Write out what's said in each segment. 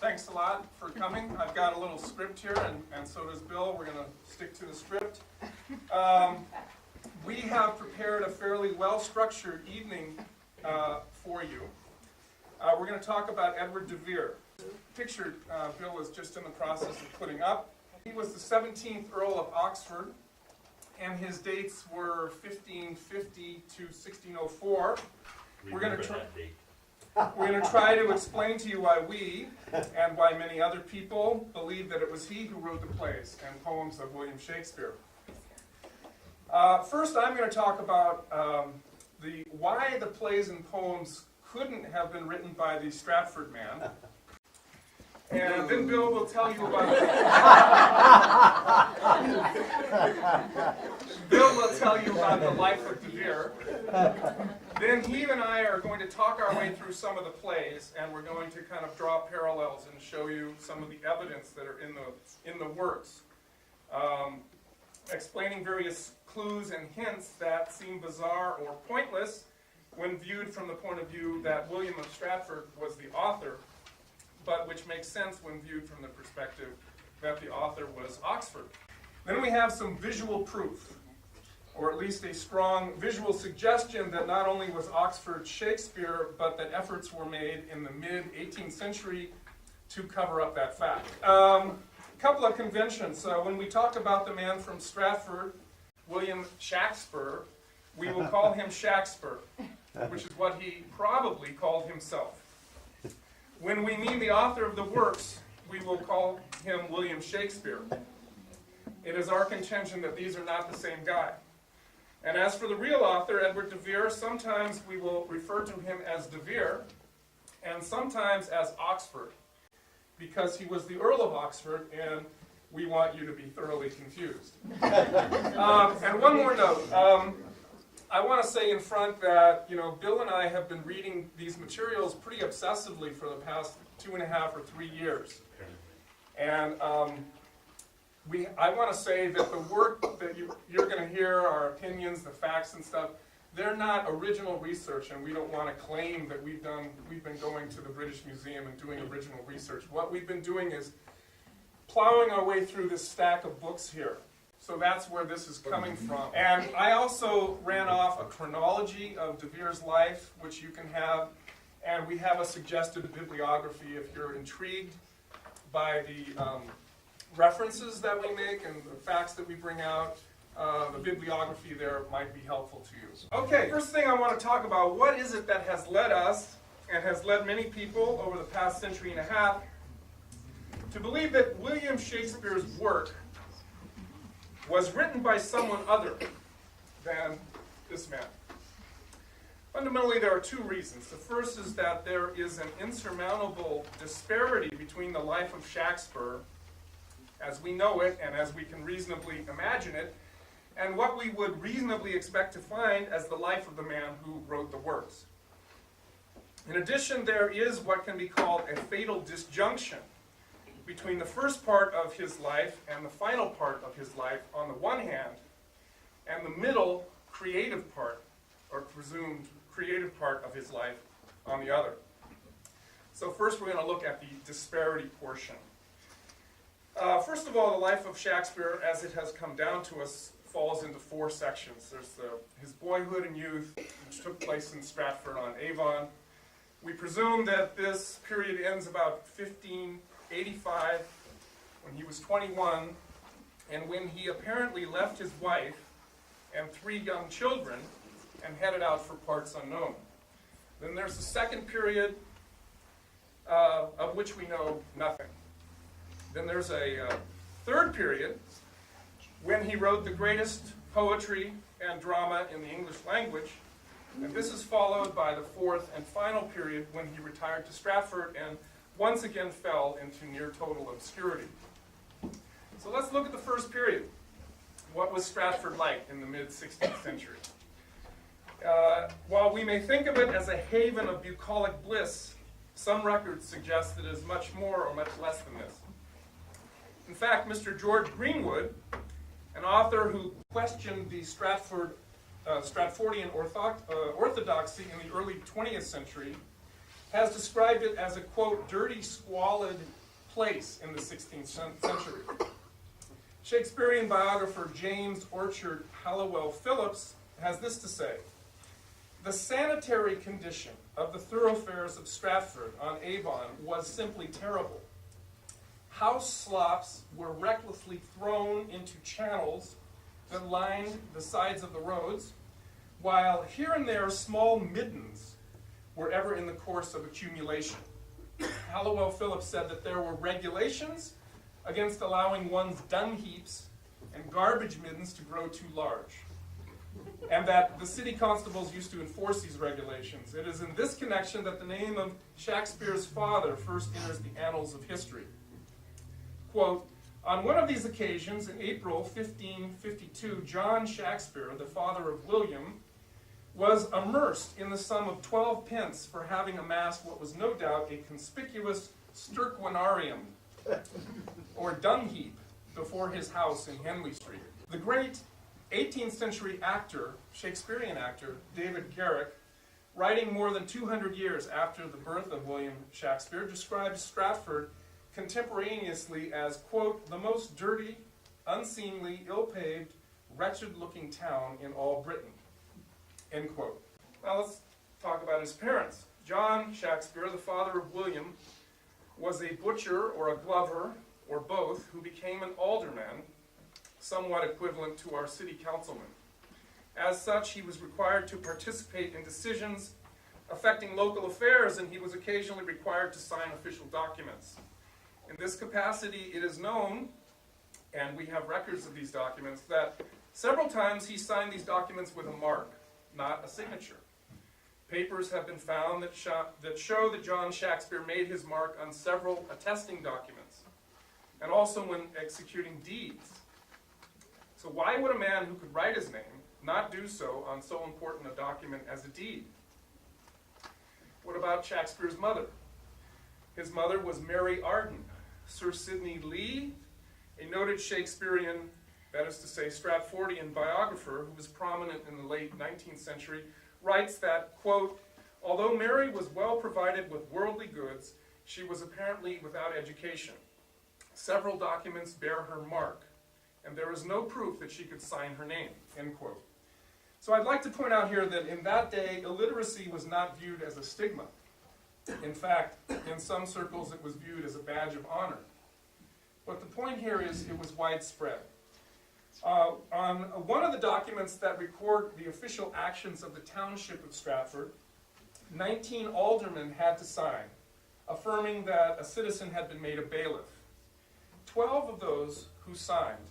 Thanks a lot for coming. I've got a little script here, and so does Bill. We're going to stick to the script. We have prepared a fairly well-structured evening for you. We're going to talk about Edward de Vere. The picture Bill is just in the process of putting up. He was the 17th Earl of Oxford, and his dates were 1550 to 1604. We're going to try to explain to you why we, and why many other people, believe that it was he who wrote the plays and poems of William Shakespeare. First, I'm going to talk about why the plays and poems couldn't have been written by the Stratford man. And then Bill will tell you about the life of de Vere. Then he and I are going to talk our way through some of the plays, and we're going to kind of draw parallels and show you some of the evidence that are in the works, explaining various clues and hints that seem bizarre or pointless when viewed from the point of view that William of Stratford was the author, but which makes sense when viewed from the perspective that the author was Oxford. Then we have some visual proof, or at least a strong visual suggestion that not only was Oxford Shakespeare, but that efforts were made in the mid-18th century to cover up that fact. A couple of conventions. When we talk about the man from Stratford, William Shakespeare, we will call him Shakespeare, which is what he probably called himself. When we mean the author of the works, we will call him William Shakespeare. It is our contention that these are not the same guy. And as for the real author, Edward de Vere, sometimes we will refer to him as de Vere, and sometimes as Oxford, because he was the Earl of Oxford, and we want you to be thoroughly confused. And one more note. I want to say in front that, Bill and I have been reading these materials pretty obsessively for the past 2.5 or 3 years. And I want to say that the work that you're going to hear, our opinions, the facts and stuff, they're not original research, and we don't want to claim that we've been going to the British Museum and doing original research. What we've been doing is plowing our way through this stack of books here. So that's where this is coming from. And I also ran off a chronology of de Vere's life, which you can have, and we have a suggested bibliography if you're intrigued by the references that we make and the facts that we bring out. The bibliography there might be helpful to you. Okay, first thing I want to talk about, what is it that has led us, and has led many people over the past century and a half, to believe that William Shakespeare's work was written by someone other than this man. Fundamentally, there are two reasons. The first is that there is an insurmountable disparity between the life of Shakespeare, as we know it and as we can reasonably imagine it, and what we would reasonably expect to find as the life of the man who wrote the works. In addition, there is what can be called a fatal disjunction between the first part of his life and the final part of his life on the one hand, and the middle creative part, or presumed creative part of his life on the other. So first we're going to look at the disparity portion. First of all, the life of Shakespeare, as it has come down to us, falls into 4 sections. There's his boyhood and youth, which took place in Stratford on Avon. We presume that this period ends about 1585, when he was 21, and when he apparently left his wife and 3 young children and headed out for parts unknown. Then there's the second period, of which we know nothing. Then there's a third period, when he wrote the greatest poetry and drama in the English language, and this is followed by the fourth and final period, when he retired to Stratford and once again fell into near total obscurity. So let's look at the first period. What was Stratford like in the mid-16th century? While we may think of it as a haven of bucolic bliss, some records suggest that it is much more or much less than this. In fact, Mr. George Greenwood, an author who questioned the Stratfordian orthodoxy in the early 20th century, has described it as a, quote, dirty, squalid place in the 16th century. Shakespearean biographer James Orchard Halliwell Phillips has this to say: "The sanitary condition of the thoroughfares of Stratford on Avon was simply terrible. House slops were recklessly thrown into channels that lined the sides of the roads, while here and there small middens were ever in the course of accumulation." Halliwell Phillips said that there were regulations against allowing one's dung heaps and garbage middens to grow too large, and that the city constables used to enforce these regulations. It is in this connection that the name of Shakespeare's father first enters the annals of history. Quote, "On one of these occasions, in April 1552, John Shakespeare, the father of William, was immersed in the sum of 12 pence for having amassed what was no doubt a conspicuous sterquinarium, or dung heap, before his house in Henley Street." The great 18th century actor, Shakespearean actor, David Garrick, writing more than 200 years after the birth of William Shakespeare, describes Stratford contemporaneously as, quote, "the most dirty, unseemly, ill-paved, wretched-looking town in all Britain," end quote. Now let's talk about his parents. John Shakespeare, the father of William, was a butcher or a glover, or both, who became an alderman, somewhat equivalent to our city councilman. As such, he was required to participate in decisions affecting local affairs, and he was occasionally required to sign official documents. In this capacity, it is known, and we have records of these documents, that several times he signed these documents with a mark, not a signature. Papers have been found that show that John Shakespeare made his mark on several attesting documents, and also when executing deeds. So why would a man who could write his name not do so on so important a document as a deed? What about Shakespeare's mother? His mother was Mary Arden. Sir Sidney Lee, a noted Shakespearean, that is to say Stratfordian biographer who was prominent in the late 19th century, writes that, quote, "Although Mary was well provided with worldly goods, she was apparently without education. Several documents bear her mark, and there is no proof that she could sign her name," end quote. So I'd like to point out here that in that day, illiteracy was not viewed as a stigma. In fact, in some circles it was viewed as a badge of honor. But the point here is it was widespread. On one of the documents that record the official actions of the township of Stratford, 19 aldermen had to sign, affirming that a citizen had been made a bailiff. 12 of those who signed,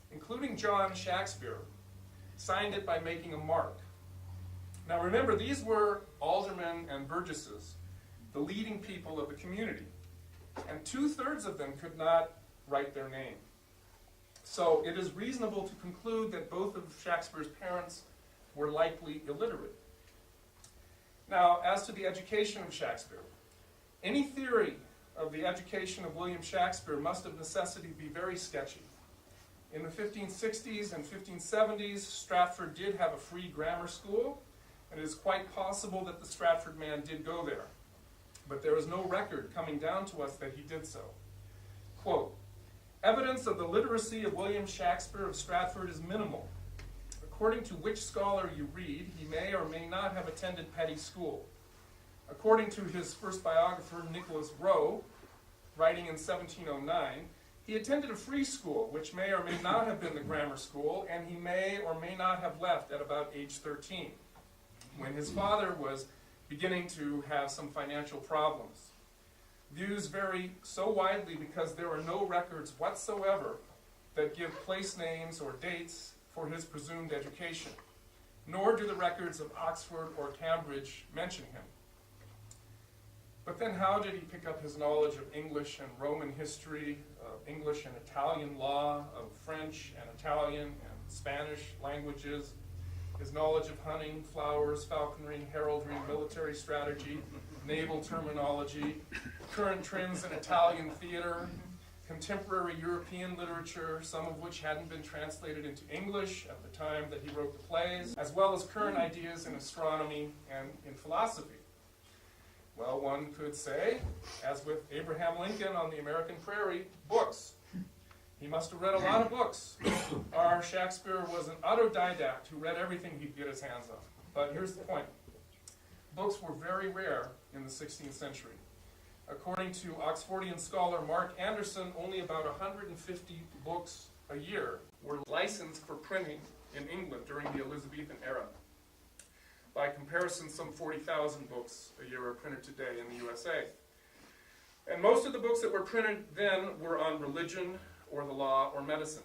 including John Shakespeare, signed it by making a mark. Now remember, these were aldermen and burgesses, the leading people of the community, and 2/3 of them could not write their name. So it is reasonable to conclude that both of Shakespeare's parents were likely illiterate. Now, as to the education of Shakespeare, any theory of the education of William Shakespeare must of necessity be very sketchy. In the 1560s and 1570s, Stratford did have a free grammar school, and it is quite possible that the Stratford man did go there. But there is no record coming down to us that he did so. Quote, "Evidence of the literacy of William Shakespeare of Stratford is minimal. According to which scholar you read, he may or may not have attended petty school. According to his first biographer, Nicholas Rowe, writing in 1709, he attended a free school, which may or may not have been the grammar school, and he may or may not have left at about age 13, when his father was beginning to have some financial problems. Views vary so widely because there are no records whatsoever that give place names or dates for his presumed education, nor do the records of Oxford or Cambridge mention him. But then how did he pick up his knowledge of English and Roman history, of English and Italian law, of French and Italian and Spanish languages, his knowledge of hunting, flowers, falconry, heraldry, military strategy, naval terminology, current trends in Italian theater, contemporary European literature, some of which hadn't been translated into English at the time that he wrote the plays, as well as current ideas in astronomy and in philosophy? Well, one could say, as with Abraham Lincoln on the American prairie, books. He must have read a lot of books. Our Shakespeare was an autodidact who read everything he could get his hands on. But here's the point. Books were very rare in the 16th century. According to Oxfordian scholar Mark Anderson, only about 150 books a year were licensed for printing in England during the Elizabethan era. By comparison, some 40,000 books a year are printed today in the USA. And most of the books that were printed then were on religion or the law or medicine.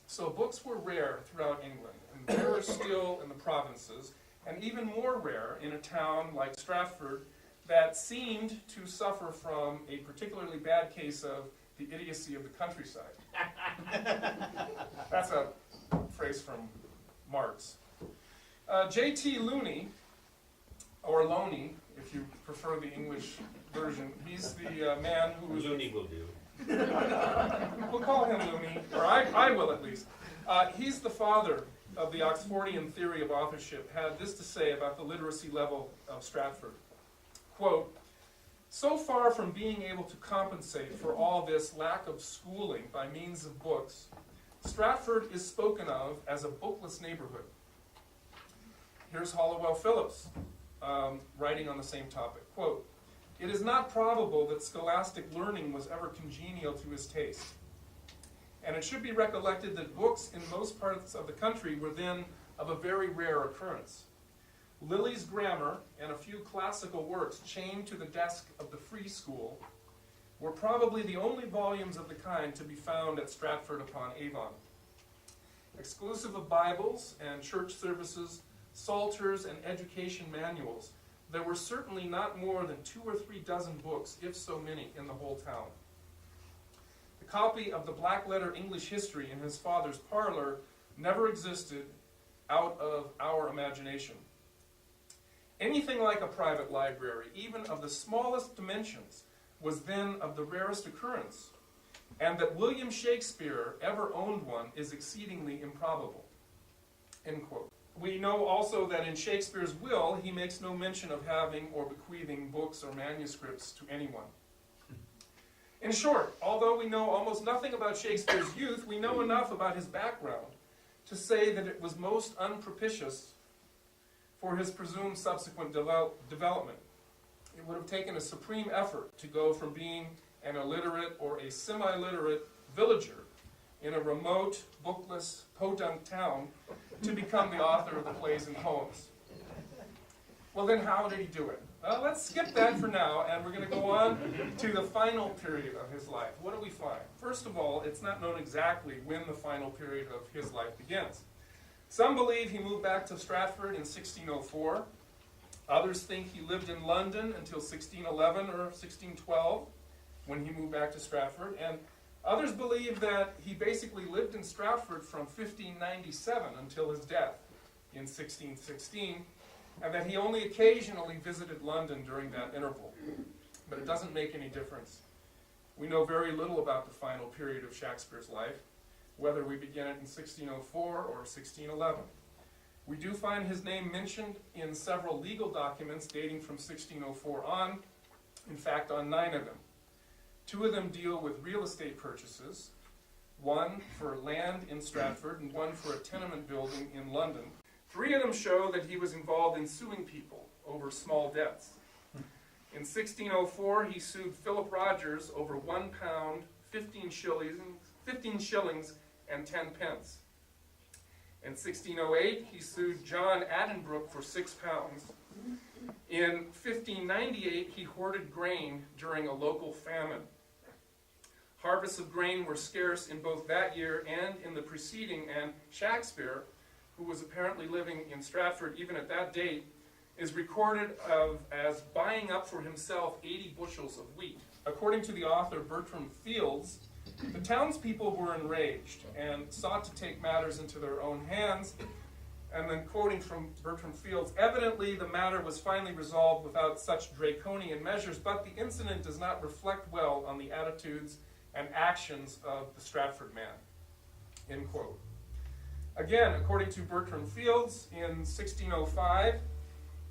So books were rare throughout England, and rarer still in the provinces, and even more rare in a town like Stratford that seemed to suffer from a particularly bad case of the idiocy of the countryside. That's a phrase from Marx. J.T. Looney, or Loney, if you prefer the English version, he's the man who was... Looney will do. We'll call him Looney, or I will at least. He's the father of the Oxfordian theory of authorship, had this to say about the literacy level of Stratford. Quote, "So far from being able to compensate for all this lack of schooling by means of books, Stratford is spoken of as a bookless neighborhood." Here's Halliwell Phillips writing on the same topic. Quote, "It is not probable that scholastic learning was ever congenial to his taste. And it should be recollected that books in most parts of the country were then of a very rare occurrence. Lilly's grammar and a few classical works chained to the desk of the free school were probably the only volumes of the kind to be found at Stratford upon Avon. Exclusive of Bibles and church services, psalters, and education manuals, there were certainly not more than 2 or 3 dozen books, if so many, in the whole town. The copy of the black-letter English history in his father's parlor never existed out of our imagination. Anything like a private library, even of the smallest dimensions, was then of the rarest occurrence, and that William Shakespeare ever owned one is exceedingly improbable." End quote. We know also that in Shakespeare's will, he makes no mention of having or bequeathing books or manuscripts to anyone. In short, although we know almost nothing about Shakespeare's youth, we know enough about his background to say that it was most unpropitious for his presumed subsequent development. It would have taken a supreme effort to go from being an illiterate or a semi-literate villager in a remote, bookless, podunk town to become the author of the plays and poems. Well, then how did he do it? Well, let's skip that for now, and we're going to go on to the final period of his life. What do we find? First of all, it's not known exactly when the final period of his life begins. Some believe he moved back to Stratford in 1604. Others think he lived in London until 1611 or 1612, when he moved back to Stratford. And others believe that he basically lived in Stratford from 1597 until his death in 1616, and that he only occasionally visited London during that interval. But it doesn't make any difference. We know very little about the final period of Shakespeare's life, whether we begin it in 1604 or 1611. We do find his name mentioned in several legal documents dating from 1604 on, in fact on 9 of them. 2 of them deal with real estate purchases, one for land in Stratford and one for a tenement building in London. 3 of them show that he was involved in suing people over small debts. In 1604, he sued Philip Rogers over £1, 15 shillings and 10 pence. In 1608, he sued John Addenbrooke for £6. In 1598, he hoarded grain during a local famine. Harvests of grain were scarce in both that year and in the preceding, and Shakespeare, who was apparently living in Stratford even at that date, is recorded as buying up for himself 80 bushels of wheat. According to the author Bertram Fields, the townspeople were enraged and sought to take matters into their own hands. And then quoting from Bertram Fields, "Evidently the matter was finally resolved without such draconian measures, but the incident does not reflect well on the attitudes and actions of the Stratford man." End quote. Again, according to Bertram Fields, in 1605,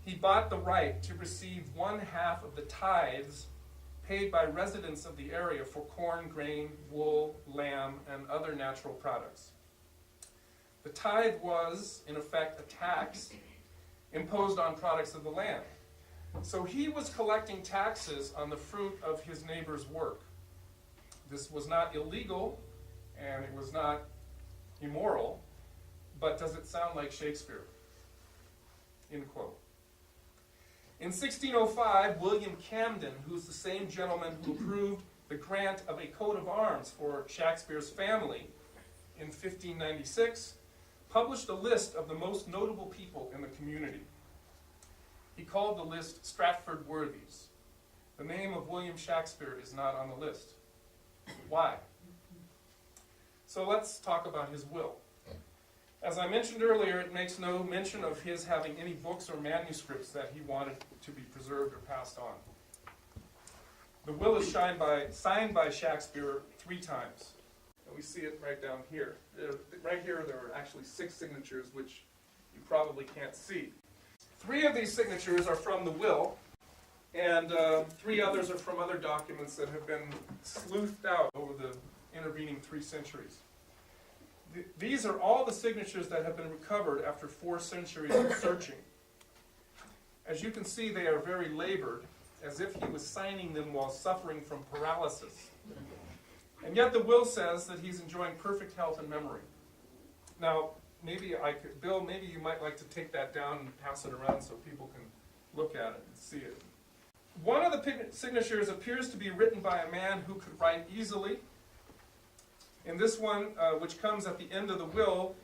he bought the right to receive 1/2 of the tithes paid by residents of the area for corn, grain, wool, lamb, and other natural products. The tithe was, in effect, a tax imposed on products of the land. So he was collecting taxes on the fruit of his neighbor's work. This was not illegal, and it was not immoral, but does it sound like Shakespeare? End quote. In 1605, William Camden, who's the same gentleman who approved the grant of a coat of arms for Shakespeare's family in 1596, published a list of the most notable people in the community. He called the list Stratford Worthies. The name of William Shakespeare is not on the list. Why? So let's talk about his will. As I mentioned earlier, it makes no mention of his having any books or manuscripts that he wanted to be preserved or passed on. The will is signed by Shakespeare 3 times. And we see it right down here. Right here there are actually 6 signatures, which you probably can't see. 3 of these signatures are from the will, and 3 others are from other documents that have been sleuthed out over the intervening 3 centuries. These are all the signatures that have been recovered after 4 centuries of searching. As you can see, they are very labored, as if he was signing them while suffering from paralysis. And yet the will says that he's enjoying perfect health and memory. Now, Bill, maybe you might like to take that down and pass it around so people can look at it and see it. One of the signatures appears to be written by a man who could write easily. In this one, which comes at the end of the will,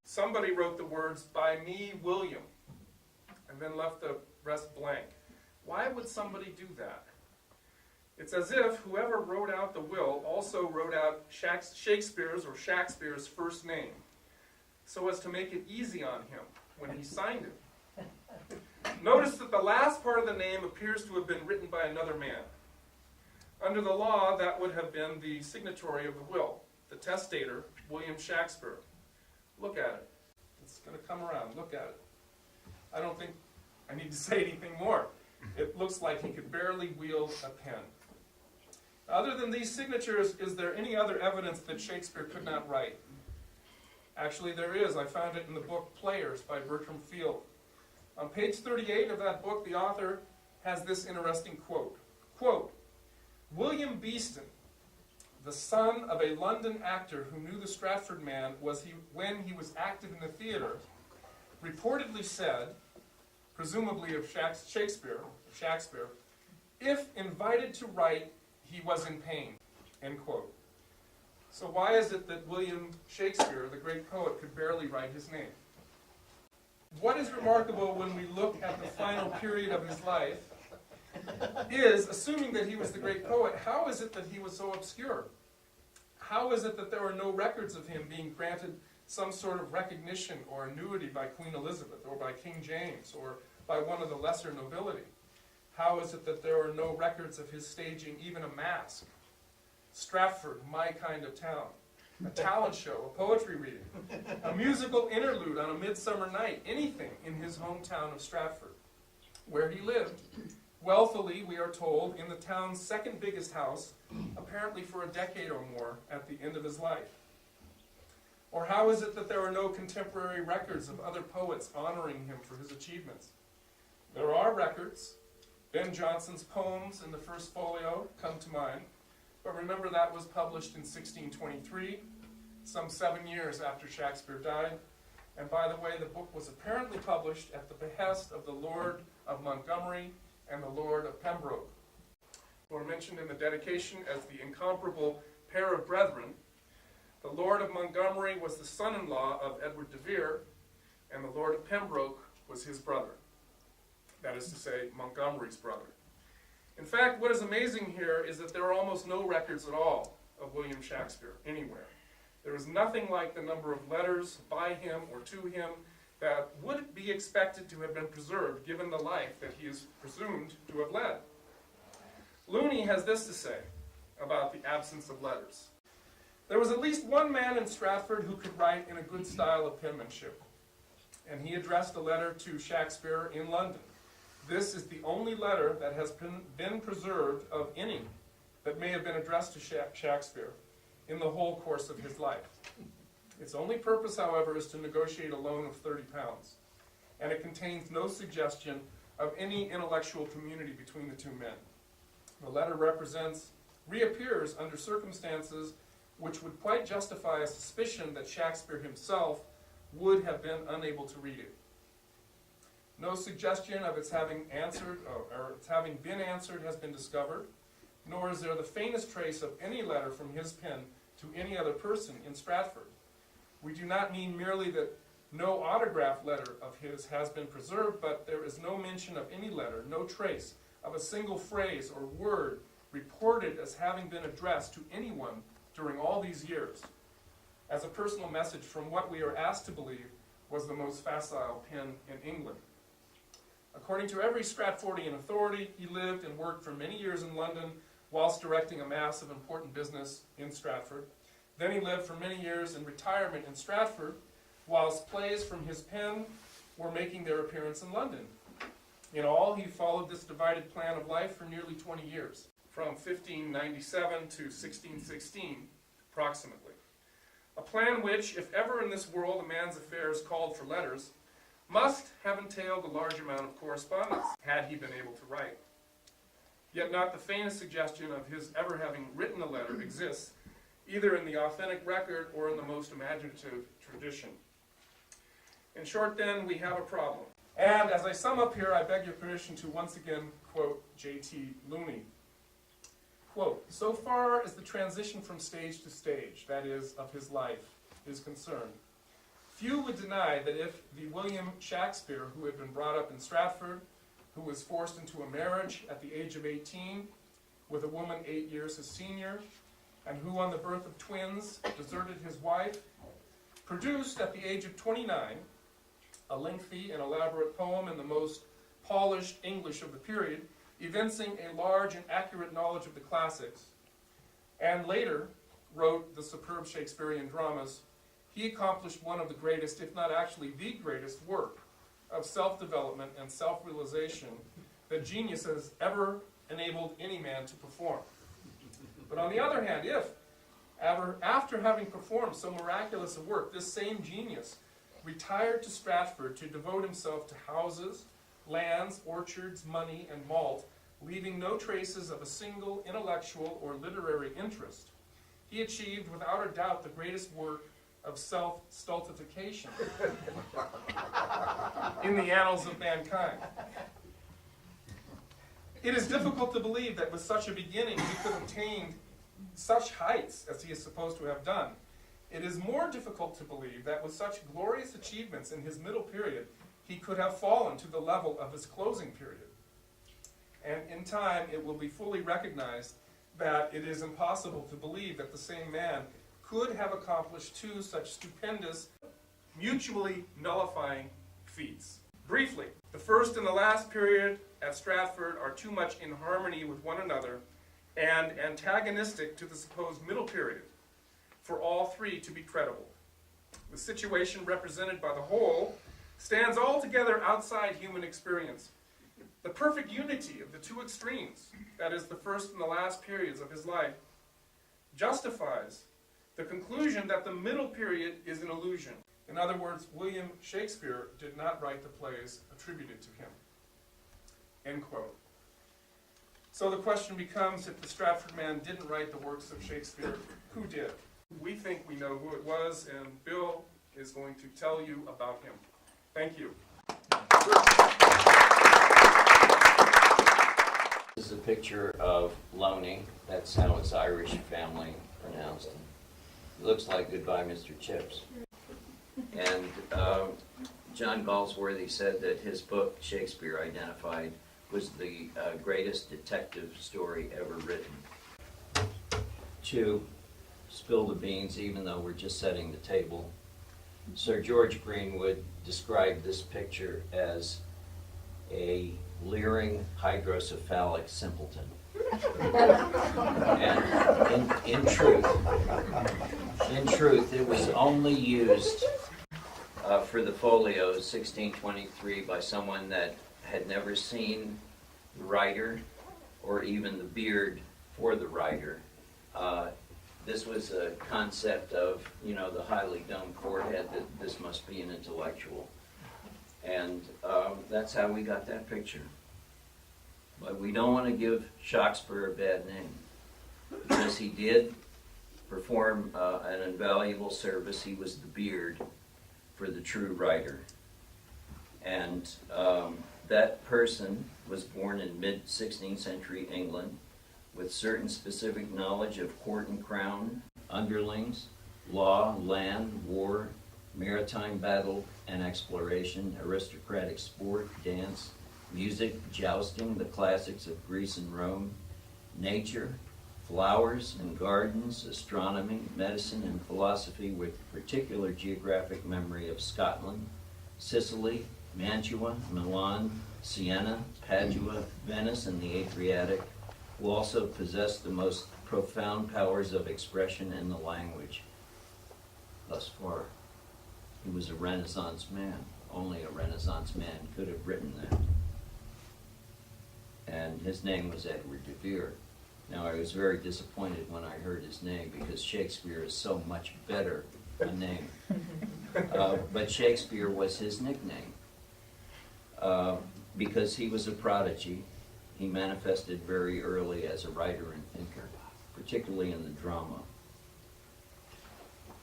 somebody wrote the words, "By me, William," and then left the rest blank. Why would somebody do that? It's as if whoever wrote out the will also wrote out Shakespeare's first name, so as to make it easy on him when he signed it. Notice that the last part of the name appears to have been written by another man. Under the law, that would have been the signatory of the will, the testator, William Shakespeare. Look at it. It's going to come around. Look at it. I don't think I need to say anything more. It looks like he could barely wield a pen. Other than these signatures, is there any other evidence that Shakespeare could not write? Actually, there is. I found it in the book Players by Bertram Field. On page 38 of that book, the author has this interesting quote. Quote, "William Beeston, the son of a London actor who knew the Stratford man when he was active in the theater, reportedly said," presumably of Shakespeare, "if invited to write, he was in pain." End quote. So why is it that William Shakespeare, the great poet, could barely write his name? What is remarkable when we look at the final period of his life is, assuming that he was the great poet, how is it that he was so obscure? How is it that there are no records of him being granted some sort of recognition or annuity by Queen Elizabeth or by King James or by one of the lesser nobility? How is it that there are no records of his staging even a masque? Stratford, my kind of town. A talent show, a poetry reading, a musical interlude on a midsummer night, anything in his hometown of Stratford, where he lived, wealthily, we are told, in the town's 2nd biggest house, apparently for a decade or more at the end of his life. Or how is it that there are no contemporary records of other poets honoring him for his achievements? There are records. Ben Jonson's poems in the first folio come to mind. But remember, that was published in 1623, some 7 years after Shakespeare died. And by the way, the book was apparently published at the behest of the Lord of Montgomery and the Lord of Pembroke, who are mentioned in the dedication as the incomparable pair of brethren. The Lord of Montgomery was the son-in-law of Edward de Vere, and the Lord of Pembroke was his brother. That is to say, Montgomery's brother. In fact, what is amazing here is that there are almost no records at all of William Shakespeare anywhere. There is nothing like the number of letters by him or to him that would be expected to have been preserved given the life that he is presumed to have led. Looney has this to say about the absence of letters. There was at least one man in Stratford who could write in a good style of penmanship, and he addressed a letter to Shakespeare in London. This is the only letter that has been preserved of any that may have been addressed to Shakespeare in the whole course of his life. Its only purpose, however, is to negotiate a loan of £30, and it contains no suggestion of any intellectual community between the two men. The letter reappears under circumstances which would quite justify a suspicion that Shakespeare himself would have been unable to read it. No suggestion of its having been answered has been discovered, nor is there the faintest trace of any letter from his pen to any other person in Stratford. We do not mean merely that no autograph letter of his has been preserved, but there is no mention of any letter, no trace of a single phrase or word reported as having been addressed to anyone during all these years, as a personal message from what we are asked to believe was the most facile pen in England. According to every Stratfordian authority, he lived and worked for many years in London whilst directing a mass of important business in Stratford. Then he lived for many years in retirement in Stratford, whilst plays from his pen were making their appearance in London. In all, he followed this divided plan of life for nearly 20 years, from 1597 to 1616, approximately. A plan which, if ever in this world a man's affairs called for letters, must have entailed a large amount of correspondence, had he been able to write. Yet not the faintest suggestion of his ever having written a letter exists, either in the authentic record or in the most imaginative tradition. In short, then, we have a problem. And as I sum up here, I beg your permission to once again quote J.T. Looney. Quote, "So far as the transition from stage to stage, that is, of his life, is concerned, few would deny that if the William Shakespeare who had been brought up in Stratford, who was forced into a marriage at the age of 18 with a woman 8 years his senior, and who on the birth of twins deserted his wife, produced at the age of 29 a lengthy and elaborate poem in the most polished English of the period, evincing a large and accurate knowledge of the classics, and later wrote the superb Shakespearean dramas, he accomplished one of the greatest, if not actually the greatest, work of self-development and self-realization that genius has ever enabled any man to perform. But on the other hand, if, after having performed so miraculous a work, this same genius retired to Stratford to devote himself to houses, lands, orchards, money, and malt, leaving no traces of a single intellectual or literary interest, he achieved without a doubt the greatest work of self-stultification in the annals of mankind. It is difficult to believe that with such a beginning he could obtain such heights as he is supposed to have done. It is more difficult to believe that with such glorious achievements in his middle period, he could have fallen to the level of his closing period. And in time, it will be fully recognized that it is impossible to believe that the same man could have accomplished two such stupendous, mutually nullifying feats. Briefly, the first and the last period at Stratford are too much in harmony with one another and antagonistic to the supposed middle period for all three to be credible. The situation represented by the whole stands altogether outside human experience. The perfect unity of the two extremes, that is, the first and the last periods of his life, justifies the conclusion that the middle period is an illusion. In other words, William Shakespeare did not write the plays attributed to him." End quote. So the question becomes, if the Stratford man didn't write the works of Shakespeare, who did? We think we know who it was, and Bill is going to tell you about him. Thank you. This is a picture of Loney. That's how his Irish family pronounced him. It looks like Goodbye, Mr. Chips. And John Galsworthy said that his book, Shakespeare Identified, was the greatest detective story ever written. To spill the beans, even though we're just setting the table, Sir George Greenwood described this picture as a leering hydrocephalic simpleton. And in truth, it was only used for the folios, 1623, by someone that had never seen the writer or even the beard for the writer. This was a concept of, the highly domed forehead, that this must be an intellectual. And that's how we got that picture. But we don't want to give Shakespeare a bad name, because he did perform an invaluable service. He was the beard for the true writer. And that person was born in mid-16th century England with certain specific knowledge of court and crown, underlings, law, land, war, maritime battle and exploration, aristocratic sport, dance, music, jousting, the classics of Greece and Rome, nature, flowers and gardens, astronomy, medicine and philosophy, with particular geographic memory of Scotland, Sicily, Mantua, Milan, Siena, Padua, Venice, and the Adriatic, who also possessed the most profound powers of expression in the language. Thus far, he was a Renaissance man. Only a Renaissance man could have written that. And his name was Edward de Vere. Now, I was very disappointed when I heard his name, because Shakespeare is so much better a name. But Shakespeare was his nickname. Because he was a prodigy, he manifested very early as a writer and thinker, particularly in the drama.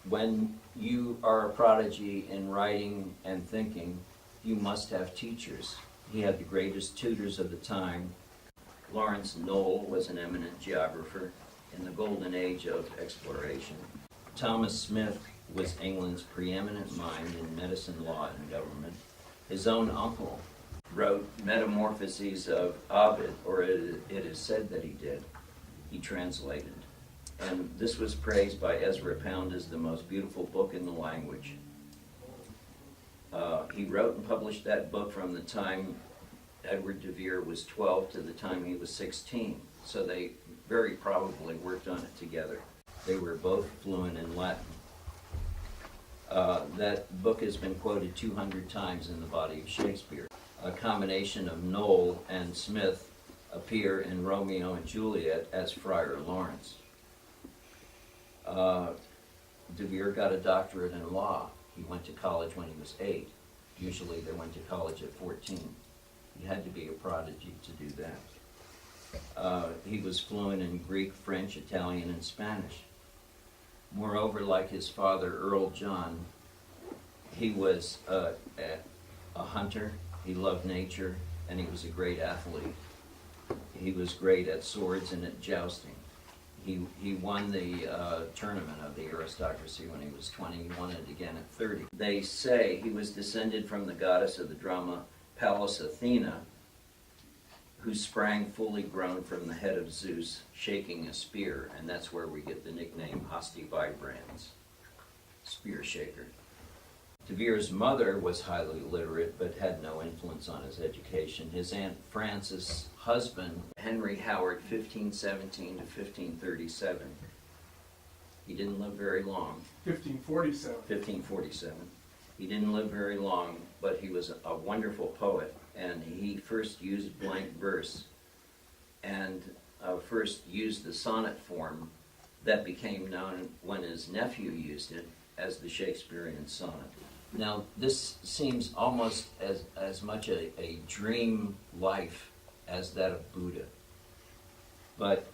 When you are a prodigy in writing and thinking, you must have teachers. He had the greatest tutors of the time. Lawrence Knoll was an eminent geographer in the golden age of exploration. Thomas Smith was England's preeminent mind in medicine, law, and government. His own uncle wrote Metamorphoses of Ovid, or it is said that he did. He translated. And this was praised by Ezra Pound as the most beautiful book in the language. He wrote and published that book from the time Edward de Vere was 12 to the time he was 16. So they very probably worked on it together. They were both fluent in Latin. That book has been quoted 200 times in the body of Shakespeare. A combination of Knoll and Smith appear in Romeo and Juliet as Friar Lawrence. De Vere got a doctorate in law. He went to college when he was 8. Usually they went to college at 14. You had to be a prodigy to do that. He was fluent in Greek, French, Italian, and Spanish. Moreover, like his father, Earl John, he was a hunter. He loved nature, and he was a great athlete. He was great at swords and at jousting. He won the tournament of the aristocracy when he was 20. He won it again at 30. They say he was descended from the goddess of the drama, Pallas Athena, who sprang fully grown from the head of Zeus, shaking a spear, and that's where we get the nickname Hosti Vibrans, spear shaker. De Vere's mother was highly literate, but had no influence on his education. His Aunt Frances' husband, Henry Howard, 1517 to 1537. He didn't live very long. 1547. 1547. He didn't live very long, but he was a wonderful poet, and he first used blank verse, and first used the sonnet form that became known when his nephew used it as the Shakespearean sonnet. Now, this seems almost as much a dream life as that of Buddha. But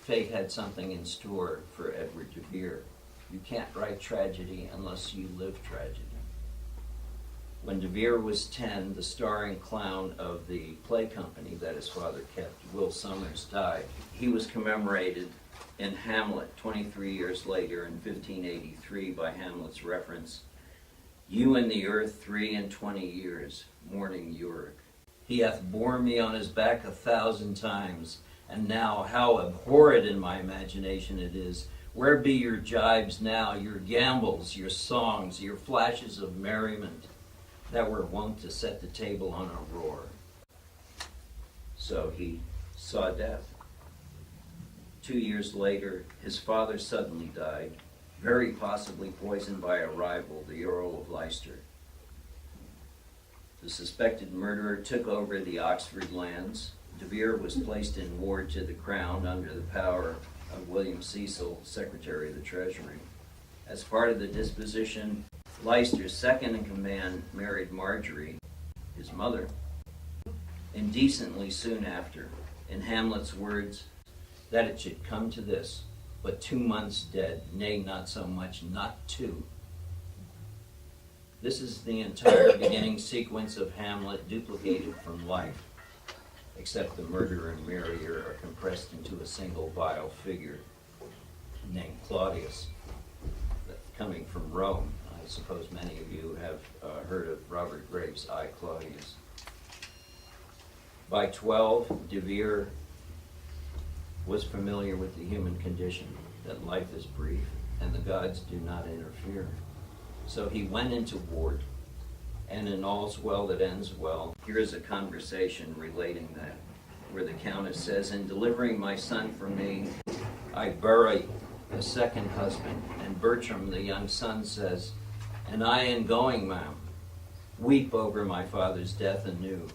fate had something in store for Edward de Vere. You can't write tragedy unless you live tragedy. When de Vere was 10, the starring clown of the play company that his father kept, Will Somers, died. He was commemorated in Hamlet 23 years later in 1583 by Hamlet's reference, "You in the earth 23 years, mourning Yorick. He hath borne me on his back 1,000 times, and now how abhorred in my imagination it is. Where be your jibes now, your gambols, your songs, your flashes of merriment, that were wont to set the table on a roar?" So he saw death. 2 years later, his father suddenly died, very possibly poisoned by a rival, the Earl of Leicester. The suspected murderer took over the Oxford lands. De Vere was placed in ward to the crown under the power of William Cecil, Secretary of the Treasury. As part of the disposition, Leicester's second in command married Marjorie, his mother, indecently soon after. In Hamlet's words, that it should come to this, but 2 months dead, nay, not so much, not 2. This is the entire beginning sequence of Hamlet duplicated from life, except the murderer and marrier are compressed into a single vile figure named Claudius, coming from Rome. I suppose many of you have heard of Robert Graves' I, Claudius. By 12, De Vere was familiar with the human condition, that life is brief and the gods do not interfere. So he went into ward, and in All's Well That Ends Well, here is a conversation relating that, where the Countess says, in delivering my son from me, I bury a second husband. And Bertram, the young son, says, and I in going, ma'am, weep over my father's death anew,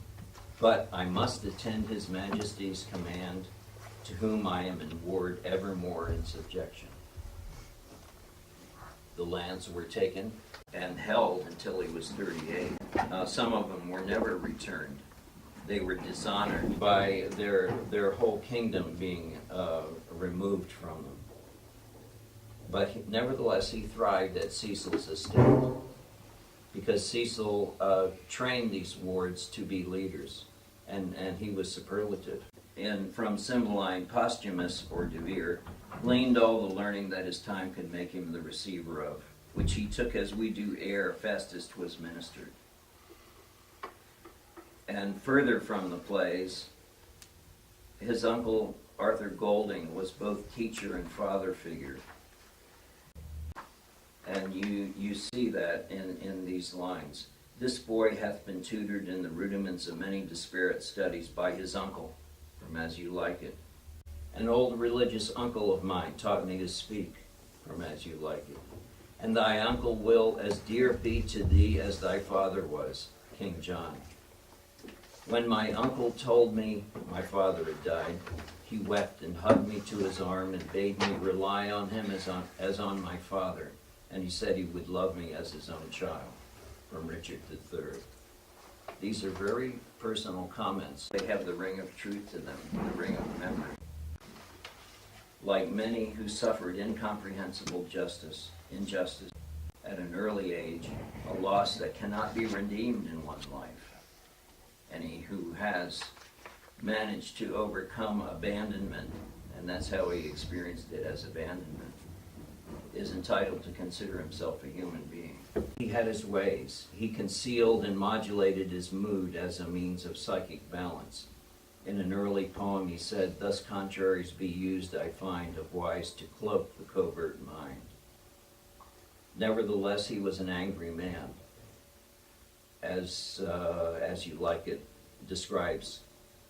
but I must attend his majesty's command, to whom I am in ward evermore in subjection. The lands were taken and held until he was 38. Some of them were never returned. They were dishonored by their whole kingdom being removed from them. But nevertheless, he thrived at Cecil's estate, because Cecil trained these wards to be leaders, and he was superlative. And from Cymbeline, Posthumus, or De Vere, gleaned all the learning that his time could make him the receiver of, which he took as we do air fast as 'twas ministered. And further from the plays, his uncle Arthur Golding was both teacher and father figure. And you see that in these lines. This boy hath been tutored in the rudiments of many disparate studies by his uncle, from As You Like It. An old religious uncle of mine taught me to speak, from As You Like It. And thy uncle will as dear be to thee as thy father was, King John. When my uncle told me my father had died, he wept and hugged me to his arm and bade me rely on him as on my father. And he said he would love me as his own child, from Richard III. These are very personal comments. They have the ring of truth to them, the ring of memory. Like many who suffered incomprehensible injustice at an early age, a loss that cannot be redeemed in one life, and he who has managed to overcome abandonment, and that's how he experienced it, as abandonment, is entitled to consider himself a human being. He had his ways. He concealed and modulated his mood as a means of psychic balance. In an early poem he said, thus contraries be used, I find, of wise to cloak the covert mind. Nevertheless, he was an angry man, as You Like It describes.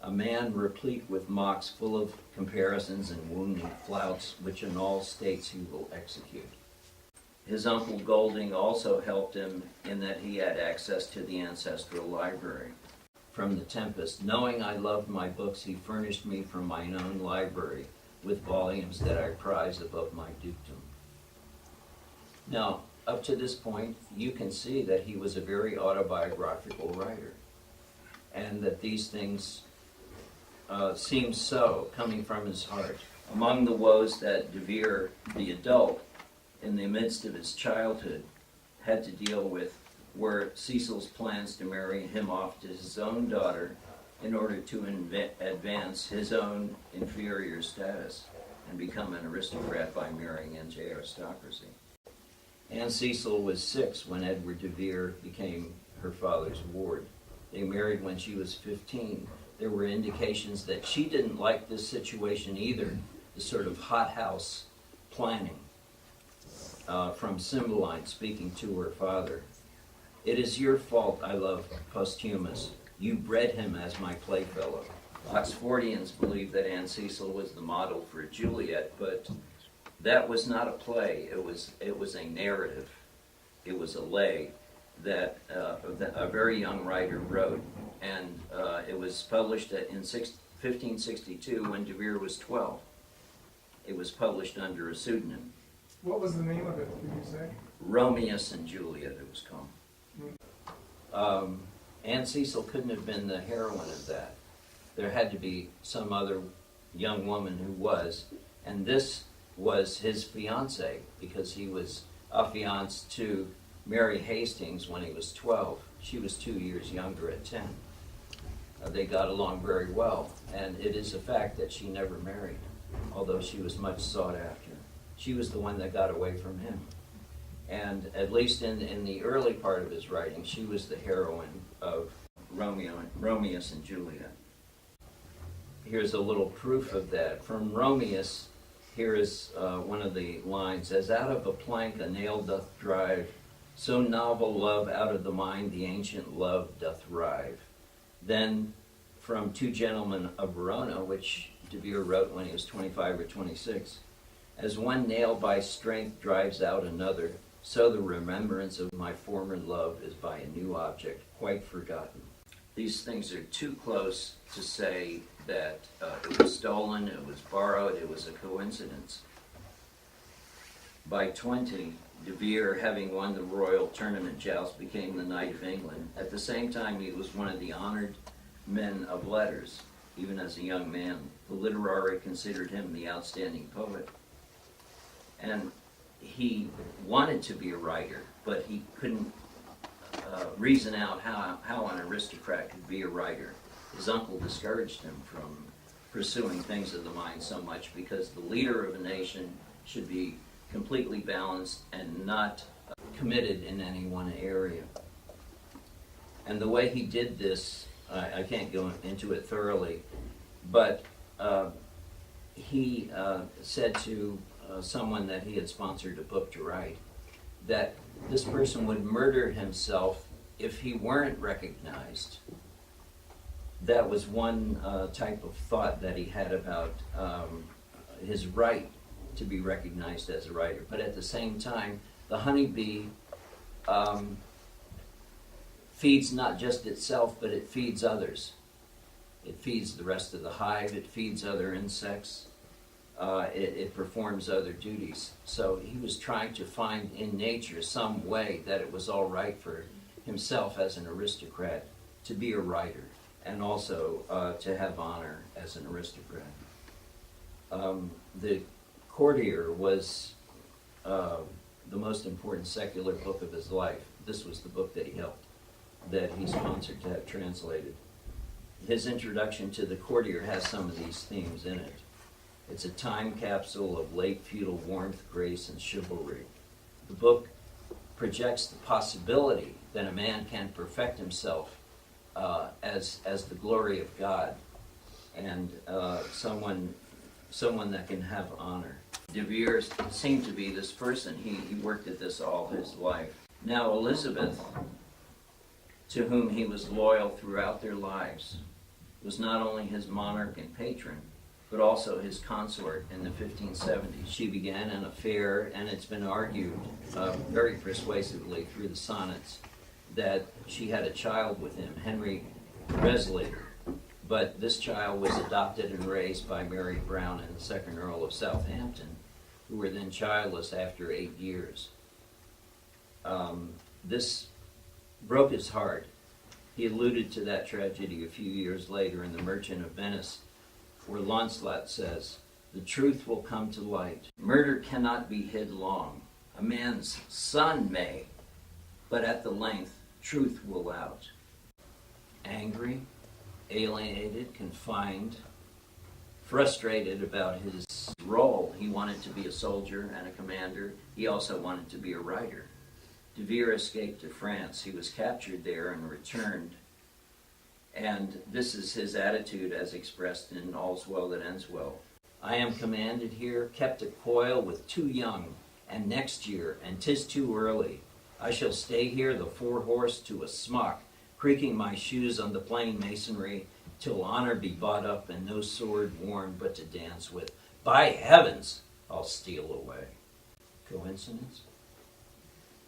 A man replete with mocks, full of comparisons and wounding flouts, which in all states he will execute. His uncle Golding also helped him in that he had access to the ancestral library. From The Tempest, knowing I loved my books, he furnished me from mine own library with volumes that I prize above my dukedom. Now, up to this point, you can see that he was a very autobiographical writer, and that these things seem so, coming from his heart. Among the woes that De Vere, the adult, in the midst of his childhood, had to deal with were Cecil's plans to marry him off to his own daughter in order to advance his own inferior status and become an aristocrat by marrying into aristocracy. Anne Cecil was 6 when Edward de Vere became her father's ward. They married when she was 15. There were indications that she didn't like this situation either, the sort of hothouse planning from Cymbeline speaking to her father. It is your fault I love Posthumus. You bred him as my playfellow. Oxfordians believe that Anne Cecil was the model for Juliet, but that was not a play. It was a narrative. It was a lay that a very young writer wrote, and it was published in 1562 when de Vere was 12. It was published under a pseudonym. What was the name of it, did you say? Romeus and Juliet, it was called. Anne Cecil couldn't have been the heroine of that. There had to be some other young woman who was, and this was his fiancée, because he was affianced to Mary Hastings when he was 12. She was 2 years younger at 10. They got along very well, and it is a fact that she never married, although she was much sought after. She was the one that got away from him. And at least in the early part of his writing, she was the heroine of Romeus and Juliet. Here's a little proof of that. From Romeus, here is one of the lines, "As out of a plank a nail doth drive, so novel love out of the mind the ancient love doth rive." Then from Two Gentlemen of Verona, which de Vere wrote when he was 25 or 26, "As one nail by strength drives out another, so the remembrance of my former love is by a new object quite forgotten." These things are too close to say that it was stolen, it was borrowed, it was a coincidence. By 20, de Vere, having won the Royal Tournament joust, became the Knight of England. At the same time, he was one of the honored men of letters. Even as a young man, the literati considered him the outstanding poet. And he wanted to be a writer, but he couldn't reason out how an aristocrat could be a writer. His uncle discouraged him from pursuing things of the mind so much, because the leader of a nation should be completely balanced and not committed in any one area. And the way he did this, I can't go into it thoroughly, but he said to someone that he had sponsored a book to write, that this person would murder himself if he weren't recognized. That was one type of thought that he had about his right to be recognized as a writer. But at the same time, the honeybee feeds not just itself, but it feeds others. It feeds the rest of the hive, it feeds other insects, it performs other duties. So he was trying to find in nature some way that it was all right for himself as an aristocrat to be a writer, and also to have honor as an aristocrat. The Courtier was the most important secular book of his life. This was the book that he sponsored to have translated. His introduction to the Courtier has some of these themes in it. It's a time capsule of late feudal warmth, grace, and chivalry. The book projects the possibility that a man can perfect himself as the glory of God, and someone that can have honor. De Vere seemed to be this person. He worked at this all his life. Now Elizabeth, to whom he was loyal throughout their lives, was not only his monarch and patron, but also his consort in the 1570s. She began an affair, and it's been argued very persuasively through the Sonnets that she had a child with him, Henry Resley. But this child was adopted and raised by Mary Brown and the second Earl of Southampton, who were then childless after 8 years. This broke his heart. He alluded to that tragedy a few years later in The Merchant of Venice, where Lancelot says, "The truth will come to light. Murder cannot be hid long. A man's son may, but at the length truth will out." Angry, alienated, confined, frustrated about his role. He wanted to be a soldier and a commander. He also wanted to be a writer. De Vere escaped to France. He was captured there and returned. And this is his attitude as expressed in All's Well That Ends Well. "I am commanded here, kept a coil with too young, and next year, and 'tis too early. I shall stay here the 4-horse to a smock, creaking my shoes on the plain masonry, till honor be bought up and no sword worn but to dance with. By heavens, I'll steal away." Coincidence?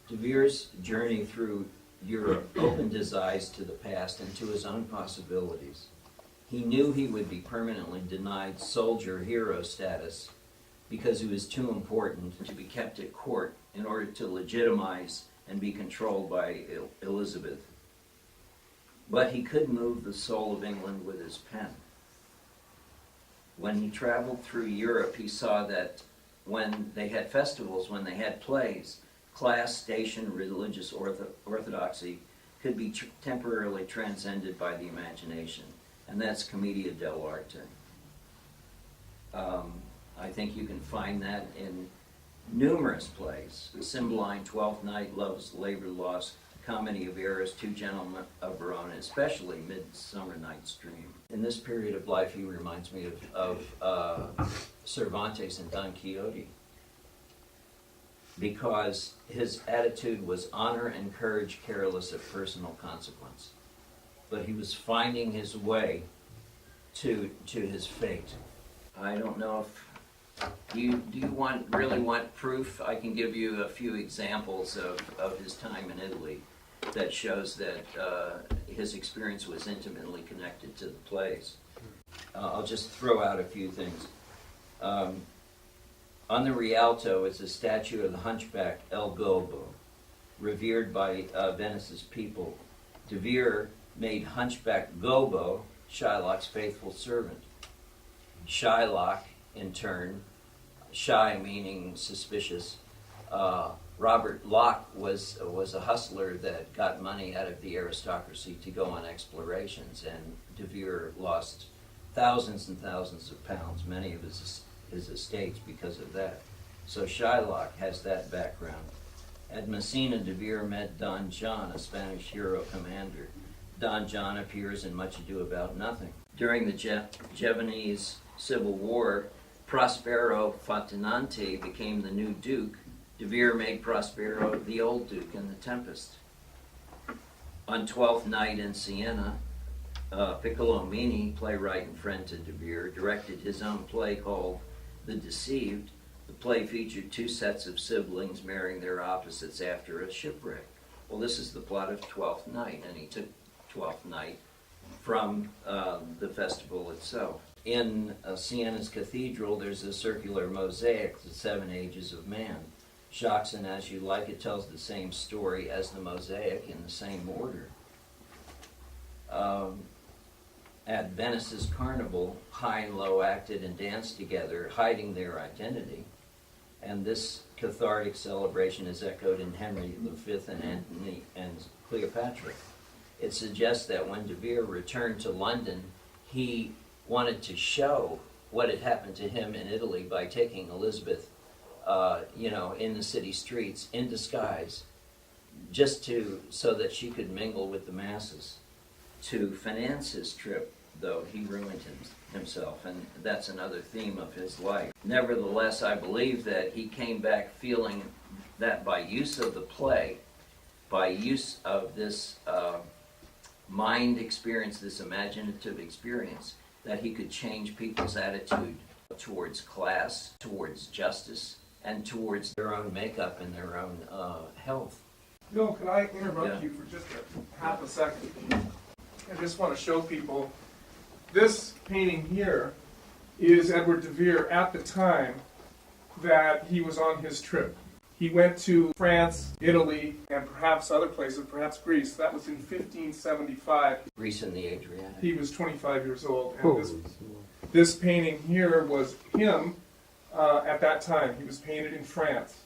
De Vere's journey through Europe opened his eyes to the past and to his own possibilities. He knew he would be permanently denied soldier hero status because he was too important to be kept at court in order to legitimize and be controlled by Elizabeth. But he could move the soul of England with his pen. When he traveled through Europe, he saw that when they had festivals, when they had plays, class, station, religious orthodoxy could be temporarily transcended by the imagination. And that's Commedia dell'arte. I think you can find that in numerous plays. Cymbeline, Twelfth Night, Love's Labor Lost, Comedy of Errors, Two Gentlemen of Verona, especially Midsummer Night's Dream. In this period of life, he reminds me of Cervantes and Don Quixote, because his attitude was honor and courage careless of personal consequence. But he was finding his way to his fate. I don't know if do you really want proof? I can give you a few examples of his time in Italy that shows that his experience was intimately connected to the plays. I'll just throw out a few things. On the Rialto is a statue of the hunchback El Gobbo, revered by Venice's people. De Vere made hunchback Gobbo Shylock's faithful servant. Shylock, in turn, shy meaning suspicious, Robert Locke was a hustler that got money out of the aristocracy to go on explorations, and De Vere lost thousands and thousands of pounds, many of his estates, because of that. So Shylock has that background. At Messina, De Vere met Don John, a Spanish hero commander. Don John appears in Much Ado About Nothing. During the Javanese Civil War, Prospero Fatinante became the new duke. De Vere made Prospero the old duke in The Tempest. On Twelfth Night in Siena, Piccolomini, playwright and friend to De Vere, directed his own play called The Deceived. The play featured two sets of siblings marrying their opposites after a shipwreck. Well, this is the plot of Twelfth Night, and he took Twelfth Night from the festival itself. In Siena's cathedral, there's a circular mosaic, The Seven Ages of Man. Shocks and As You Like It tells the same story as the mosaic in the same order. At Venice's carnival, high and low acted and danced together, hiding their identity. And this cathartic celebration is echoed in Henry V and Antony and Cleopatra. It suggests that when De Vere returned to London, he wanted to show what had happened to him in Italy by taking Elizabeth, in the city streets in disguise, just so that she could mingle with the masses. To finance his trip, though, he ruined himself, and that's another theme of his life. Nevertheless, I believe that he came back feeling that by use of the play, by use of this mind experience, this imaginative experience, that he could change people's attitude towards class, towards justice, and towards their own makeup and their own health. Bill, could I interrupt you for just half a second? I just want to show people this painting here is Edward de Vere at the time that he was on his trip. He went to France, Italy, and perhaps other places, perhaps Greece. That was in 1575. Greece and the Adriatic. He was 25 years old. And this painting here was him at that time. He was painted in France,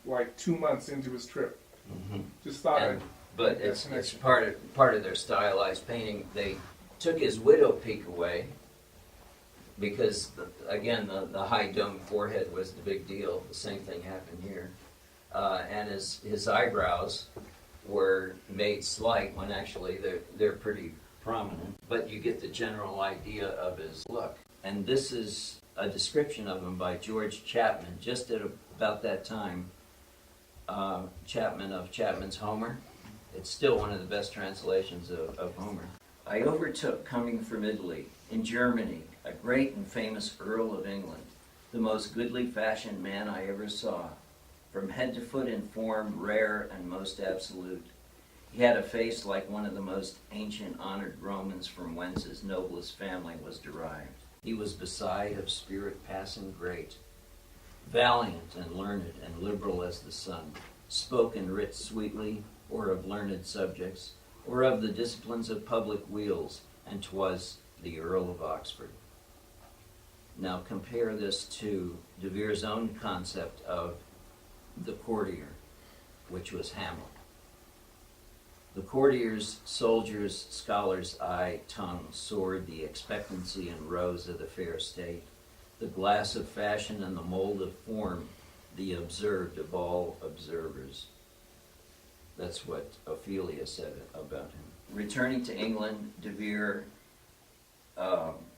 like 2 months into his trip. Mm-hmm. Just thought But it's part of their stylized painting. They took his widow peak away because, the high dome forehead was the big deal. The same thing happened here. And his eyebrows were made slight when actually they're pretty prominent. But you get the general idea of his look. And this is a description of him by George Chapman, just at about that time. Chapman of Chapman's Homer. It's still one of the best translations of Homer. I overtook, coming from Italy, in Germany, a great and famous Earl of England, the most goodly fashioned man I ever saw, from head to foot in form, rare and most absolute. He had a face like one of the most ancient honored Romans from whence his noblest family was derived. He was beside of spirit passing great, valiant and learned and liberal as the sun, spoke and writ sweetly, or of learned subjects, or of the disciplines of public weals, and 'twas the Earl of Oxford. Now compare this to de Vere's own concept of the courtier, which was Hamlet. The courtier's, soldier's, scholar's eye, tongue, sword, the expectancy and rose of the fair state, the glass of fashion and the mold of form, the observed of all observers. That's what Ophelia said about him. Returning to England, de Vere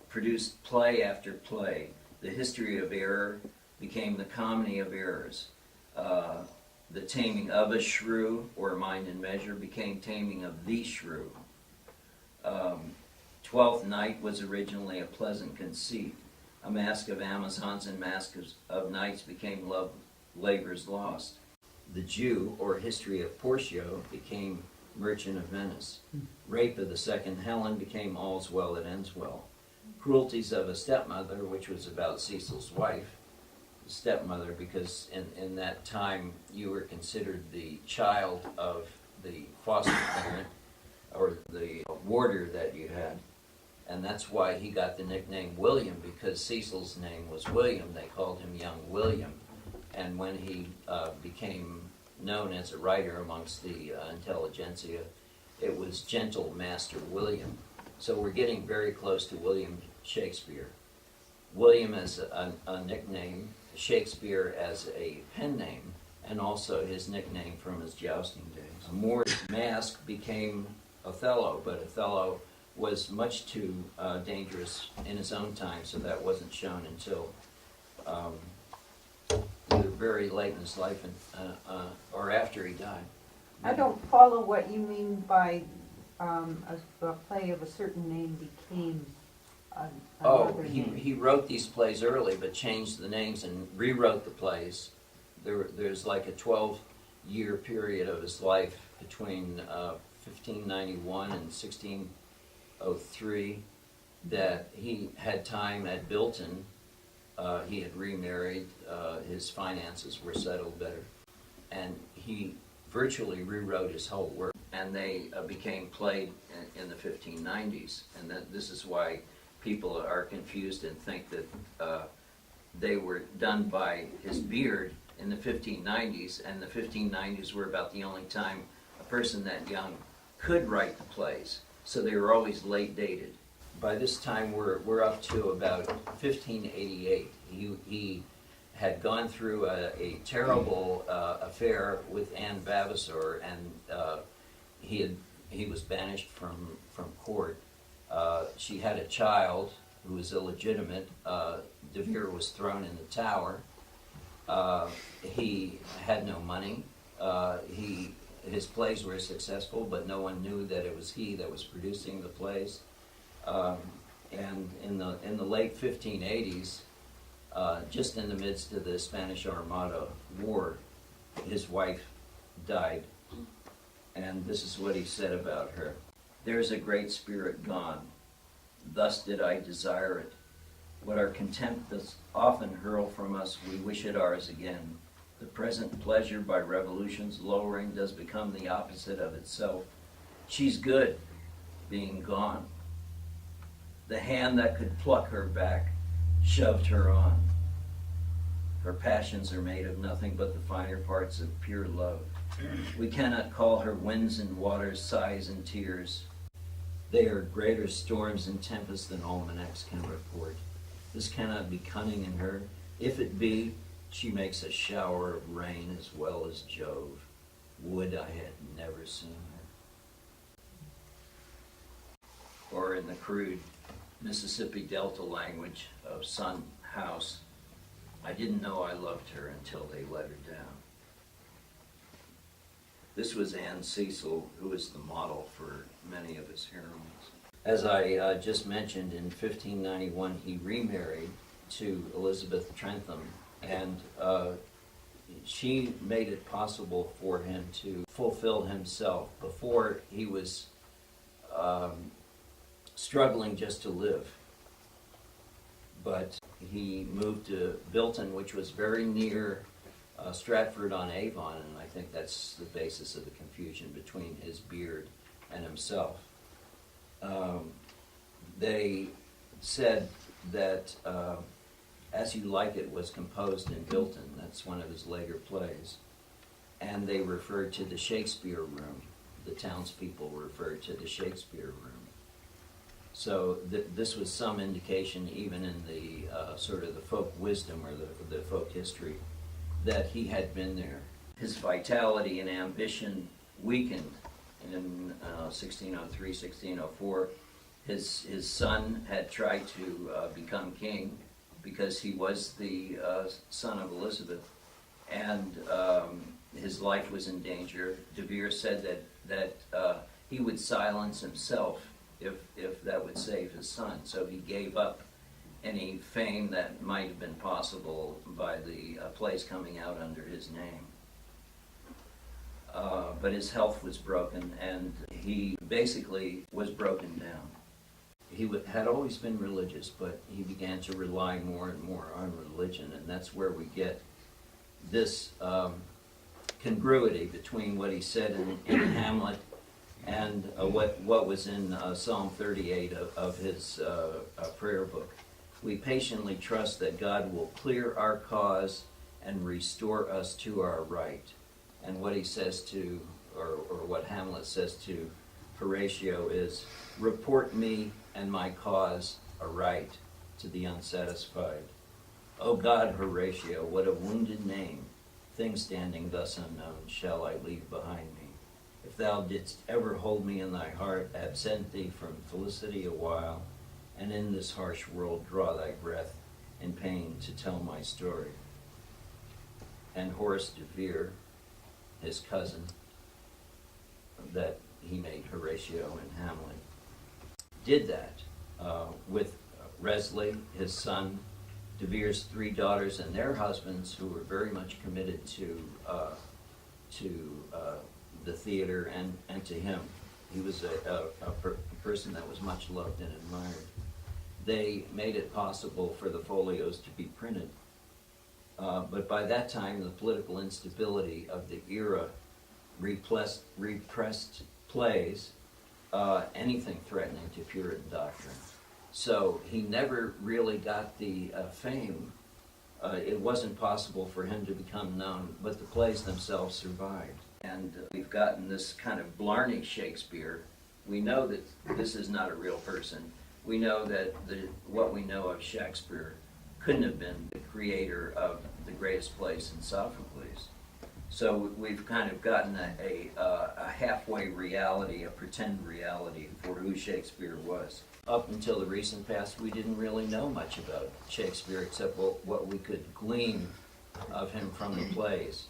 produced play after play. The History of Error became the Comedy of Errors. The Taming of a Shrew, or Mind and Measure, became Taming of the Shrew. Twelfth Night was originally a pleasant conceit. A Mask of Amazons and Masks of Knights became Love Labor's Lost. The Jew, or History of Portio, became Merchant of Venice. Rape of the Second Helen became All's Well That Ends Well. Cruelties of a Stepmother, which was about Cecil's wife, stepmother, because in that time you were considered the child of the foster parent or the warder that you had, and that's why he got the nickname William, because Cecil's name was William. They called him Young William, and when he became known as a writer amongst the intelligentsia, it was Gentle Master William. So we're getting very close to William Shakespeare. William as a nickname, Shakespeare as a pen name, and also his nickname from his jousting days. Moore's mask became Othello, but Othello was much too dangerous in his own time, so that wasn't shown until very late in his life, or after he died. I don't follow what you mean by a play of a certain name became another name. He wrote these plays early, but changed the names and rewrote the plays. There's like a 12-year period of his life between 1591 and 1603 that he had time at Bilton. He had remarried, his finances were settled better, and he virtually rewrote his whole work, and they became played in the 1590s, and this is why people are confused and think that they were done by his beard in the 1590s, and the 1590s were about the only time a person that young could write the plays, so they were always late dated. By this time, we're up to about 1588. He had gone through a terrible affair with Anne Vavasor, and he was banished from court. She had a child who was illegitimate. De Vere was thrown in the tower. He had no money. His plays were successful, but no one knew that it was he that was producing the plays. And in the late 1580s, just in the midst of the Spanish Armada War, his wife died, and this is what he said about her. "There's a great spirit gone, thus did I desire it. What our contempt does often hurl from us, we wish it ours again. The present pleasure by revolutions lowering does become the opposite of itself. She's good, being gone. The hand that could pluck her back shoved her on. Her passions are made of nothing but the finer parts of pure love. We cannot call her winds and waters, sighs and tears. They are greater storms and tempests than almanacs can report. This cannot be cunning in her. If it be, she makes a shower of rain as well as Jove. Would I had never seen her." Or in the crude Mississippi Delta language of Son House, "I didn't know I loved her until they let her down." This was Anne Cecil, who was the model for many of his heroines. As I just mentioned, in 1591 he remarried to Elizabeth Trentham, and she made it possible for him to fulfill himself. Before, he was struggling just to live. But he moved to Bilton, which was very near Stratford-on-Avon, and I think that's the basis of the confusion between his beard and himself. They said that As You Like It was composed in Bilton. That's one of his later plays. And they referred to the Shakespeare room. The townspeople referred to the Shakespeare room. So this was some indication, even in the sort of the folk wisdom or the folk history, that he had been there. His vitality and ambition weakened in 1603, 1604. His son had tried to become king because he was the son of Elizabeth, and his life was in danger. De Vere said that he would silence himself if that would save his son. So he gave up any fame that might have been possible by the plays coming out under his name. But his health was broken, and he basically was broken down. He had always been religious, but he began to rely more and more on religion, and that's where we get this congruity between what he said in Hamlet and what was in Psalm 38 of his prayer book. We patiently trust that God will clear our cause and restore us to our right. And what he says to, or what Hamlet says to Horatio is, report me and my cause aright to the unsatisfied. O God, Horatio, what a wounded name, thing standing thus unknown, shall I leave behind me. If thou didst ever hold me in thy heart, absent thee from felicity a while, and in this harsh world draw thy breath in pain to tell my story. And Horace de Vere, his cousin, that he made Horatio in Hamlet, did that with Resley, his son, De Vere's 3 daughters, and their husbands, who were very much committed to the theater and to him. He was a person that was much loved and admired. They made it possible for the folios to be printed. But by that time, the political instability of the era repressed plays, anything threatening to Puritan doctrine. So he never really got the fame. It wasn't possible for him to become known, but the plays themselves survived. And we've gotten this kind of Blarney Shakespeare. We know that this is not a real person. We know that what we know of Shakespeare couldn't have been the creator of the greatest plays in Sophocles. So we've kind of gotten a halfway reality, a pretend reality for who Shakespeare was. Up until the recent past, we didn't really know much about Shakespeare except what we could glean of him from the plays,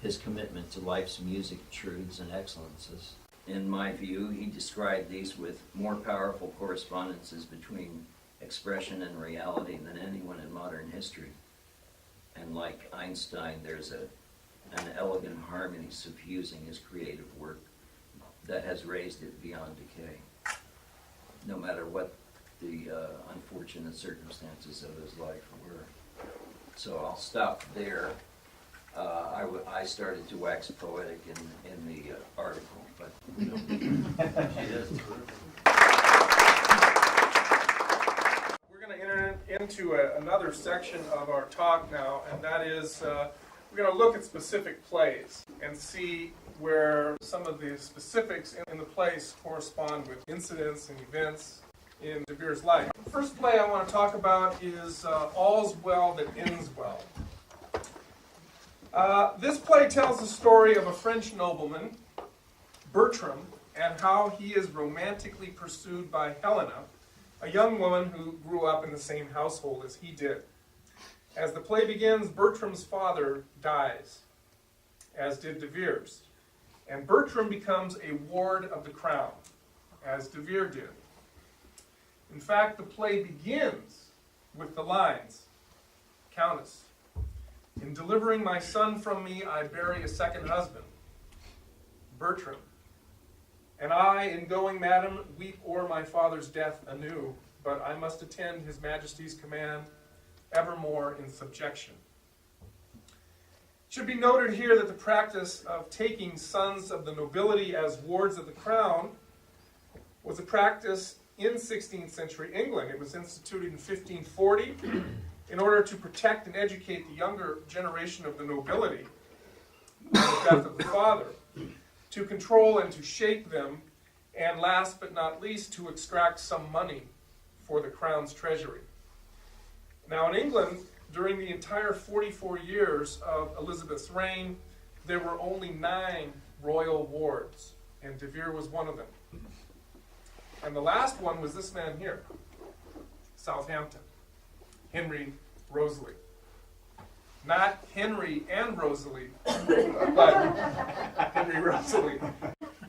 his commitment to life's music, truths, and excellences. In my view, he described these with more powerful correspondences between expression and reality than anyone in modern history. And like Einstein, there's an elegant harmony suffusing his creative work that has raised it beyond decay, no matter what the unfortunate circumstances of his life were. So I'll stop there. I started to wax poetic in the article, but we don't. We're going to enter into another section of our talk now, and that is we're going to look at specific plays and see where some of the specifics in the plays correspond with incidents and events in De Vere's life. The first play I want to talk about is All's Well That Ends Well. This play tells the story of a French nobleman, Bertram, and how he is romantically pursued by Helena, a young woman who grew up in the same household as he did. As the play begins, Bertram's father dies, as did De Vere's, and Bertram becomes a ward of the crown, as De Vere did. In fact, the play begins with the lines, Countess, In delivering my son from me, I bury a second husband, Bertram. And I, in going, madam, weep o'er my father's death anew, but I must attend his majesty's command, evermore in subjection. It should be noted here that the practice of taking sons of the nobility as wards of the crown was a practice in 16th century England. It was instituted in 1540 in order to protect and educate the younger generation of the nobility on the death of the father, to control and to shape them, and last but not least, to extract some money for the crown's treasury. Now in England, during the entire 44 years of Elizabeth's reign, there were only 9 royal wards, and de Vere was one of them. And the last one was this man here, Southampton, Henry Rosalie. Not Henry and Rosalie, but Henry Rosalie.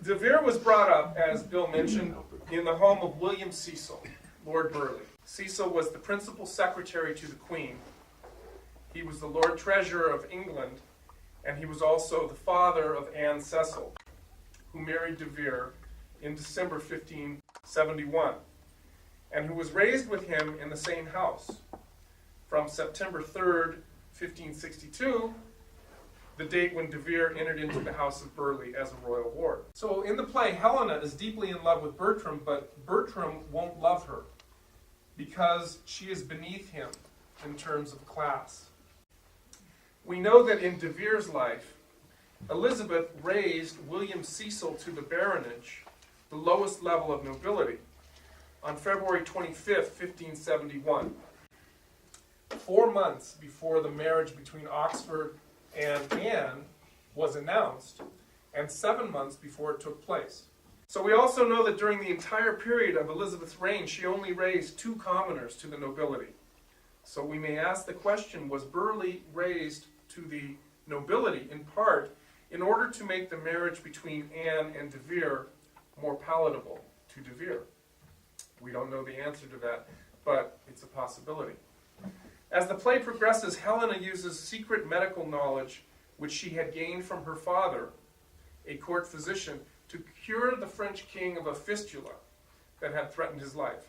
De Vere was brought up, as Bill mentioned, in the home of William Cecil, Lord Burleigh. Cecil was the principal secretary to the Queen. He was the Lord Treasurer of England, and he was also the father of Anne Cecil, who married de Vere in December 1571, and who was raised with him in the same house from September 3rd, 1562, the date when de Vere entered into the house of Burleigh as a royal ward. So in the play, Helena is deeply in love with Bertram, but Bertram won't love her because she is beneath him in terms of class. We know that in de Vere's life, Elizabeth raised William Cecil to the baronage, the lowest level of nobility, on February 25th, 1571. 4 months before the marriage between Oxford and Anne was announced, and 7 months before it took place. So we also know that during the entire period of Elizabeth's reign, she only raised 2 commoners to the nobility. So we may ask the question, was Burleigh raised to the nobility in part in order to make the marriage between Anne and de Vere more palatable to de Vere? We don't know the answer to that, but it's a possibility. As the play progresses, Helena uses secret medical knowledge which she had gained from her father, a court physician, to cure the French king of a fistula that had threatened his life.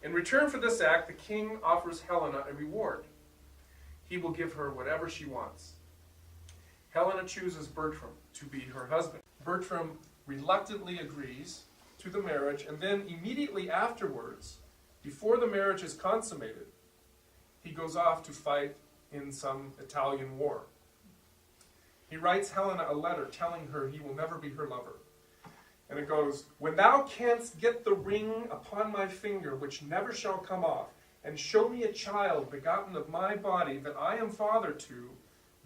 In return for this act, the king offers Helena a reward. He will give her whatever she wants. Helena chooses Bertram to be her husband. Bertram reluctantly agrees to the marriage, and then immediately afterwards, before the marriage is consummated, he goes off to fight in some Italian war. He writes Helena a letter telling her he will never be her lover. And it goes, "When thou canst get the ring upon my finger, which never shall come off, and show me a child begotten of my body that I am father to,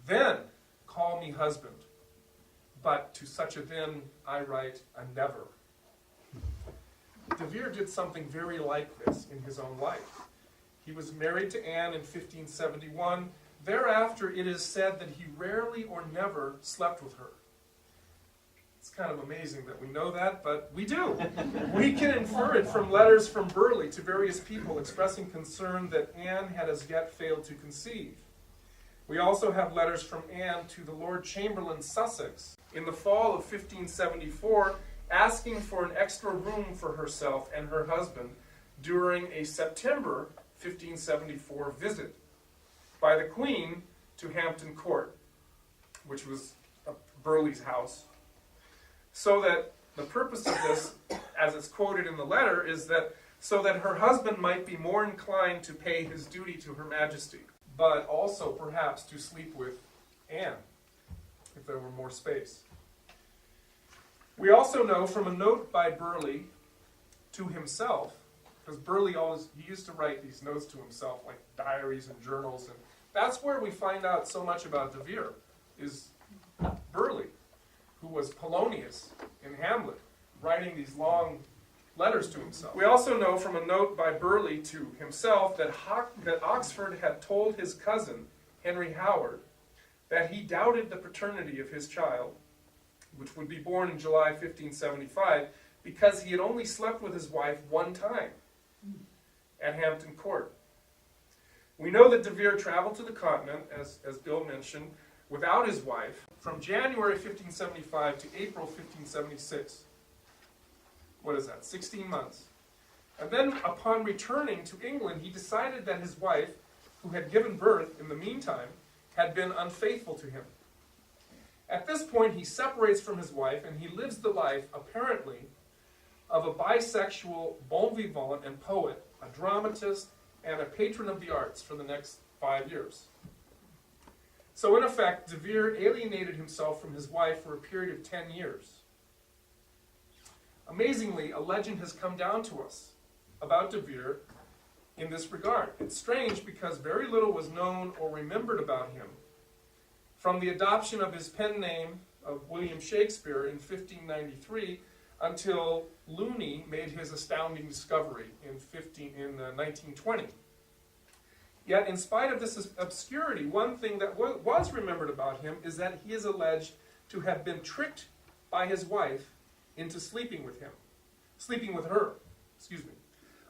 then call me husband. But to such a then I write a never." De Vere did something very like this in his own life. He was married to Anne in 1571. Thereafter, it is said that he rarely or never slept with her. It's kind of amazing that we know that, but we do. We can infer it from letters from Burleigh to various people expressing concern that Anne had as yet failed to conceive. We also have letters from Anne to the Lord Chamberlain Sussex in the fall of 1574, asking for an extra room for herself and her husband during a September 1574 visit by the Queen to Hampton Court, which was Burleigh's house. So that the purpose of this, as it's quoted in the letter, is that so that her husband might be more inclined to pay his duty to Her Majesty, but also perhaps to sleep with Anne, if there were more space. We also know from a note by Burleigh to himself, because Burleigh he used to write these notes to himself, like diaries and journals, and that's where we find out so much about de Vere, is Burleigh, who was Polonius in Hamlet, writing these long letters to himself. We also know from a note by Burleigh to himself that Oxford had told his cousin, Henry Howard, that he doubted the paternity of his child, which would be born in July 1575, because he had only slept with his wife one time at Hampton Court. We know that de Vere traveled to the continent, as Bill mentioned, without his wife, from January 1575 to April 1576. What is that, 16 months? And then upon returning to England, he decided that his wife, who had given birth in the meantime, had been unfaithful to him. At this point, he separates from his wife, and he lives the life, apparently, of a bisexual bon vivant and poet, a dramatist, and a patron of the arts for the next 5 years. So in effect, de Vere alienated himself from his wife for a period of 10 years. Amazingly, a legend has come down to us about de Vere in this regard. It's strange because very little was known or remembered about him from the adoption of his pen name of William Shakespeare in 1593 until Looney made his astounding discovery in 1920. Yet, in spite of this obscurity, one thing that was remembered about him is that he is alleged to have been tricked by his wife into sleeping with her.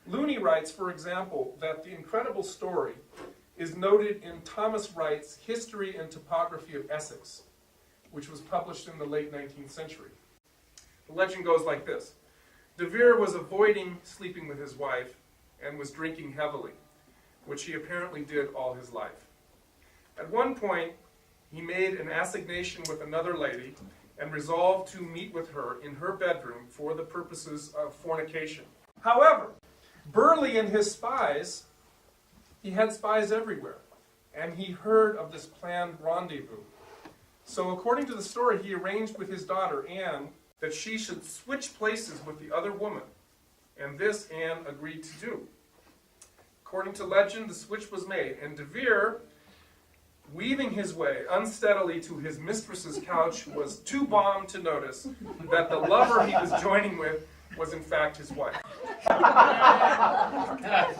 Looney writes, for example, that the incredible story is noted in Thomas Wright's History and Topography of Essex, which was published in the late 19th century. The legend goes like this. De Vere was avoiding sleeping with his wife and was drinking heavily, which he apparently did all his life. At one point, he made an assignation with another lady and resolved to meet with her in her bedroom for the purposes of fornication. However, Burleigh and his spies, he had spies everywhere, and he heard of this planned rendezvous. So according to the story, he arranged with his daughter, Anne, that she should switch places with the other woman, and this Anne agreed to do. According to legend, the switch was made, and de Vere, weaving his way unsteadily to his mistress's couch, was too balmed to notice that the lover he was joining with was in fact his wife.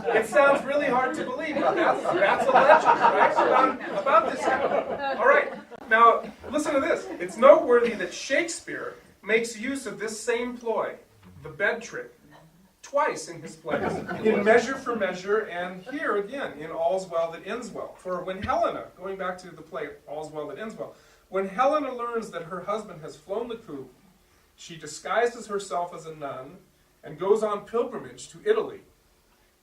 It sounds really hard to believe, but that's a legend, right? About this guy. All right, now listen to this. It's noteworthy that Shakespeare makes use of this same ploy, the bed trick, twice in his plays, in Measure for Measure, and here again in All's Well That Ends Well. For when Helena, going back to the play All's Well That Ends Well, when Helena learns that her husband has flown the coop, she disguises herself as a nun and goes on pilgrimage to Italy,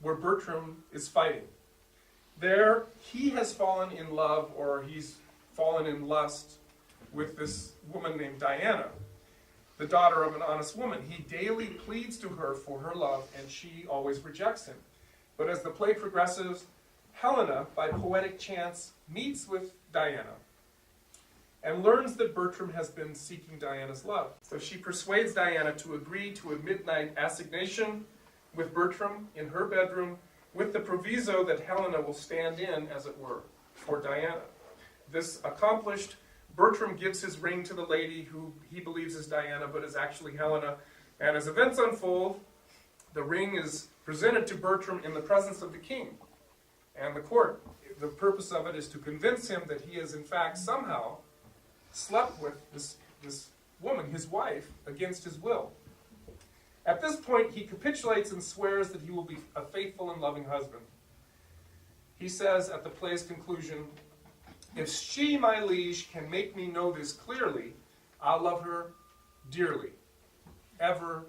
where Bertram is fighting. There, he has fallen in love, or he's fallen in lust, with this woman named Diana, the daughter of an honest woman. He daily pleads to her for her love, and she always rejects him. But as the play progresses, Helena, by poetic chance, meets with Diana and learns that Bertram has been seeking Diana's love. So she persuades Diana to agree to a midnight assignation with Bertram in her bedroom, with the proviso that Helena will stand in, as it were, for Diana. This accomplished, Bertram gives his ring to the lady who he believes is Diana, but is actually Helena. And as events unfold, the ring is presented to Bertram in the presence of the king and the court. The purpose of it is to convince him that he has in fact somehow slept with this woman, his wife, against his will. At this point, he capitulates and swears that he will be a faithful and loving husband. He says at the play's conclusion, "If she, my liege, can make me know this clearly, I'll love her dearly, ever,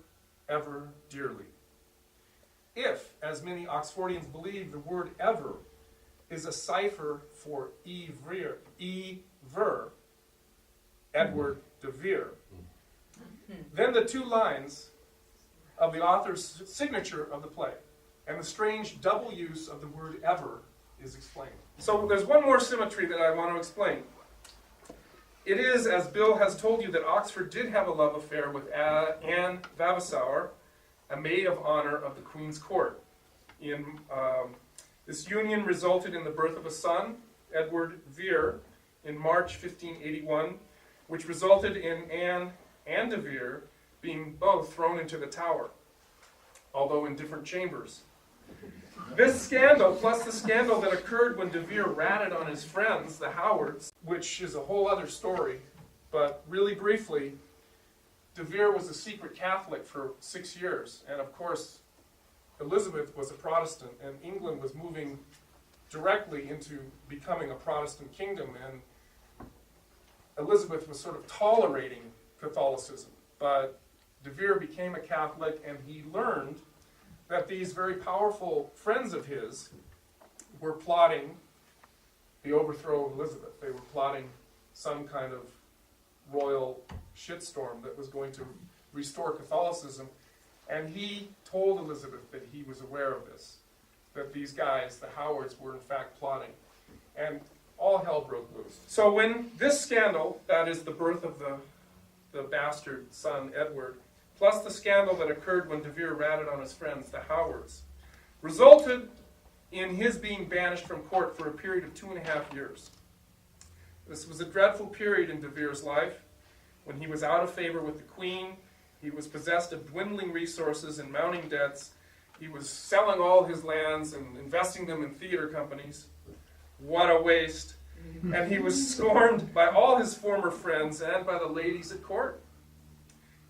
ever dearly." If, as many Oxfordians believe, the word ever is a cipher for Ver, Edward de Vere, then the two lines of the author's signature of the play and the strange double use of the word ever is explained. So there's one more symmetry that I want to explain. It is, as Bill has told you, that Oxford did have a love affair with Anne Vavasour, a maid of honor of the Queen's court. This union resulted in the birth of a son, Edward de Vere, in March 1581, which resulted in Anne and de Vere being both thrown into the Tower, although in different chambers. This scandal, plus the scandal that occurred when de Vere ratted on his friends, the Howards, which is a whole other story, but really briefly, de Vere was a secret Catholic for 6 years, and of course, Elizabeth was a Protestant, and England was moving directly into becoming a Protestant kingdom, and Elizabeth was sort of tolerating Catholicism. But de Vere became a Catholic, and he learned that these very powerful friends of his were plotting the overthrow of Elizabeth. They were plotting some kind of royal shitstorm that was going to restore Catholicism. And he told Elizabeth that he was aware of this, that these guys, the Howards, were in fact plotting. And all hell broke loose. So when this scandal, that is the birth of the bastard son Edward, plus the scandal that occurred when de Vere ratted on his friends, the Howards, resulted in his being banished from court for a period of 2.5 years. This was a dreadful period in de Vere's life, when he was out of favor with the Queen. He was possessed of dwindling resources and mounting debts. He was selling all his lands and investing them in theater companies. What a waste. And he was scorned by all his former friends and by the ladies at court.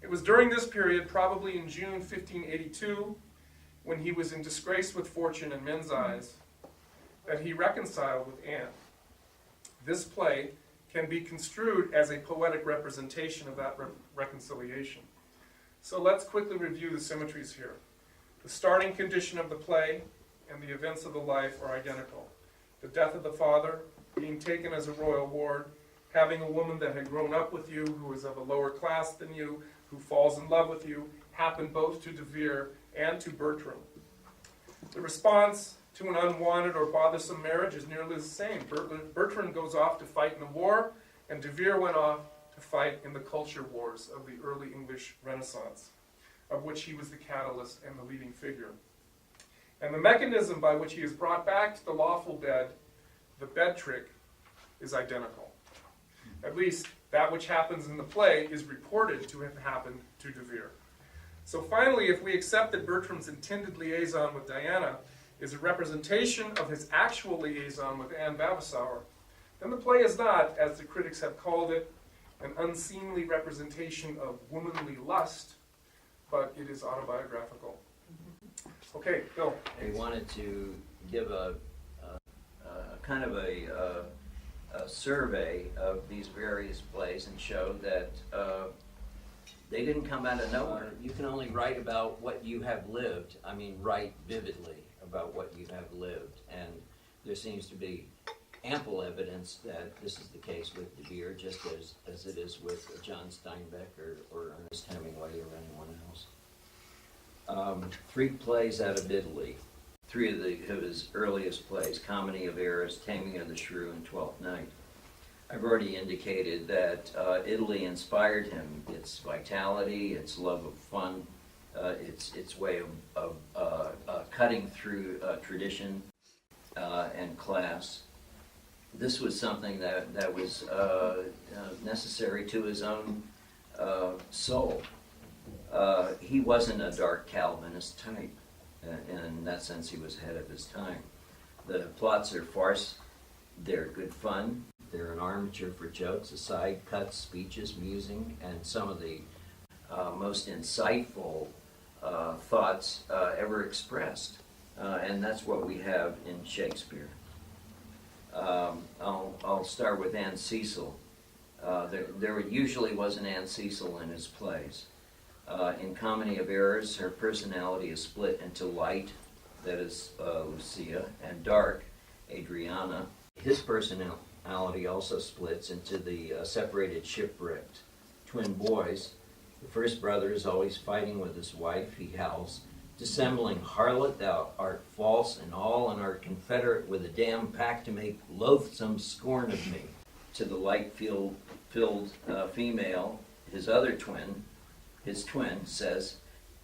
It was during this period, probably in June 1582, when he was in disgrace with fortune in men's eyes, that he reconciled with Anne. This play can be construed as a poetic representation of that reconciliation. So let's quickly review the symmetries here. The starting condition of the play and the events of the life are identical. The death of the father, being taken as a royal ward, having a woman that had grown up with you, who is of a lower class than you, who falls in love with you, happened both to de Vere and to Bertram. The response to an unwanted or bothersome marriage is nearly the same. Bertram goes off to fight in the war, and de Vere went off to fight in the culture wars of the early English Renaissance, of which he was the catalyst and the leading figure. And the mechanism by which he is brought back to the lawful bed, the bed trick, is identical. At least that which happens in the play is reported to have happened to de Vere. So finally, if we accept that Bertram's intended liaison with Diana is a representation of his actual liaison with Anne Vavasour, then the play is not, as the critics have called it, an unseemly representation of womanly lust, but it is autobiographical. Okay, Bill. I wanted to give a kind of a survey of these various plays and show that they didn't come out of nowhere. You can only write about what you have lived. I mean, write vividly about what you have lived. And there seems to be ample evidence that this is the case with de Vere, just as it is with John Steinbeck or Ernest Hemingway or anyone else. 3 plays out of Italy. 3 of his earliest plays, Comedy of Errors, Taming of the Shrew, and Twelfth Night. I've already indicated that Italy inspired him. Its vitality, its love of fun, its way of cutting through tradition and class. This was something that was necessary to his own soul. He wasn't a dark Calvinist type. In that sense, he was ahead of his time. The plots are farce. They're good fun. They're an armature for jokes, aside cuts, speeches, musing, and some of the most insightful thoughts ever expressed. And that's what we have in Shakespeare. I'll start with Anne Cecil. There usually was an Anne Cecil in his plays. In Comedy of Errors, her personality is split into light, that is Lucia, and dark, Adriana. His personality also splits into the separated shipwrecked twin boys. The first brother is always fighting with his wife. He howls, "Dissembling harlot, thou art false and all, and art confederate with a damned pack to make loathsome scorn of me." To the light-filled female, his other twin, his twin, says,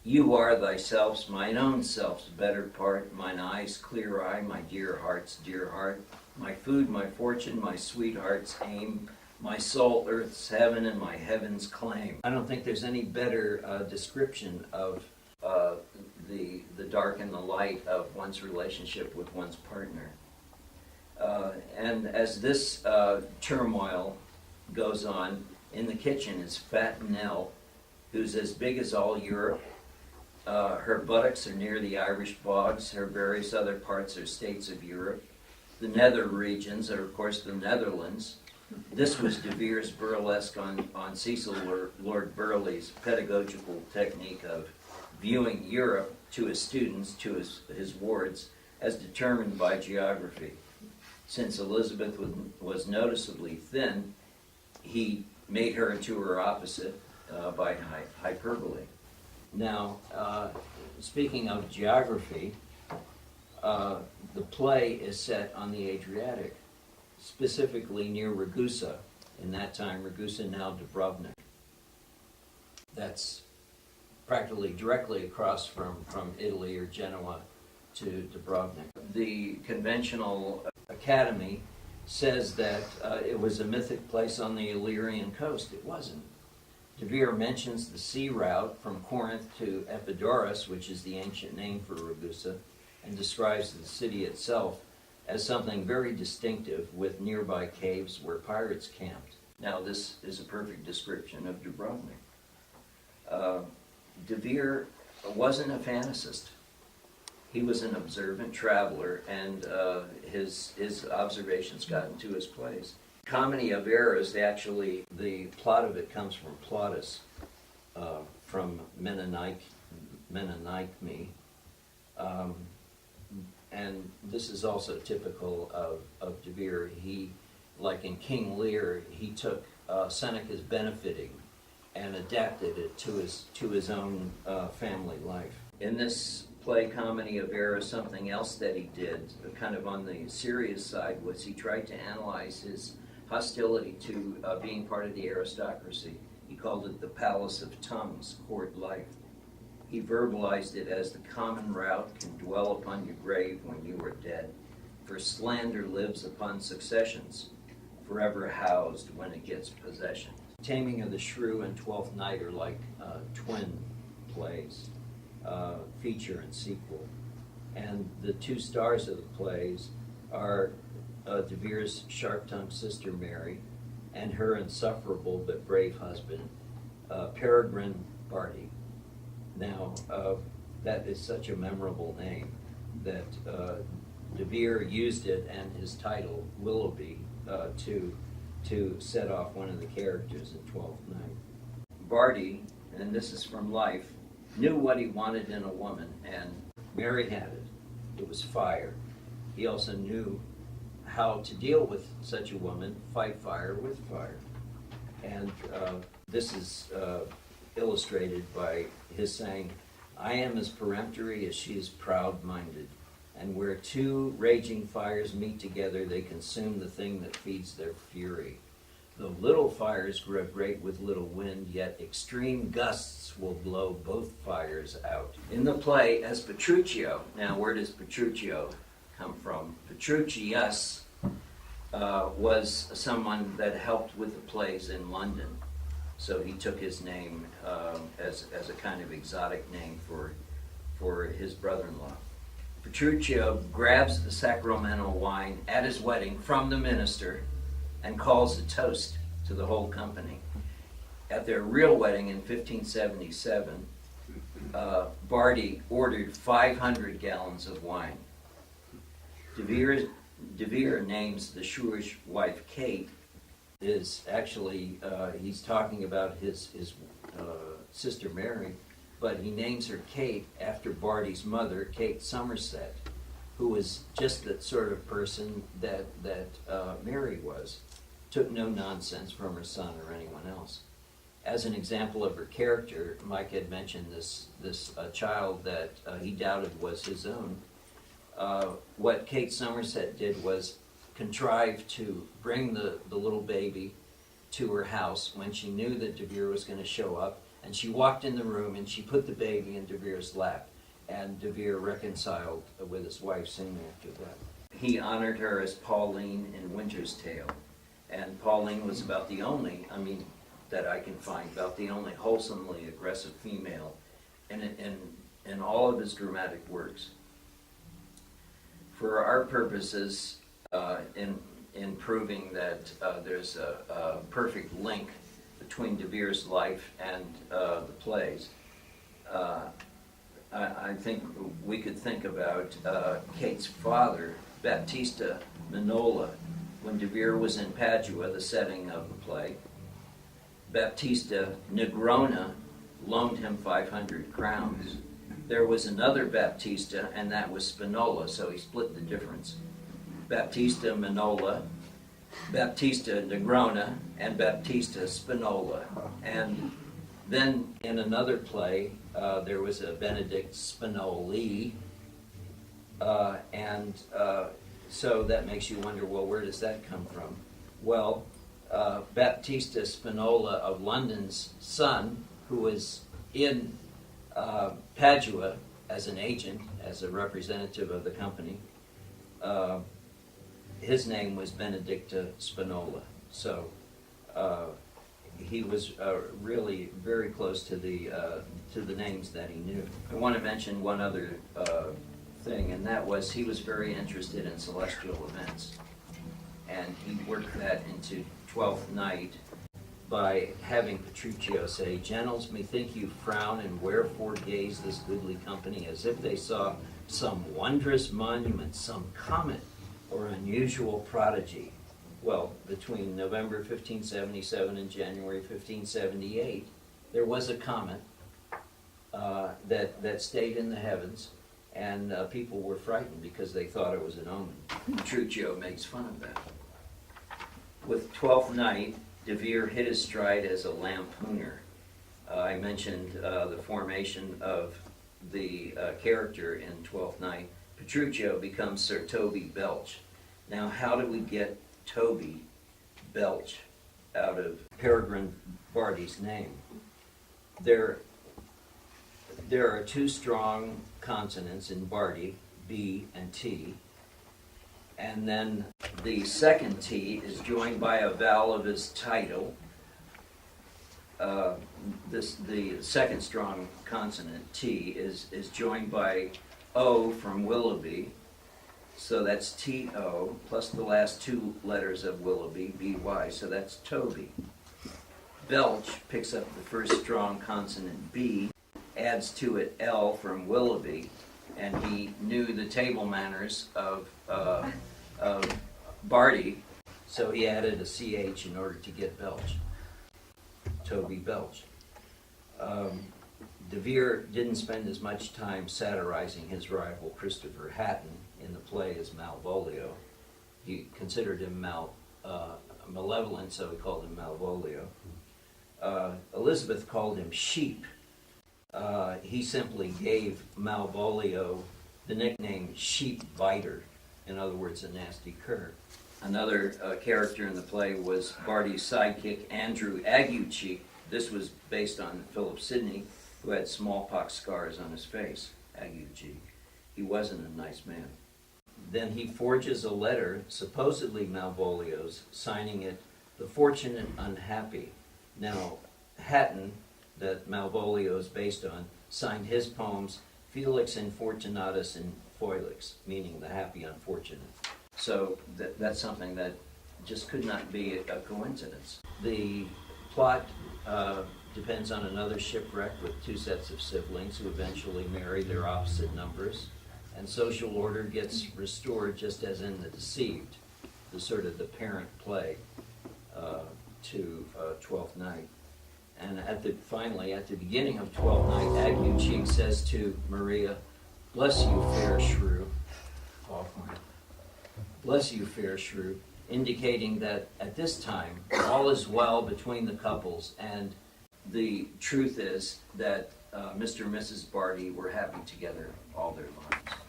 "You are thyself's mine own self's better part, mine eye's clear eye, my dear heart's dear heart, my food, my fortune, my sweetheart's aim, my soul earth's heaven, and my heaven's claim." I don't think there's any better description of the dark and the light of one's relationship with one's partner. And as this turmoil goes on, in the kitchen is Fat Nell, who's as big as all Europe. Her buttocks are near the Irish bogs. Her various other parts are states of Europe. the nether regions, or of course the Netherlands. This was De Vere's burlesque on Cecil Lord Burleigh's pedagogical technique of viewing Europe to his students, to his wards, as determined by geography. Since Elizabeth was noticeably thin, he made her into her opposite by hyperbole. Now, speaking of geography, the play is set on the Adriatic, specifically near Ragusa. In that time, Ragusa, now Dubrovnik. That's practically directly across from Italy or Genoa to Dubrovnik. The conventional academy says that it was a mythic place on the Illyrian coast. It wasn't. De Vere mentions the sea route from Corinth to Epidaurus, which is the ancient name for Ragusa, and describes the city itself as something very distinctive with nearby caves where pirates camped. Now, this is a perfect description of Dubrovnik. De Vere wasn't a fantasist. He was an observant traveler, and his observations got into his plays. Comedy of Errors, actually, the plot of it comes from Plautus, from Mennonite me. And this is also typical of De Vere. He, like in King Lear, he took Seneca's benefiting and adapted it to his own family life. In this play, Comedy of Errors, something else that he did, kind of on the serious side, was he tried to analyze his hostility to being part of the aristocracy. He called it the Palace of Tongues, court life. He verbalized it as the common rout can dwell upon your grave when you are dead, for slander lives upon successions, forever housed when it gets possession. Taming of the Shrew and Twelfth Night are like twin plays, feature and sequel. And the two stars of the plays are De Vere's sharp-tongued sister Mary and her insufferable but brave husband, Peregrine Barty. Now, that is such a memorable name that De Vere used it and his title, Willoughby, to set off one of the characters in Twelfth Night. Barty, and this is from life, knew what he wanted in a woman, and Mary had it. It was fire. He also knew how to deal with such a woman, fight fire with fire. And this is illustrated by his saying, I am as peremptory as she is proud-minded, and where two raging fires meet together, they consume the thing that feeds their fury. Though little fires grow great with little wind, yet extreme gusts will blow both fires out. In the play, as Petruchio, now where does Petruchio come from? Petruchius was someone that helped with the plays in London. So he took his name as a kind of exotic name for his brother-in-law. Petruchio grabs the sacramental wine at his wedding from the minister and calls a toast to the whole company. At their real wedding in 1577, Barty ordered 500 gallons of wine. De Vere names the shrewish wife Kate is actually, he's talking about his sister Mary, but he names her Kate after Barty's mother, Kate Somerset, who was just that sort of person that Mary was. Took no nonsense from her son or anyone else. As an example of her character, Mike had mentioned this child that he doubted was his own. What Kate Somerset did was contrive to bring the little baby to her house when she knew that De Vere was going to show up, and she walked in the room and she put the baby in De Vere's lap, and De Vere reconciled with his wife soon after that. He honored her as Pauline in Winter's Tale, and Pauline was about the only, that I can find, about the only wholesomely aggressive female in all of his dramatic works. For our purposes, in proving that there's a perfect link between De Vere's life and the plays, I think we could think about Kate's father, Baptista Minola when de Vere was in Padua, the setting of the play. Baptista Negrona loaned him 500 crowns. There was another Baptista, and that was Spinola, so he split the difference. Baptista Minola, Baptista Negrona, and Baptista Spinola. And then in another play, there was a Benedict Spinoli, so that makes you wonder, well, where does that come from? Well, Baptista Spinola of London's son, who was in Padua as an agent, as a representative of the company, his name was Benedicta Spinola. So he was really very close to the names that he knew. I want to mention one other thing, and that was he was very interested in celestial events, and he worked that into Twelfth Night by having Pistachio say, "Gentles, methinks you frown, and wherefore gaze this goodly company, as if they saw some wondrous monument, some comet, or unusual prodigy." Well, between November 1577 and January 1578, there was a comet that stayed in the heavens, and people were frightened because they thought it was an omen. Pistachio makes fun of that. With Twelfth Night, de Vere hit his stride as a lampooner. I mentioned the formation of the character in Twelfth Night. Pistachio becomes Sir Toby Belch. Now, how do we get Toby Belch out of Peregrine Barty's name? There are two strong consonants in Barty, B and T, and then the second T is joined by a vowel of his title. The second strong consonant, T, is joined by O from Willoughby, so that's T-O, plus the last two letters of Willoughby, B-Y, so that's Toby. Belch picks up the first strong consonant, B, adds to it L from Willoughby, and he knew the table manners of Barty, so he added a CH in order to get Belch. Toby Belch. De Vere didn't spend as much time satirizing his rival Christopher Hatton in the play as Malvolio. He considered him malevolent, so he called him Malvolio. Elizabeth called him Sheep. He simply gave Malvolio the nickname Sheep Biter, in other words, a nasty cur. Another character in the play was Barty's sidekick, Andrew Aguecheek. This was based on Philip Sidney, who had smallpox scars on his face, Aguecheek. He wasn't a nice man. Then he forges a letter, supposedly Malvolio's, signing it, "The Fortunate Unhappy." Now, Hatton, that Malvolio is based on, signed his poems Felix Infortunatus Infoilix, meaning the happy unfortunate. So that's something that just could not be a coincidence. The plot depends on another shipwreck with two sets of siblings who eventually marry their opposite numbers, and social order gets restored just as in The Deceived, the sort of the parent play to Twelfth Night. And finally, at the beginning of Twelfth Night, Aguecheek says to Maria, "Bless you, fair shrew." "Bless you, fair shrew," indicating that at this time, all is well between the couples, and the truth is that Mr. and Mrs. Barty were happy together all their lives.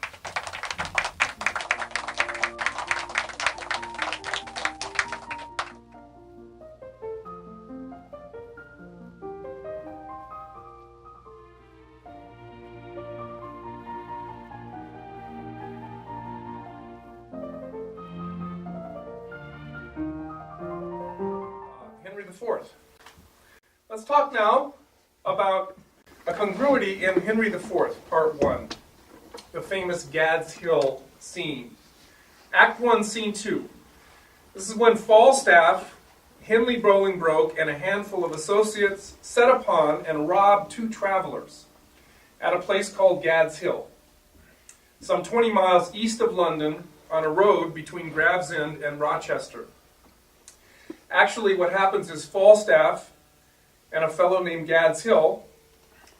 Henry IV. Let's talk now about a congruity in Henry IV, Part 1, the famous Gad's Hill scene. Act 1, Scene 2. This is when Falstaff, Henley Bolingbroke, and a handful of associates set upon and robbed two travelers at a place called Gad's Hill, some 20 miles east of London on a road between Gravesend and Rochester. Actually, what happens is Falstaff and a fellow named Gad's Hill,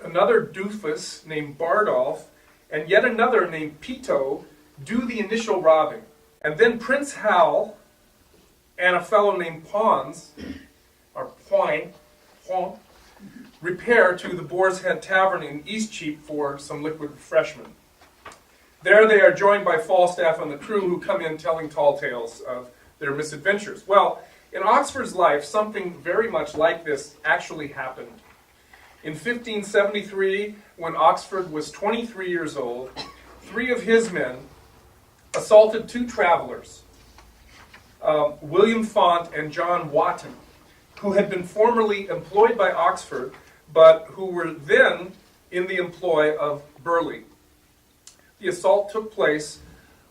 another doofus named Bardolph, and yet another named Pito do the initial robbing. And then Prince Hal and a fellow named Pons, or Point, repair to the Boar's Head Tavern in Eastcheap for some liquid refreshment. There they are joined by Falstaff and the crew, who come in telling tall tales of their misadventures. Well, in Oxford's life, something very much like this actually happened. In 1573, when Oxford was 23 years old, 3 of his men assaulted 2 travelers, William Font and John Wotton, who had been formerly employed by Oxford, but who were then in the employ of Burleigh. The assault took place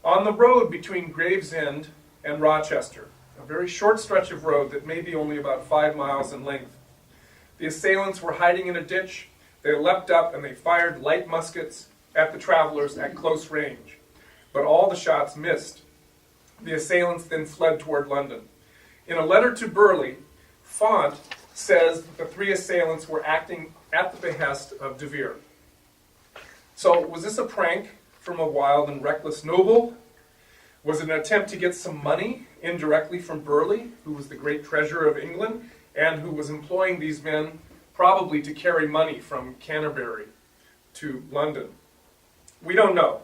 on the road between Gravesend and Rochester, a very short stretch of road that may be only about 5 miles in length. The assailants were hiding in a ditch. They leapt up and they fired light muskets at the travelers at close range, but all the shots missed. The assailants then fled toward London. In a letter to Burleigh, Font says that the 3 assailants were acting at the behest of de Vere. So, was this a prank from a wild and reckless noble? Was it an attempt to get some money indirectly from Burleigh, who was the great treasurer of England, and who was employing these men probably to carry money from Canterbury to London? We don't know.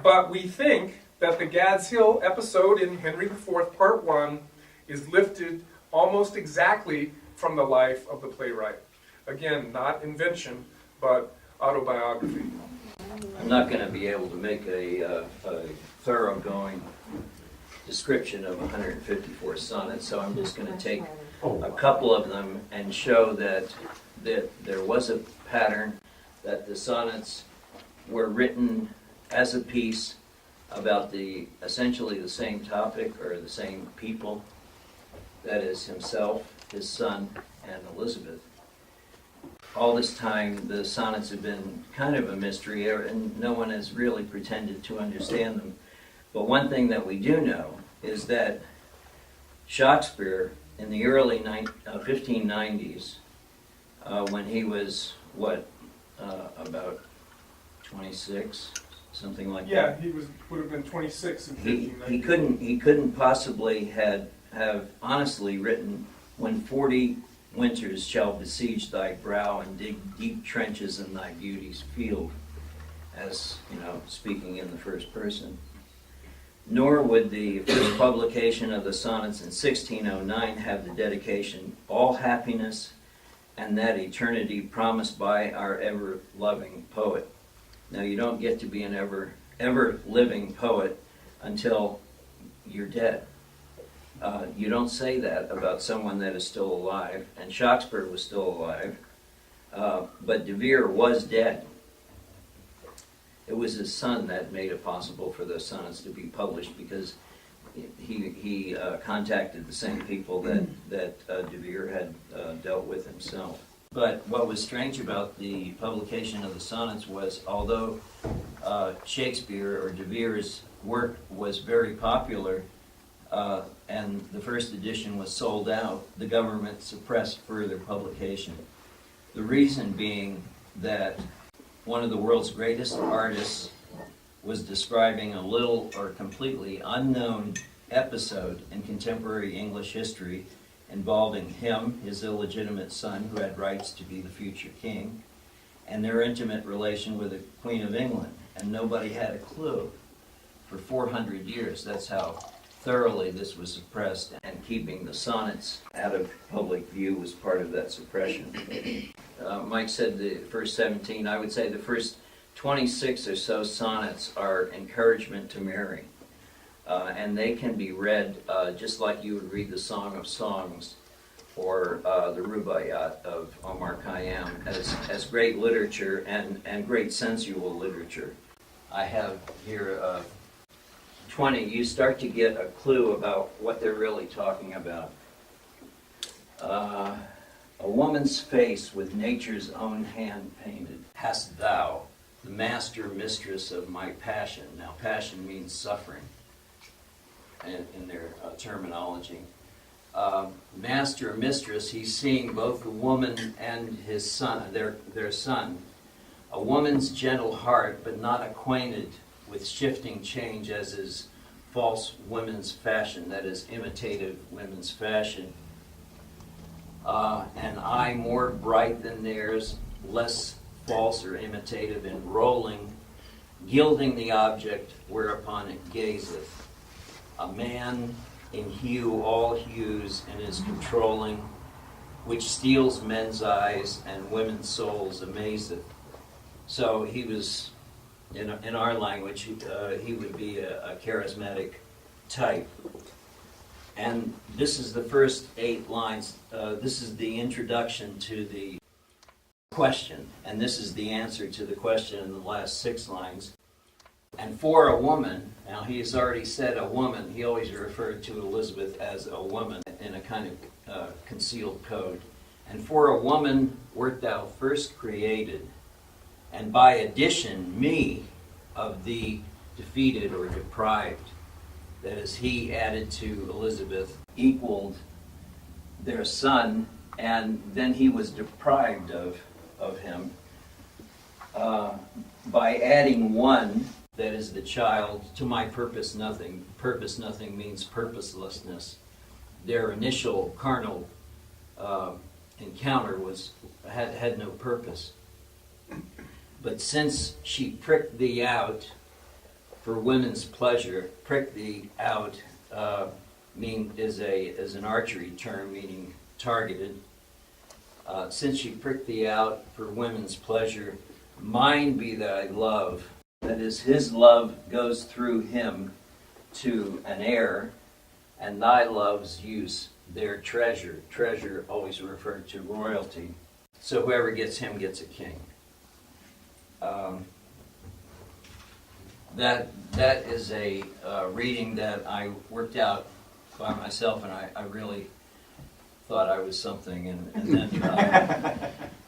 But we think that the Gad's Hill episode in Henry IV, Part 1, is lifted almost exactly from the life of the playwright. Again, not invention, but autobiography. I'm not going to be able to make a thoroughgoing description of 154 sonnets, so I'm just going to take a couple of them and show that there was a pattern, that the sonnets were written as a piece about essentially the same topic or the same people, that is himself, his son, and Elizabeth. All this time, the sonnets have been kind of a mystery, and no one has really pretended to understand them. But one thing that we do know is that Shakespeare, in the early 1590s, when he was, about 26, something like that? Yeah, he would have been 26 in 1590. He couldn't possibly have honestly written, "When 40 winters shall besiege thy brow and dig deep trenches in thy beauty's field," as, speaking in the first person. Nor would the first publication of the sonnets in 1609 have the dedication, "All happiness and that eternity promised by our ever-loving poet." Now, you don't get to be an ever-living poet until you're dead. You don't say that about someone that is still alive, and Shakespeare was still alive, but de Vere was dead. It was his son that made it possible for those sonnets to be published, because he contacted the same people that de Vere had dealt with himself. But what was strange about the publication of the sonnets was, although Shakespeare or de Vere's work was very popular, and the first edition was sold out, the government suppressed further publication. The reason being that one of the world's greatest artists was describing a little or completely unknown episode in contemporary English history involving him, his illegitimate son, who had rights to be the future king, and their intimate relation with the Queen of England. And nobody had a clue for 400 years. That's how thoroughly this was suppressed, and keeping the sonnets out of public view was part of that suppression. Mike said the first 17. I would say the first 26 or so sonnets are encouragement to marry. And they can be read just like you would read the Song of Songs or the Rubaiyat of Omar Khayyam as great literature and great sensual literature. I have here 20. You start to get a clue about what they're really talking about. A woman's face with nature's own hand painted. Hast thou, the master mistress of my passion. Now, passion means suffering. in their terminology. Master or mistress, he's seeing both the woman and his son, their son. A woman's gentle heart, but not acquainted with shifting change as is false women's fashion, that is, imitative women's fashion. An eye more bright than theirs, less false or imitative in rolling, gilding the object whereupon it gazeth. A man in hue all hues and is controlling, which steals men's eyes and women's souls amazeth. So he was, in our language, he would be a charismatic type. And this is the first 8 lines. This is the introduction to the question, and this is the answer to the question in the last 6 lines. And for a woman, now he has already said a woman, he always referred to Elizabeth as a woman in a kind of concealed code. And for a woman wert thou first created, and by addition me of thee defeated or deprived. That is, he added to Elizabeth, equaled their son, and then he was deprived of him by adding one, that is the child, to my purpose nothing. Purpose nothing means purposelessness. Their initial carnal encounter had no purpose. But since she pricked thee out for women's pleasure, prick thee out is an archery term meaning targeted. Since she pricked thee out for women's pleasure, mine be thy love. That is, his love goes through him to an heir, and thy love's use, their treasure. Treasure always referred to royalty. So whoever gets him gets a king. That is a reading that I worked out by myself, and I really thought I was something.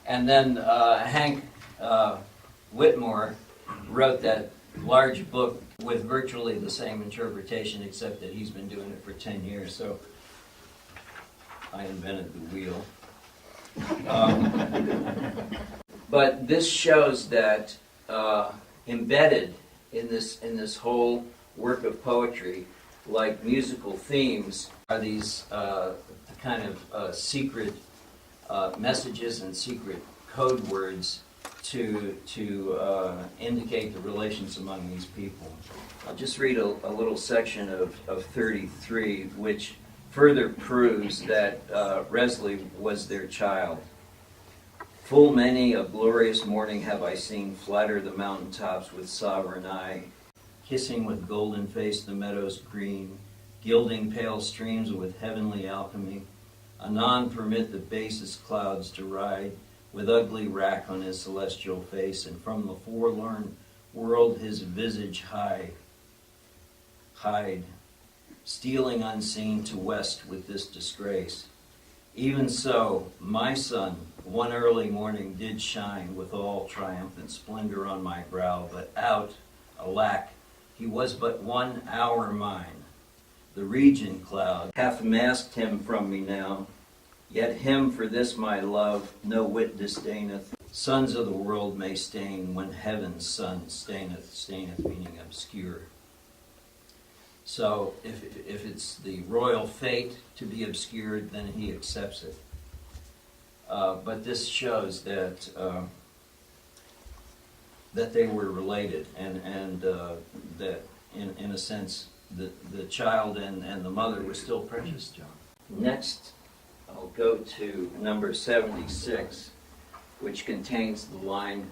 And then Hank Whitmore wrote that large book with virtually the same interpretation, except that he's been doing it for 10 years. So I invented the wheel. But this shows that embedded in this whole work of poetry, like musical themes, are these kind of secret messages and secret code words to indicate the relations among these people. I'll just read a little section of 33, which further proves that Resley was their child. Full many a glorious morning have I seen flatter the mountain tops with sovereign eye, kissing with golden face the meadows green, gilding pale streams with heavenly alchemy, anon permit the basest clouds to ride, with ugly rack on his celestial face, and from the forlorn world his visage hide, stealing unseen to west with this disgrace. Even so, my son, one early morning did shine with all triumphant splendor on my brow, but out, alack, he was but 1 hour mine. The region cloud hath masked him from me now, yet him for this my love no whit disdaineth. Sons of the world may stain when heaven's sun staineth meaning obscure. So if it's the royal fate to be obscured, then he accepts it. But this shows that they were related, and that in a sense the child and the mother were still precious to him. Next, I'll go to number 76, which contains the line,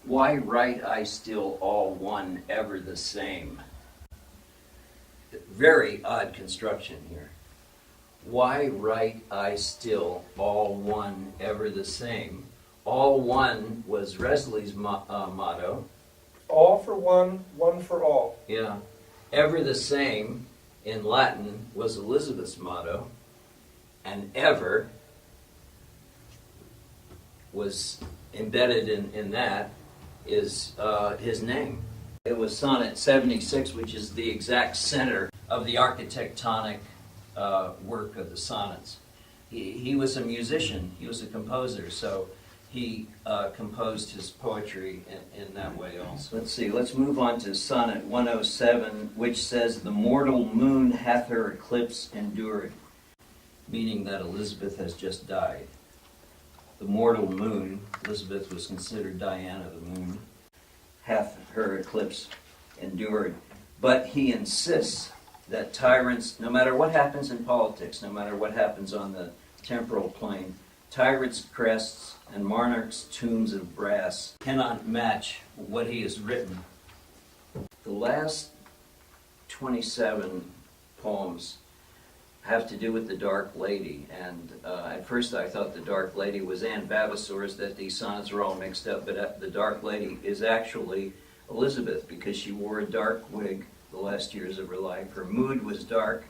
"Why write I still all one, ever the same?" Very odd construction here. Why write I still all one, ever the same? All one was Resley's motto. All for one, one for all. Yeah. Ever the same in Latin was Elizabeth's motto, and ever was embedded in that is his name. It was Sonnet 76, which is the exact center of the architectonic work of the sonnets. He was a musician, he was a composer, so he composed his poetry in that way also. Let's see, let's move on to Sonnet 107, which says, "The mortal moon hath her eclipse endured," meaning that Elizabeth has just died. The mortal moon, Elizabeth was considered Diana, the moon, hath her eclipse endured. But he insists that tyrants, no matter what happens in politics, no matter what happens on the temporal plane, tyrants' crests and monarchs' tombs of brass cannot match what he has written. The last 27 poems have to do with the Dark Lady, and at first I thought the Dark Lady was Anne Vavasor's, that these sonnets are all mixed up, but the Dark Lady is actually Elizabeth, because she wore a dark wig the last years of her life. Her mood was dark.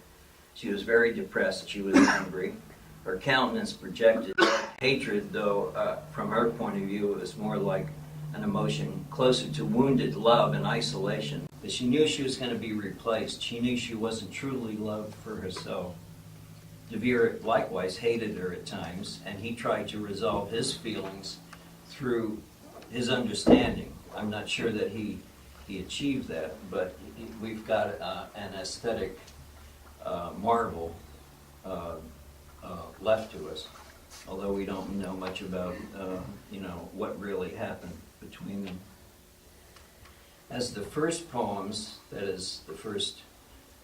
She was very depressed. She was angry. Her countenance projected hatred, though from her point of view it was more like an emotion closer to wounded love and isolation. But she knew she was going to be replaced. She knew she wasn't truly loved for herself. De Vere likewise hated her at times, and he tried to resolve his feelings through his understanding. I'm not sure that he achieved that, but we've got an aesthetic marvel left to us, although we don't know much about what really happened between them. As the first poems, that is the first,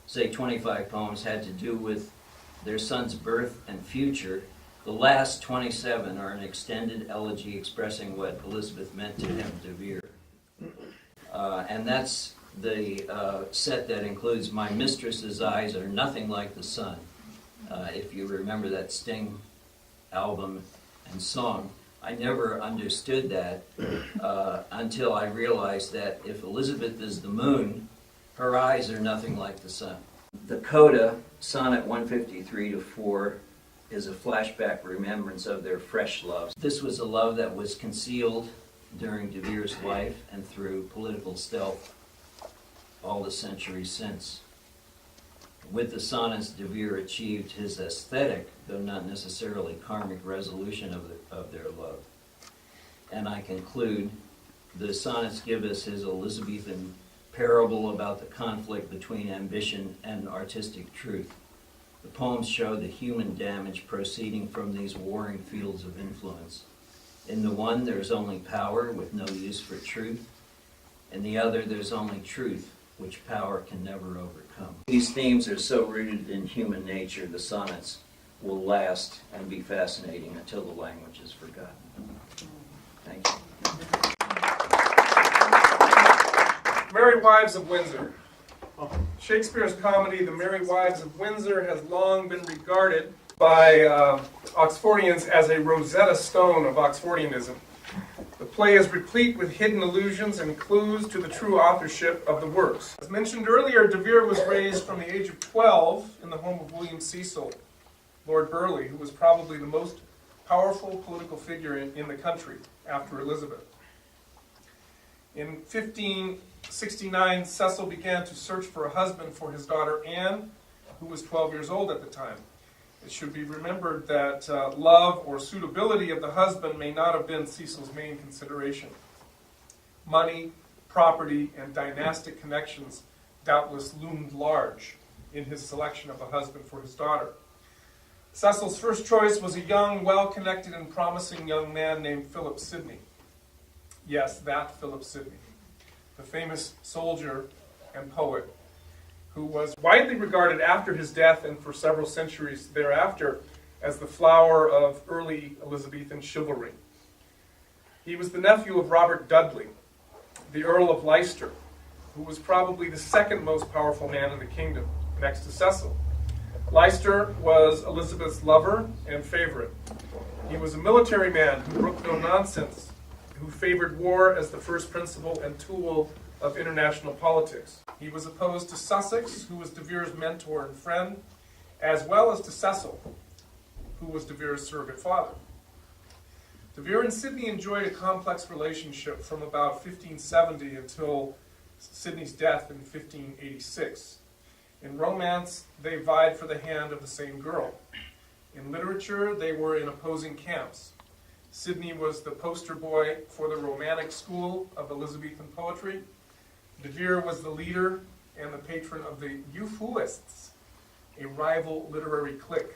say 25 poems, had to do with their son's birth and future, the last 27 are an extended elegy expressing what Elizabeth meant to him, De Vere. And that's the set that includes "My mistress's eyes are nothing like the sun." If you remember that Sting album and song, I never understood that until I realized that if Elizabeth is the moon, her eyes are nothing like the sun. The coda, Sonnet 153-4, is a flashback remembrance of their fresh love. This was a love that was concealed during De Vere's life and through political stealth all the centuries since. With the sonnets, De Vere achieved his aesthetic, though not necessarily karmic, resolution of their love. And I conclude, the sonnets give us his Elizabethan parable about the conflict between ambition and artistic truth. The poems show the human damage proceeding from these warring fields of influence. In the one, there's only power with no use for truth. In the other, there's only truth, which power can never overcome. These themes are so rooted in human nature, the sonnets will last and be fascinating until the language is forgotten. Thank you. Merry Wives of Windsor. Shakespeare's comedy, The Merry Wives of Windsor, has long been regarded by Oxfordians as a Rosetta Stone of Oxfordianism. The play is replete with hidden allusions and clues to the true authorship of the works. As mentioned earlier, De Vere was raised from the age of 12 in the home of William Cecil, Lord Burleigh, who was probably the most powerful political figure in the country after Elizabeth. In 1569, Cecil began to search for a husband for his daughter Anne, who was 12 years old at the time. It should be remembered that love or suitability of the husband may not have been Cecil's main consideration. Money, property, and dynastic connections doubtless loomed large in his selection of a husband for his daughter. Cecil's first choice was a young, well-connected, and promising young man named Philip Sidney. Yes, that Philip Sidney, the famous soldier and poet, who was widely regarded after his death and for several centuries thereafter as the flower of early Elizabethan chivalry. He was the nephew of Robert Dudley, the Earl of Leicester, who was probably the second most powerful man in the kingdom, next to Cecil. Leicester was Elizabeth's lover and favorite. He was a military man who brooked no nonsense, who favored war as the first principle and tool of international politics. He was opposed to Sussex, who was De Vere's mentor and friend, as well as to Cecil, who was De Vere's surrogate father. De Vere and Sidney enjoyed a complex relationship from about 1570 until Sidney's death in 1586. In romance, they vied for the hand of the same girl. In literature, they were in opposing camps. Sidney was the poster boy for the Romantic school of Elizabethan poetry. De Vere was the leader and the patron of the Euphuists, a rival literary clique.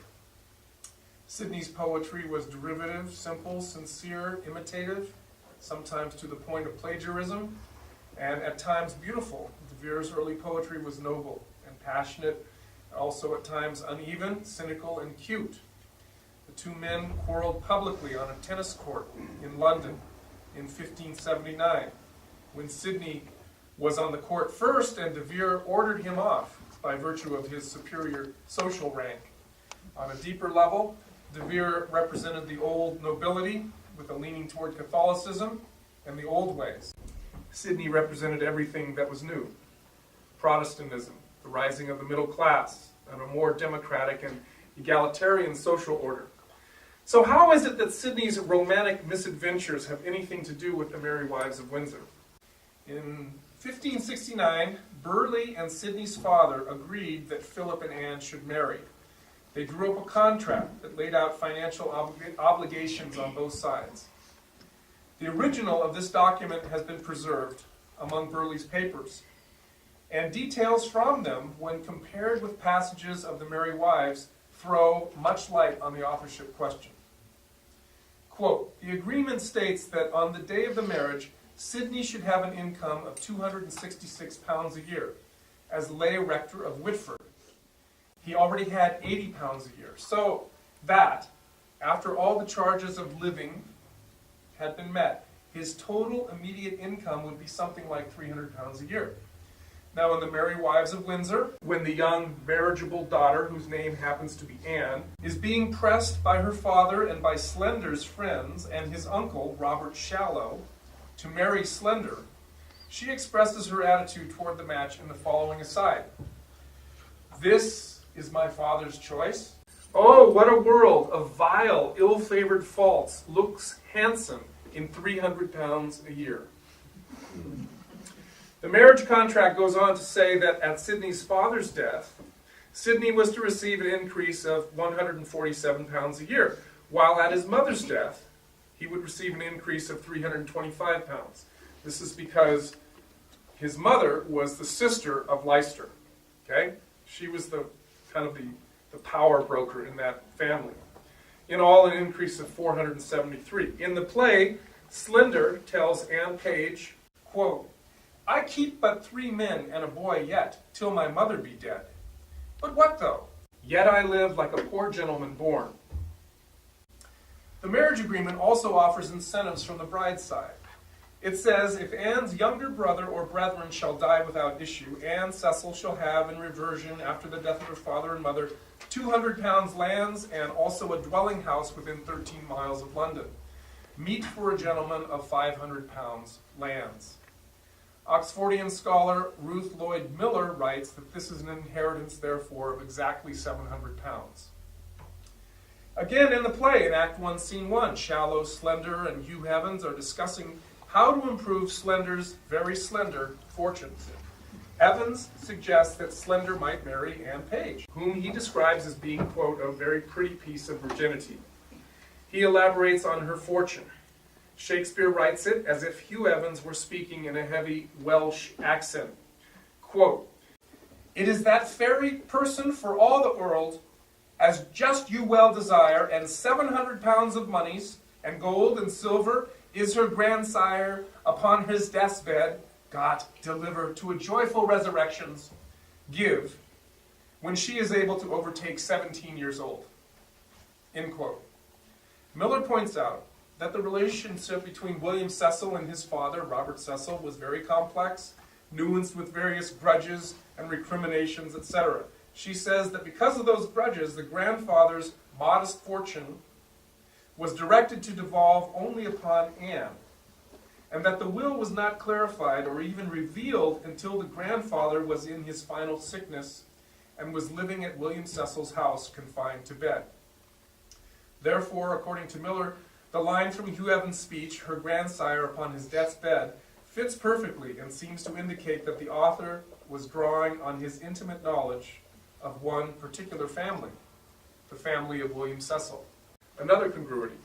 Sidney's poetry was derivative, simple, sincere, imitative, sometimes to the point of plagiarism, and at times beautiful. De Vere's early poetry was noble and passionate, also at times uneven, cynical, and cute. The two men quarreled publicly on a tennis court in London in 1579, when Sidney was on the court first and De Vere ordered him off by virtue of his superior social rank. On a deeper level, De Vere represented the old nobility with a leaning toward Catholicism and the old ways. Sidney represented everything that was new: Protestantism, the rising of the middle class, and a more democratic and egalitarian social order. So how is it that Sidney's romantic misadventures have anything to do with the Merry Wives of Windsor? In 1569, Burleigh and Sidney's father agreed that Philip and Anne should marry. They drew up a contract that laid out financial obligations on both sides. The original of this document has been preserved among Burleigh's papers, and details from them, when compared with passages of the Merry Wives, throw much light on the authorship question. Quote, the agreement states that on the day of the marriage, Sidney should have an income of £266 a year as lay rector of Whitford. He already had £80 a year, so that, after all the charges of living had been met, his total immediate income would be something like £300 a year. Now, in the Merry Wives of Windsor, when the young marriageable daughter, whose name happens to be Anne, is being pressed by her father and by Slender's friends and his uncle, Robert Shallow, to marry Slender, she expresses her attitude toward the match in the following aside. This is my father's choice. Oh, what a world of vile, ill-favored faults looks handsome in £300 a year. The marriage contract goes on to say that at Sidney's father's death, Sidney was to receive an increase of £147 a year, while at his mother's death, he would receive an increase of £325. This is because his mother was the sister of Leicester. Okay? She was the power broker in that family. In all, an increase of 473. In the play, Slender tells Anne Page, quote, I keep but 3 men and a boy yet, till my mother be dead. But what though? Yet I live like a poor gentleman born. The marriage agreement also offers incentives from the bride's side. It says, if Anne's younger brother or brethren shall die without issue, Anne Cecil shall have in reversion, after the death of her father and mother, £200 lands and also a dwelling house within 13 miles of London. Meet for a gentleman of £500 lands. Oxfordian scholar Ruth Lloyd Miller writes that this is an inheritance, therefore, of exactly £700. Again, in the play, in Act 1, Scene 1, Shallow, Slender, and Hugh Evans are discussing how to improve Slender's very slender fortunes. Evans suggests that Slender might marry Anne Page, whom he describes as being, quote, a very pretty piece of virginity. He elaborates on her fortune. Shakespeare writes it as if Hugh Evans were speaking in a heavy Welsh accent. Quote, it is that fairy person for all the world, as just you well desire, and £700 of moneys, and gold and silver, is her grandsire upon his death's bed, God deliver to a joyful resurrections, give, when she is able to overtake 17 years old. End quote. Miller points out that the relationship between William Cecil and his father, Robert Cecil, was very complex, nuanced with various grudges and recriminations, etc. She says that because of those grudges, the grandfather's modest fortune was directed to devolve only upon Anne, and that the will was not clarified or even revealed until the grandfather was in his final sickness and was living at William Cecil's house confined to bed. Therefore, according to Miller, the line from Hugh Evans' speech, her grandsire upon his death's bed, fits perfectly and seems to indicate that the author was drawing on his intimate knowledge of one particular family, the family of William Cecil. Another congruity.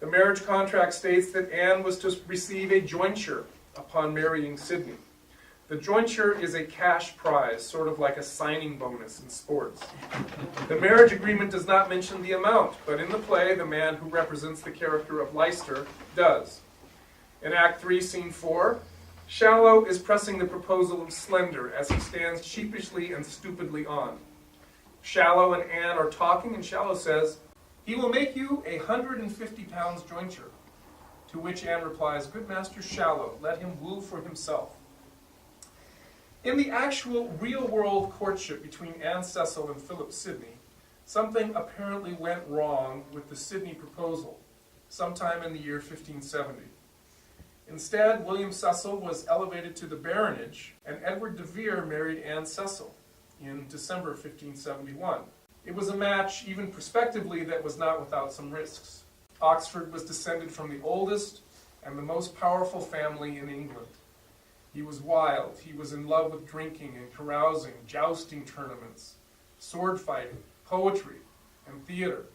The marriage contract states that Anne was to receive a jointure upon marrying Sidney. The jointure is a cash prize, sort of like a signing bonus in sports. The marriage agreement does not mention the amount, but in the play, the man who represents the character of Leicester does. In Act 3, Scene 4, Shallow is pressing the proposal of Slender as he stands sheepishly and stupidly on. Shallow and Anne are talking, and Shallow says, "He will make you 150 pounds jointure." To which Anne replies, "Good Master Shallow, let him woo for himself." In the actual real-world courtship between Anne Cecil and Philip Sidney, something apparently went wrong with the Sidney proposal, sometime in the year 1570. Instead, William Cecil was elevated to the baronage, and Edward de Vere married Anne Cecil in December 1571. It was a match, even prospectively, that was not without some risks. Oxford was descended from the oldest and the most powerful family in England. He was wild. He was in love with drinking and carousing, jousting tournaments, sword fighting, poetry, and theater.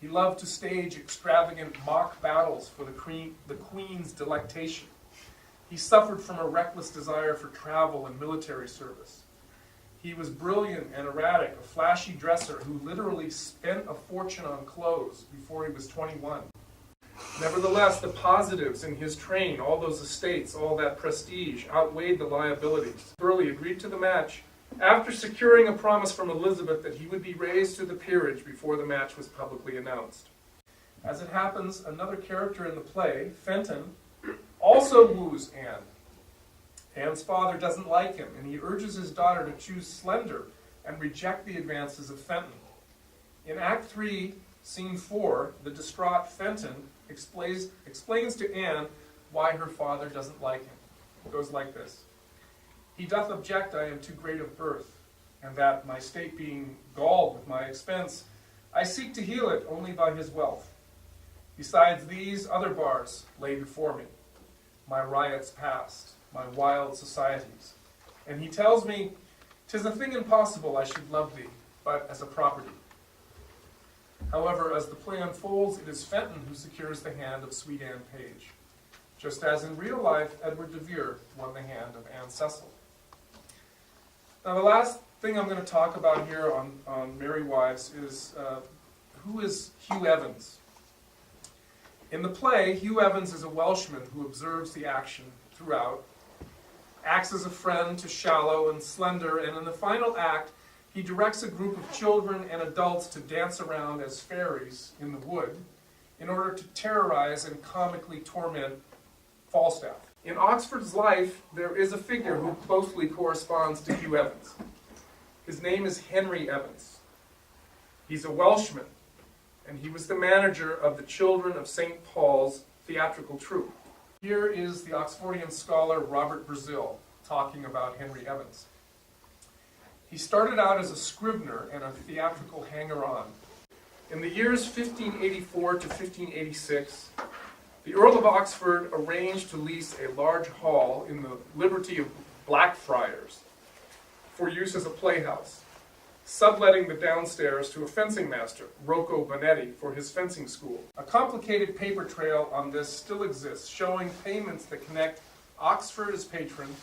He loved to stage extravagant mock battles for the Queen's delectation. He suffered from a reckless desire for travel and military service. He was brilliant and erratic, a flashy dresser who literally spent a fortune on clothes before he was 21. Nevertheless, the positives in his train, all those estates, all that prestige, outweighed the liabilities. Burleigh agreed to the match after securing a promise from Elizabeth that he would be raised to the peerage before the match was publicly announced. As it happens, another character in the play, Fenton, also woos Anne. Anne's father doesn't like him, and he urges his daughter to choose Slender and reject the advances of Fenton. In Act 3, Scene 4, the distraught Fenton explains to Anne why her father doesn't like him. It goes like this. "He doth object I am too great of birth, and that, my state being galled with my expense, I seek to heal it only by his wealth. Besides these other bars lay before me, my riots past, my wild societies. And he tells me, 'tis a thing impossible I should love thee, but as a property.' However, as the play unfolds, it is Fenton who secures the hand of Sweet Anne Page, just as in real life, Edward de Vere won the hand of Anne Cecil. Now, the last thing I'm going to talk about here on Merry Wives is who is Hugh Evans? In the play, Hugh Evans is a Welshman who observes the action throughout, acts as a friend to Shallow and Slender, and in the final act, he directs a group of children and adults to dance around as fairies in the wood in order to terrorize and comically torment Falstaff. In Oxford's life, there is a figure who closely corresponds to Hugh Evans. His name is Henry Evans. He's a Welshman, and he was the manager of the Children of St. Paul's theatrical troupe. Here is the Oxfordian scholar Robert Brazil talking about Henry Evans. He started out as a scrivener and a theatrical hanger-on. In the years 1584 to 1586, the Earl of Oxford arranged to lease a large hall in the Liberty of Blackfriars for use as a playhouse, subletting the downstairs to a fencing master, Rocco Bonetti, for his fencing school. A complicated paper trail on this still exists, showing payments that connect Oxford as patron,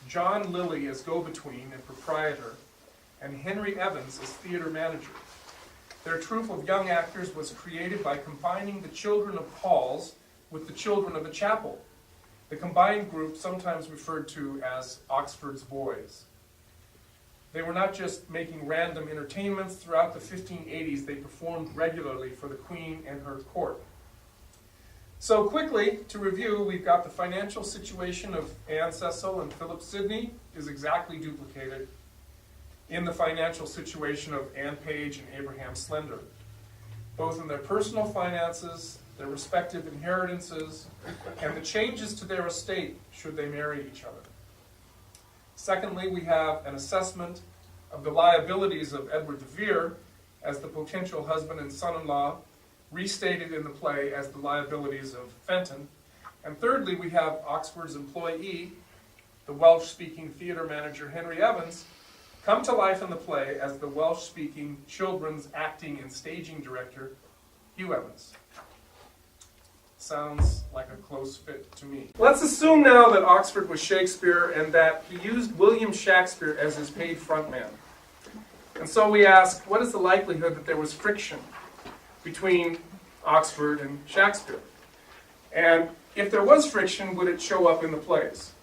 John Lilly as go-between and proprietor, and Henry Evans as theater manager. Their troupe of young actors was created by combining the children of Paul's with the children of the chapel, the combined group sometimes referred to as Oxford's Boys. They were not just making random entertainments. Throughout the 1580s, they performed regularly for the Queen and her court. So quickly, to review, we've got the financial situation of Anne Cecil and Philip Sidney is exactly duplicated in the financial situation of Anne Page and Abraham Slender, both in their personal finances, their respective inheritances, and the changes to their estate should they marry each other. Secondly, we have an assessment of the liabilities of Edward de Vere as the potential husband and son-in-law, restated in the play as the liabilities of Fenton, And thirdly, we have Oxford's employee, the Welsh-speaking theater manager Henry Evans, come to life in the play as the Welsh-speaking children's acting and staging director, Hugh Evans. Sounds like a close fit to me. Let's assume now that Oxford was Shakespeare and that he used William Shakespeare as his paid frontman. And so we ask, what is the likelihood that there was friction between Oxford and Shakespeare? And if there was friction, would it show up in the plays?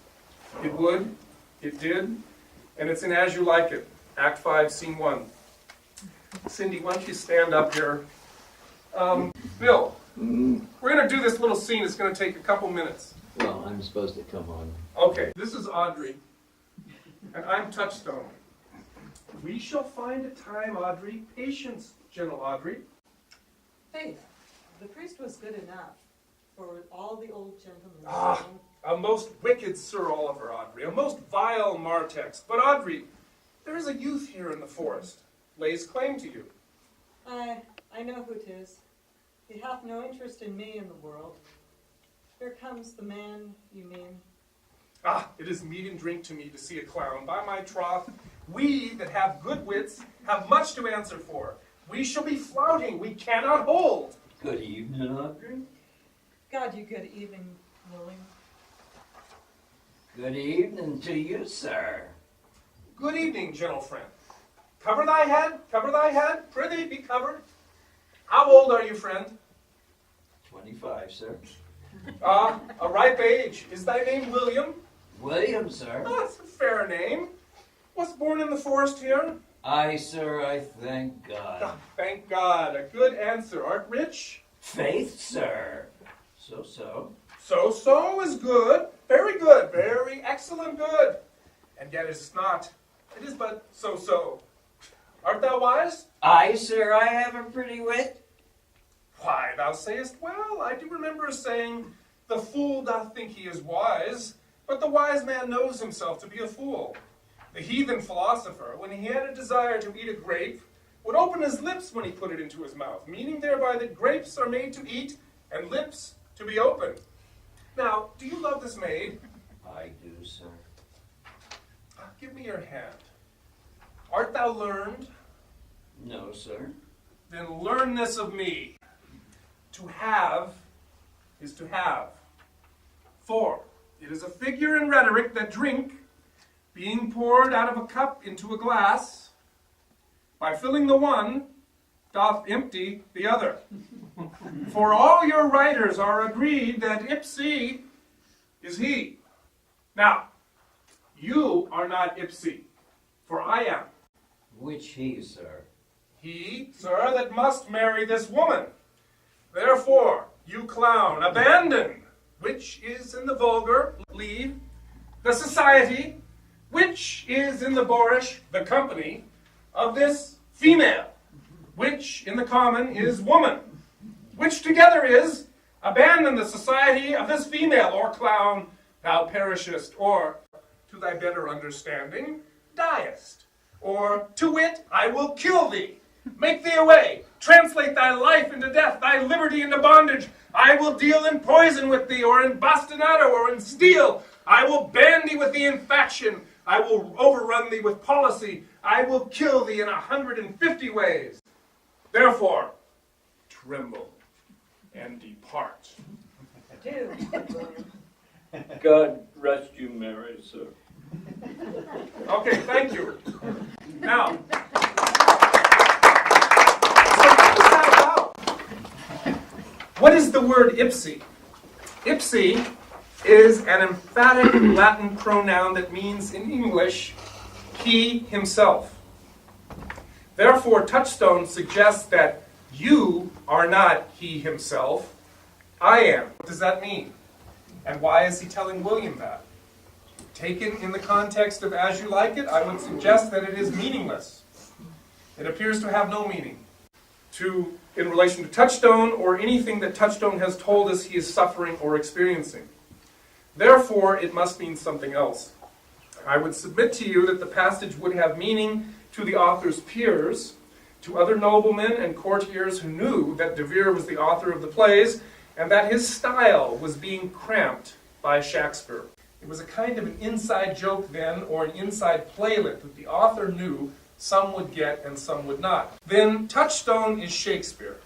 It would, it did, and it's in As You Like It, Act 5, Scene 1. Cindy, why don't you stand up here? Bill, we're going to do this little scene. It's going to take a couple minutes. Well, I'm supposed to come on. Okay, this is Audrey, and I'm Touchstone. We shall find a time, Audrey. Patience, gentle Audrey. Faith, the priest was good enough for all the old gentlemen. Ah, a most wicked Sir Oliver, Audrey, a most vile Martex. But Audrey, there is a youth here in the forest, lays claim to you. I know who 'tis. He hath no interest in me in the world. Here comes the man, you mean. Ah, it is meat and drink to me to see a clown. By my troth, we that have good wits have much to answer for. We shall be flouting, we cannot hold. Good evening, Audrey. God, you good evening, William. Good evening to you, sir. Good evening, gentle friend. Cover thy head, prithee be covered. How old are you, friend? 25, sir. Ah, a ripe age. Is thy name William? William, sir. Ah, that's a fair name. Was born in the forest here? Aye, sir, I thank God. Ah, thank God. A good answer. Art rich? Faith, sir. So. So is good. Very good. Very excellent good. And yet it's not. It is but so. Art thou wise? Aye, sir, I have a pretty wit. Why, thou sayest well. I do remember a saying, the fool doth think he is wise, but the wise man knows himself to be a fool. The heathen philosopher, when he had a desire to eat a grape, would open his lips when he put it into his mouth, meaning thereby that grapes are made to eat and lips to be opened. Now, do you love this maid? I do, sir. Give me your hand. Art thou learned? No, sir. Then learn this of me. To have is to have. For it is a figure in rhetoric that drink, being poured out of a cup into a glass, by filling the one, doth empty the other. For all your writers are agreed that ipsi is he. Now, you are not ipsi, for I am. Which he, sir? He, sir, that must marry this woman. Therefore, you clown, abandon, which is in the vulgar, leave, the society, which is in the boorish, the company, of this female, which in the common is woman, which together is, abandon the society of this female, or clown, thou perishest, or, to thy better understanding, diest, or, to wit, I will kill thee. Make thee away, translate thy life into death, thy liberty into bondage. I will deal in poison with thee, or in bastinado, or in steel. I will bandy with thee in faction. I will overrun thee with policy. I will kill thee in 150 ways. Therefore, tremble and depart. Do, William. God rest you merry, sir. Okay, thank you. Now, what is the word ipsi? Ipsi is an emphatic Latin pronoun that means in English, he himself. Therefore, Touchstone suggests that you are not he himself, I am. What does that mean? And why is he telling William that? Taken in the context of As You Like It, I would suggest that it is meaningless. It appears to have no meaning in relation to Touchstone or anything that Touchstone has told us he is suffering or experiencing. Therefore, it must mean something else. I would submit to you that the passage would have meaning to the author's peers, to other noblemen and courtiers who knew that de Vere was the author of the plays, and that his style was being cramped by Shakespeare. It was a kind of an inside joke then, or an inside playlet that the author knew some would get and some would not. Then touchstone is Shakespeare.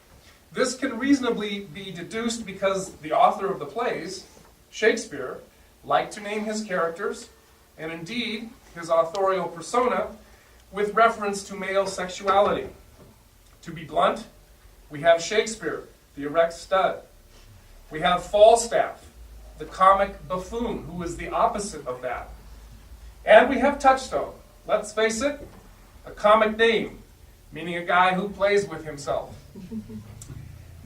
This can reasonably be deduced because the author of the plays, Shakespeare, liked to name his characters, and indeed his authorial persona, with reference to male sexuality. To be blunt, we have Shakespeare, the erect stud. We have Falstaff, the comic buffoon, who is the opposite of that. And we have Touchstone, let's face it, a comic name, meaning a guy who plays with himself.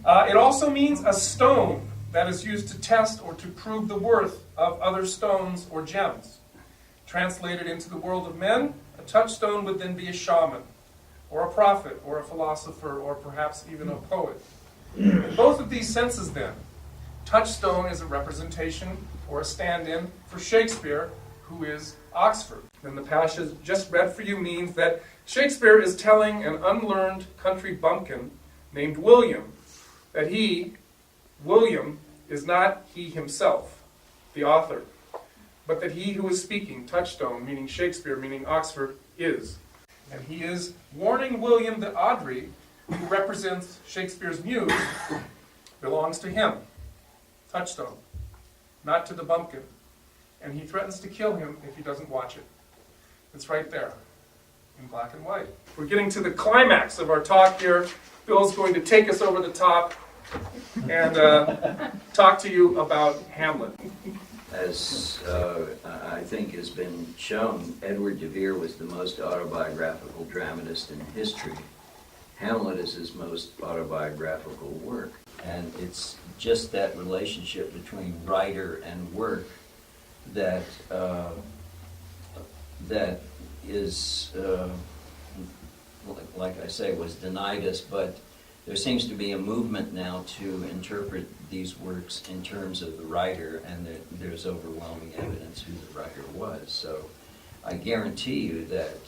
It also means a stone that is used to test or to prove the worth of other stones or gems. Translated into the world of men, a touchstone would then be a shaman, or a prophet, or a philosopher, or perhaps even a poet. In both of these senses then, touchstone is a representation or a stand-in for Shakespeare, who is Oxford. And the passage just read for you means that Shakespeare is telling an unlearned country bumpkin named William that he, William, is not he himself, the author, but that he who is speaking, touchstone, meaning Shakespeare, meaning Oxford, is. And he is warning William that Audrey, who represents Shakespeare's muse, belongs to him, touchstone, not to the bumpkin. And he threatens to kill him if he doesn't watch it. It's right there, in black and white. We're getting to the climax of our talk here. Bill's going to take us over the top and talk to you about Hamlet. As I think has been shown, Edward de Vere was the most autobiographical dramatist in history. Hamlet is his most autobiographical work. And it's just that relationship between writer and work that that is, like I say, was denied us, but there seems to be a movement now to interpret these works in terms of the writer, and there's overwhelming evidence who the writer was. So I guarantee you that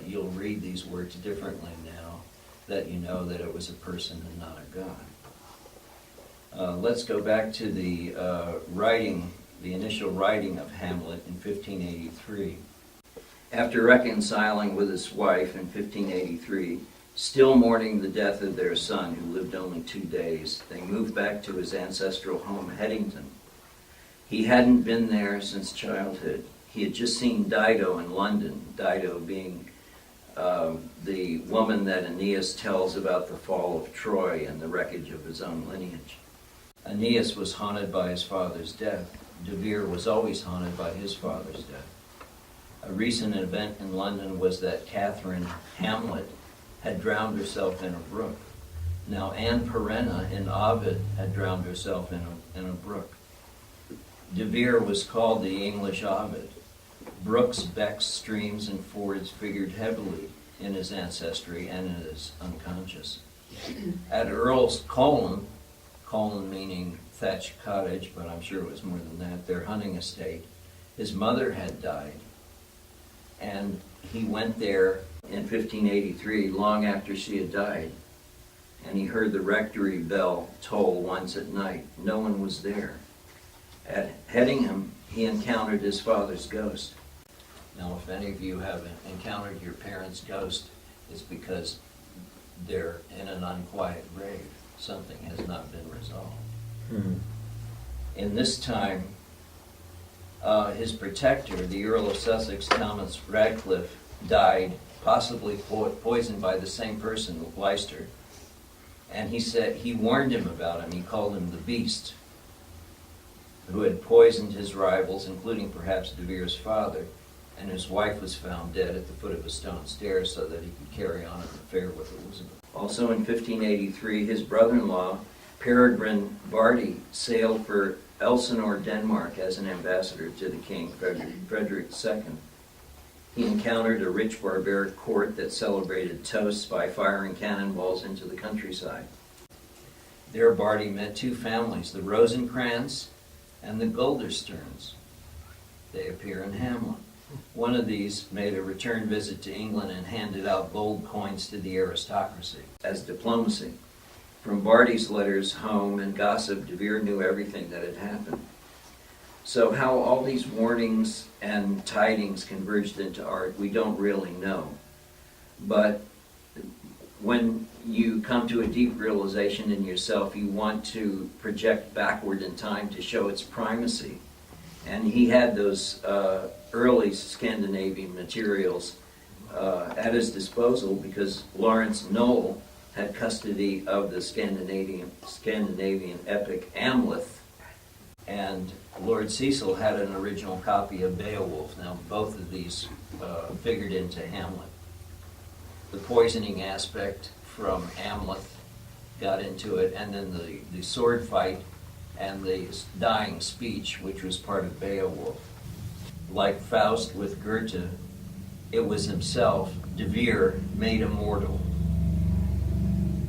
you'll read these works differently now that you know that it was a person and not a god. Let's go back to the the initial writing of Hamlet in 1583. After reconciling with his wife in 1583, still mourning the death of their son, who lived only 2 days, they moved back to his ancestral home, Headington. He hadn't been there since childhood. He had just seen Dido in London, Dido being the woman that Aeneas tells about the fall of Troy and the wreckage of his own lineage. Aeneas was haunted by his father's death. De Vere was always haunted by his father's death. A recent event in London was that Catherine Hamlet had drowned herself in a brook. Now Anne Perenna in Ovid had drowned herself in a brook. De Vere was called the English Ovid. Brooks, becks, streams, and fords figured heavily in his ancestry and in his unconscious. At Earl's Colne meaning thatched cottage, but I'm sure it was more than that, their hunting estate, his mother had died. And he went there in 1583, long after she had died, and he heard the rectory bell toll once at night. No one was there. At Headingham, he encountered his father's ghost. Now, if any of you have encountered your parents' ghost, it's because they're in an unquiet grave. Something has not been resolved. In this time, his protector, the Earl of Sussex, Thomas Radcliffe, died, possibly poisoned by the same person, Leicester. And he warned him about him. He called him the Beast, who had poisoned his rivals, including perhaps De Vere's father, and his wife was found dead at the foot of a stone stair so that he could carry on an affair with Elizabeth. Also in 1583, his brother-in-law, Peregrine Bardi, sailed for Elsinore, Denmark, as an ambassador to the king, Frederick II. He encountered a rich barbaric court that celebrated toasts by firing cannonballs into the countryside. There Bardi met two families, the Rosencrantz and the Guildersterns. They appear in Hamlet. One of these made a return visit to England and handed out gold coins to the aristocracy as diplomacy. From Barty's letters home and gossip, De Vere knew everything that had happened. So how all these warnings and tidings converged into art, we don't really know. But when you come to a deep realization in yourself, you want to project backward in time to show its primacy. And he had those early Scandinavian materials at his disposal because Lawrence Knoll had custody of the Scandinavian epic Hamlet, and Lord Cecil had an original copy of Beowulf. Now, both of these figured into Hamlet. The poisoning aspect from Hamlet got into it, and then the sword fight and the dying speech, which was part of Beowulf. Like Faust with Goethe, it was himself, De Vere, made immortal.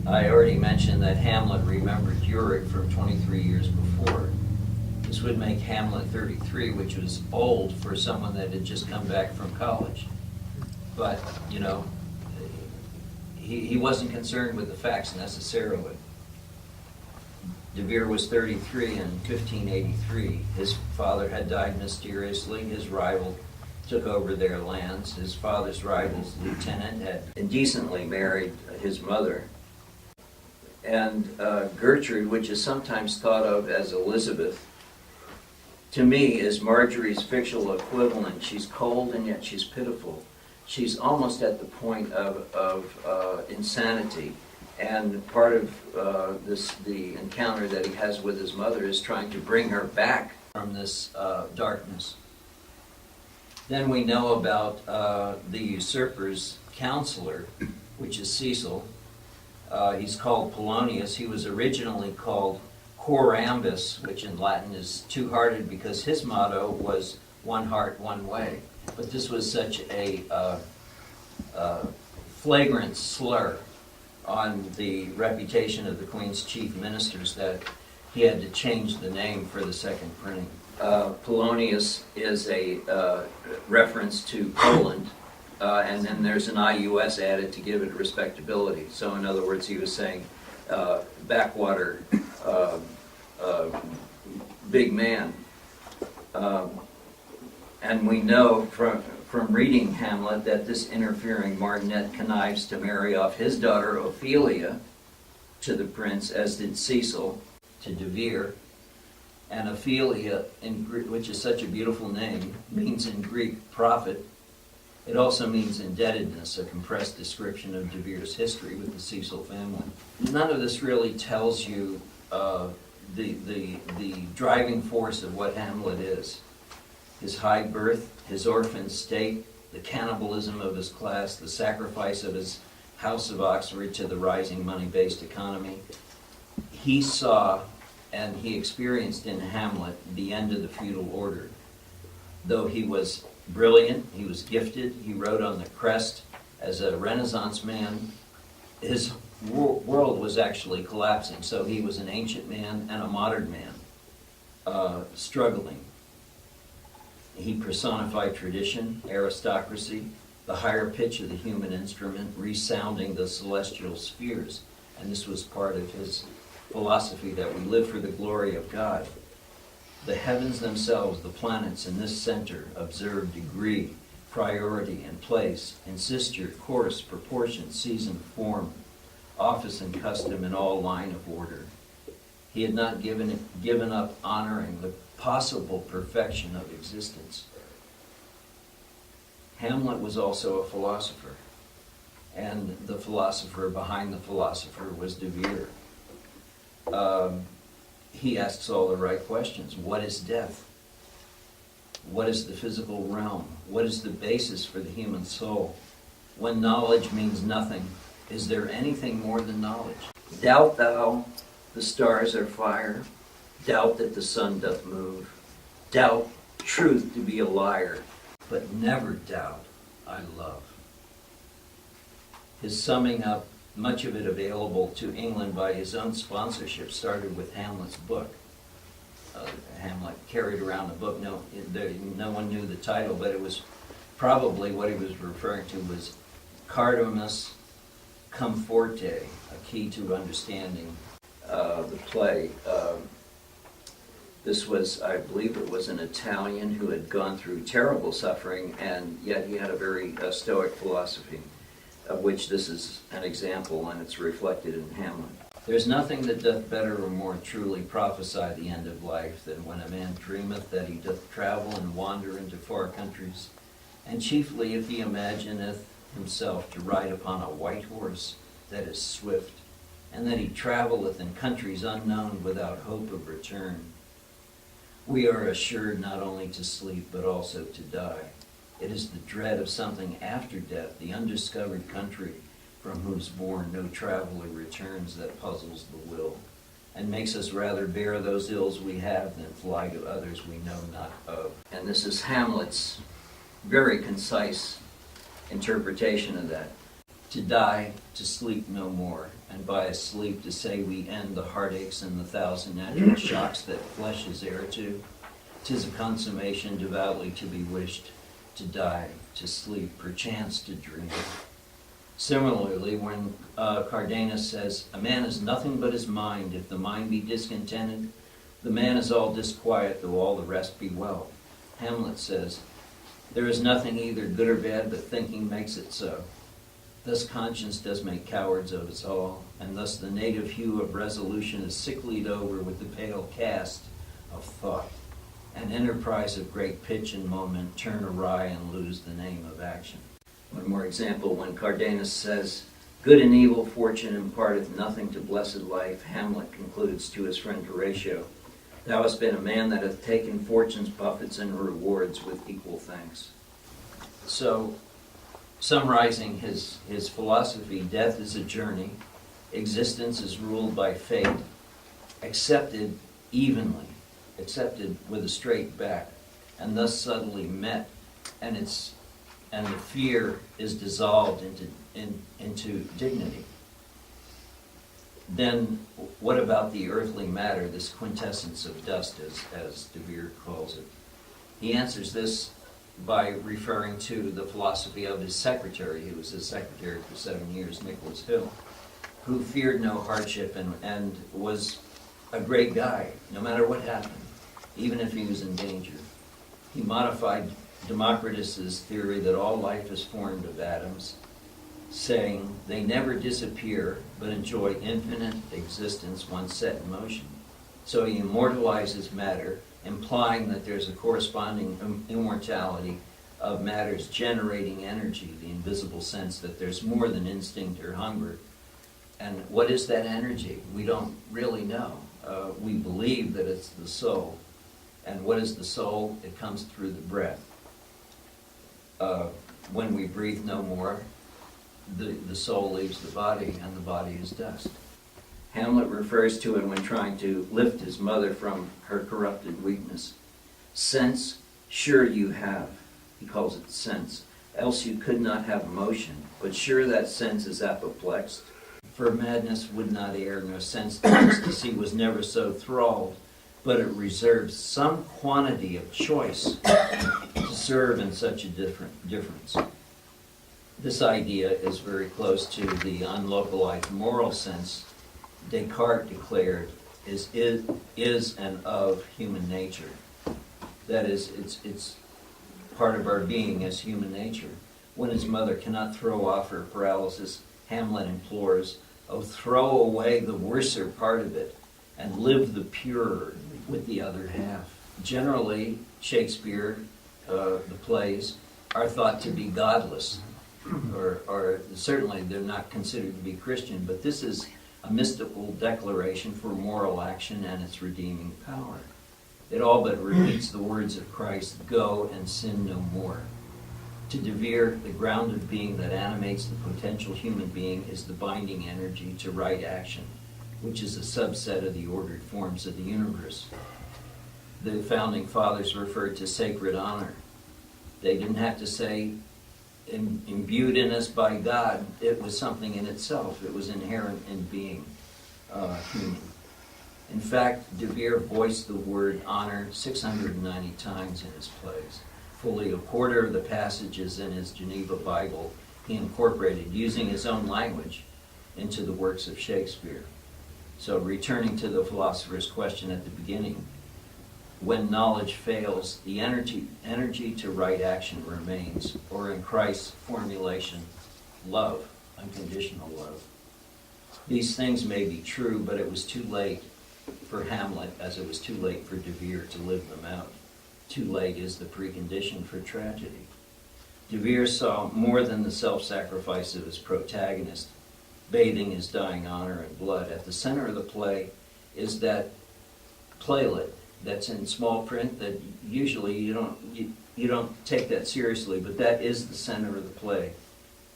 I already mentioned that Hamlet remembered Uric from 23 years before. This would make Hamlet 33, which was old for someone that had just come back from college. But, you know, he wasn't concerned with the facts necessarily. De Vere was 33 in 1583. His father had died mysteriously. His rival took over their lands. His father's rival's lieutenant had indecently married his mother. And Gertrude, which is sometimes thought of as Elizabeth, to me is Marjorie's fictional equivalent. She's cold and yet she's pitiful. She's almost at the point of insanity. And part of the encounter that he has with his mother is trying to bring her back from this darkness. Then we know about the usurper's counselor, which is Cecil. He's called Polonius. He was originally called Corambus, which in Latin is two-hearted, because his motto was one heart, one way. But this was such a flagrant slur on the reputation of the Queen's chief ministers that he had to change the name for the second printing. Polonius is a reference to Poland, and then there's an IUS added to give it respectability. So in other words, he was saying backwater big man. And we know from reading Hamlet that this interfering martinet connives to marry off his daughter Ophelia to the prince, as did Cecil to De Vere. And Ophelia, in Greek, which is such a beautiful name, means in Greek prophet. It also means indebtedness, a compressed description of De Vere's history with the Cecil family. None of this really tells you the driving force of what Hamlet is. His high birth, his orphan state, the cannibalism of his class, the sacrifice of his House of Oxford to the rising money-based economy. He saw and he experienced in Hamlet the end of the feudal order. Though he was brilliant, he was gifted, he rode on the crest as a Renaissance man, his world was actually collapsing. So he was an ancient man and a modern man, struggling. He personified tradition, aristocracy, the higher pitch of the human instrument, resounding the celestial spheres. And this was part of his philosophy, that we live for the glory of God. The heavens themselves, the planets in this center, observe degree, priority, and place, insisture, course, proportion, season, form, office, and custom in all line of order. He had not given up honoring the possible perfection of existence. Hamlet was also a philosopher, and the philosopher behind the philosopher was De Vere. He asks all the right questions. What is death? What is the physical realm? What is the basis for the human soul? When knowledge means nothing, is there anything more than knowledge? Doubt thou the stars are fire, doubt that the sun doth move, doubt truth to be a liar, but never doubt I love. His summing up, much of it available to England by his own sponsorship, started with Hamlet's book. Hamlet carried around a book. No one knew the title, but it was probably what he was referring to was Cardamus come forte, a key to understanding the play. This was, I believe it was an Italian who had gone through terrible suffering, and yet he had a very stoic philosophy, of which this is an example, and it's reflected in Hamlet. There's nothing that doth better or more truly prophesy the end of life than when a man dreameth that he doth travel and wander into far countries, and chiefly if he imagineth himself to ride upon a white horse that is swift, and that he travelleth in countries unknown without hope of return. We are assured not only to sleep, but also to die. It is the dread of something after death, the undiscovered country from whose bourne no traveller returns, that puzzles the will, and makes us rather bear those ills we have than fly to others we know not of. And this is Hamlet's very concise interpretation of that. To die, to sleep no more, and by a sleep to say we end the heartaches and the thousand natural shocks that flesh is heir to. 'Tis a consummation devoutly to be wished, to die, to sleep, perchance to dream. Similarly, when Cardanus says, a man is nothing but his mind, if the mind be discontented, the man is all disquiet, though all the rest be well. Hamlet says, there is nothing either good or bad, but thinking makes it so. Thus conscience does make cowards of us all, and thus the native hue of resolution is sicklied over with the pale cast of thought. An enterprise of great pitch and moment turn awry and lose the name of action. One more example, when Cardanus says, good and evil fortune imparteth nothing to blessed life, Hamlet concludes to his friend Horatio, thou hast been a man that hath taken fortune's buffets and rewards with equal thanks. So, summarizing his philosophy, death is a journey, existence is ruled by fate, accepted evenly, accepted with a straight back, and thus subtly met, and the fear is dissolved into dignity. Then what about the earthly matter, this quintessence of dust, as de Vere calls it? He answers this by referring to the philosophy of his secretary, who was his secretary for 7 years, Nicholas Hill, who feared no hardship and was a great guy, no matter what happened, even if he was in danger. He modified Democritus's theory that all life is formed of atoms, saying they never disappear but enjoy infinite existence once set in motion. So he immortalizes matter, implying that there's a corresponding immortality of matter's generating energy, the invisible sense that there's more than instinct or hunger. And what is that energy? We don't really know. We believe that it's the soul. And what is the soul? It comes through the breath. When we breathe no more, the soul leaves the body, and the body is dust. Hamlet refers to it when trying to lift his mother from her corrupted weakness. Sense, sure you have, he calls it sense, else you could not have motion, but sure that sense is apoplexed. For madness would not err, nor sense to ecstasy was never so thralled, but it reserves some quantity of choice to serve in such a difference. This idea is very close to the unlocalized moral sense Descartes declared is and of human nature. That is, it's part of our being as human nature. When his mother cannot throw off her paralysis, Hamlet implores, oh, throw away the worser part of it and live the purer with the other half. Generally, Shakespeare, the plays, are thought to be godless, or certainly they're not considered to be Christian, but this is a mystical declaration for moral action and its redeeming power. It all but repeats the words of Christ, go and sin no more. To De Vere, the ground of being that animates the potential human being is the binding energy to right action, which is a subset of the ordered forms of the universe. The founding fathers referred to sacred honor. They didn't have to say imbued in us by God. It was something in itself. It was inherent in being human. In fact, De Vere voiced the word honor 690 times in his plays. Fully a quarter of the passages in his Geneva Bible he incorporated, using his own language, into the works of Shakespeare. So returning to the philosopher's question at the beginning, when knowledge fails, the energy to right action remains, or in Christ's formulation, love, unconditional love. These things may be true, but it was too late for Hamlet as it was too late for de Vere to live them out. Too late is the precondition for tragedy. De Vere saw more than the self-sacrifice of his protagonist, bathing his dying honor in blood. At the center of the play is that playlet that's in small print that usually you don't take that seriously, but that is the center of the play,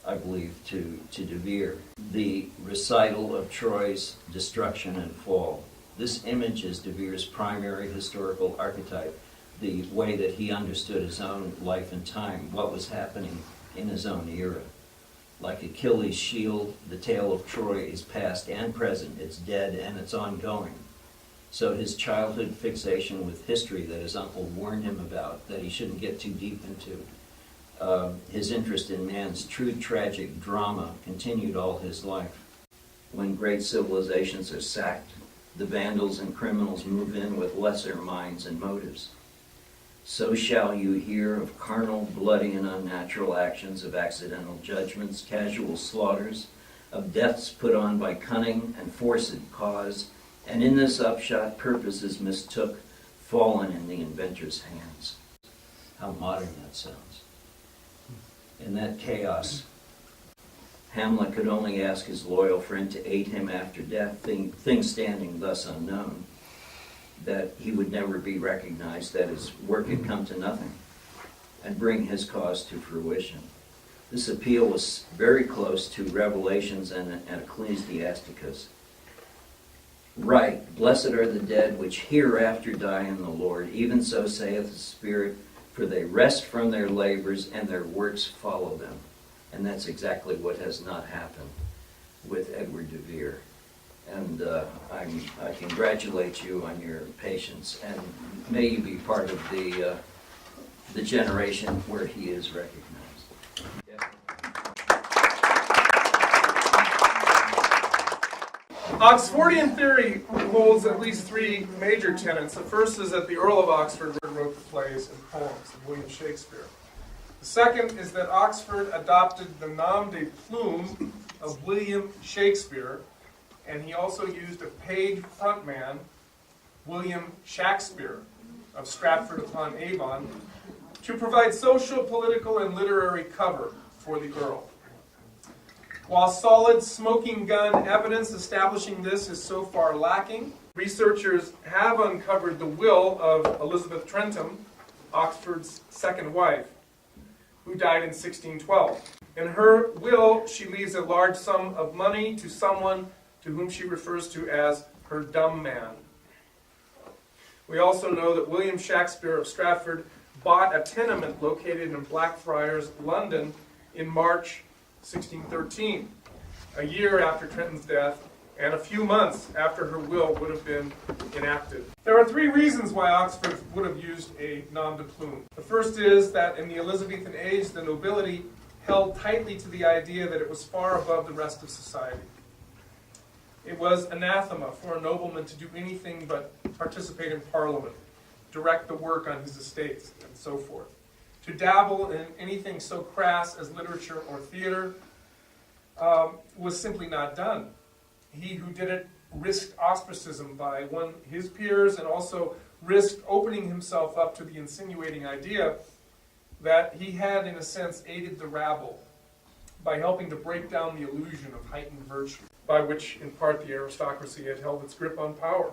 I believe, to de Vere. The recital of Troy's destruction and fall. This image is de Vere's primary historical archetype, the way that he understood his own life and time, what was happening in his own era. Like Achilles' shield, the tale of Troy is past and present, it's dead and it's ongoing. So his childhood fixation with history that his uncle warned him about, that he shouldn't get too deep into, his interest in man's true tragic drama continued all his life. When great civilizations are sacked, the vandals and criminals move in with lesser minds and motives. So shall you hear of carnal, bloody, and unnatural actions, of accidental judgments, casual slaughters, of deaths put on by cunning and forced cause, and in this upshot purposes mistook, fallen in the inventor's hands. How modern that sounds. In that chaos, Hamlet could only ask his loyal friend to aid him after death, things standing thus unknown, that he would never be recognized, that his work had come to nothing, and bring his cause to fruition. This appeal was very close to Revelations and Ecclesiasticus. Right, blessed are the dead which hereafter die in the Lord, even so saith the Spirit, for they rest from their labors and their works follow them. And that's exactly what has not happened with Edward de Vere. And I congratulate you on your patience, and may you be part of the generation where he is recognized. Oxfordian theory holds at least three major tenets. The first is that the Earl of Oxford wrote the plays and poems of William Shakespeare. The second is that Oxford adopted the nom de plume of William Shakespeare, and he also used a paid frontman, William Shakespeare of Stratford-upon-Avon, to provide social, political, and literary cover for the Earl. While solid smoking gun evidence establishing this is so far lacking, researchers have uncovered the will of Elizabeth Trentham, Oxford's second wife, who died in 1612. In her will, she leaves a large sum of money to someone to whom she refers to as her dumb man. We also know that William Shakespeare of Stratford bought a tenement located in Blackfriars, London, in March 1613, a year after Trenton's death, and a few months after her will would have been enacted. There are three reasons why Oxford would have used a nom de plume. The first is that in the Elizabethan age, the nobility held tightly to the idea that it was far above the rest of society. It was anathema for a nobleman to do anything but participate in Parliament, direct the work on his estates, and so forth. To dabble in anything so crass as literature or theater was simply not done. He who did it risked ostracism by his peers, and also risked opening himself up to the insinuating idea that he had, in a sense, aided the rabble by helping to break down the illusion of heightened virtue, by which, in part, the aristocracy had held its grip on power.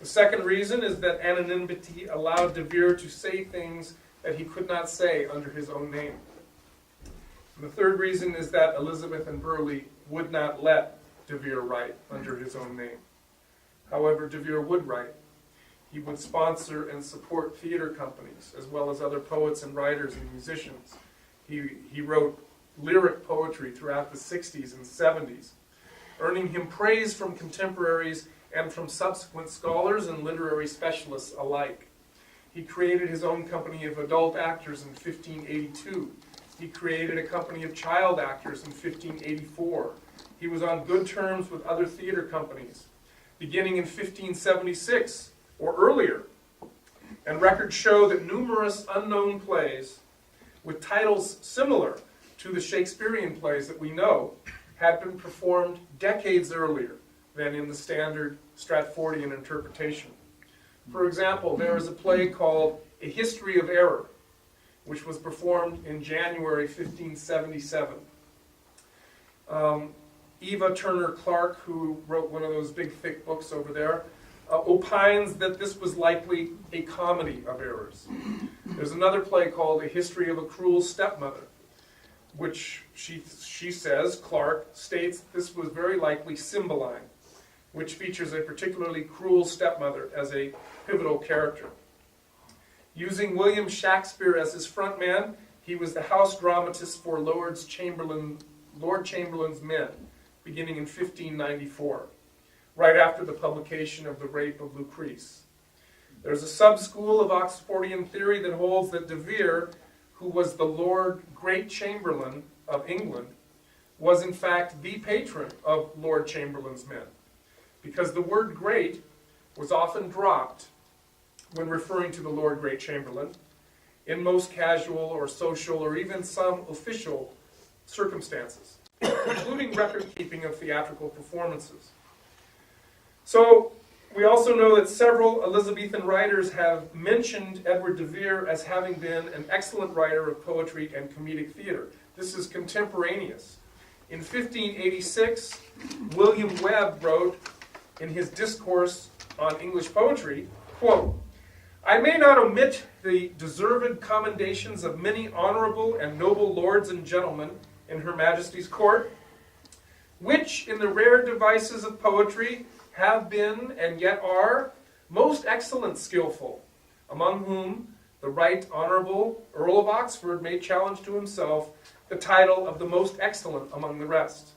The second reason is that anonymity allowed de Vere to say things that he could not say under his own name. And the third reason is that Elizabeth and Burleigh would not let de Vere write under his own name. However, de Vere would write. He would sponsor and support theater companies, as well as other poets and writers and musicians. He wrote lyric poetry throughout the 60s and 70s, earning him praise from contemporaries and from subsequent scholars and literary specialists alike. He created his own company of adult actors in 1582, He created a company of child actors in 1584. He was on good terms with other theater companies, beginning in 1576 or earlier. And records show that numerous unknown plays with titles similar to the Shakespearean plays that we know had been performed decades earlier than in the standard Stratfordian interpretation. For example, there is a play called A History of Error, which was performed in January 1577. Eva Turner Clark, who wrote one of those big thick books over there, opines that this was likely a comedy of errors. There's another play called A History of a Cruel Stepmother, which she says, Clark, states this was very likely Cymbeline, which features a particularly cruel stepmother as a pivotal character. Using William Shakespeare as his frontman, he was the house dramatist for Lord Chamberlain's Men, beginning in 1594, right after the publication of The Rape of Lucrece. There's a sub-school of Oxfordian theory that holds that de Vere, who was the Lord Great Chamberlain of England, was in fact the patron of Lord Chamberlain's Men, because the word great was often dropped when referring to the Lord Great Chamberlain in most casual or social or even some official circumstances, including record-keeping of theatrical performances. So, we also know that several Elizabethan writers have mentioned Edward de Vere as having been an excellent writer of poetry and comedic theater. This is contemporaneous. In 1586, William Webb wrote in his discourse on English poetry, quote, "I may not omit the deserved commendations of many honorable and noble lords and gentlemen in Her Majesty's court, which in the rare devices of poetry have been and yet are most excellent skillful, among whom the right honorable Earl of Oxford may challenge to himself the title of the most excellent among the rest."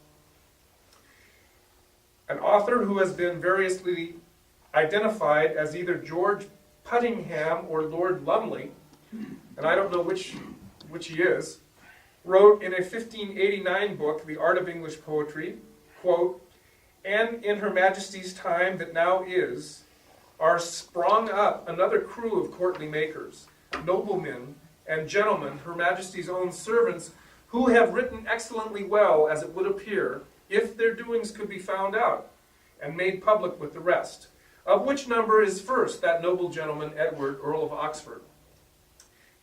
An author who has been variously identified as either George Puttingham or Lord Lumley, and I don't know which he is, wrote in a 1589 book, The Art of English Poetry, quote, "And in Her Majesty's time that now is, are sprung up another crew of courtly makers, noblemen and gentlemen, Her Majesty's own servants, who have written excellently well, as it would appear, if their doings could be found out, and made public with the rest, of which number is first that noble gentleman Edward, Earl of Oxford."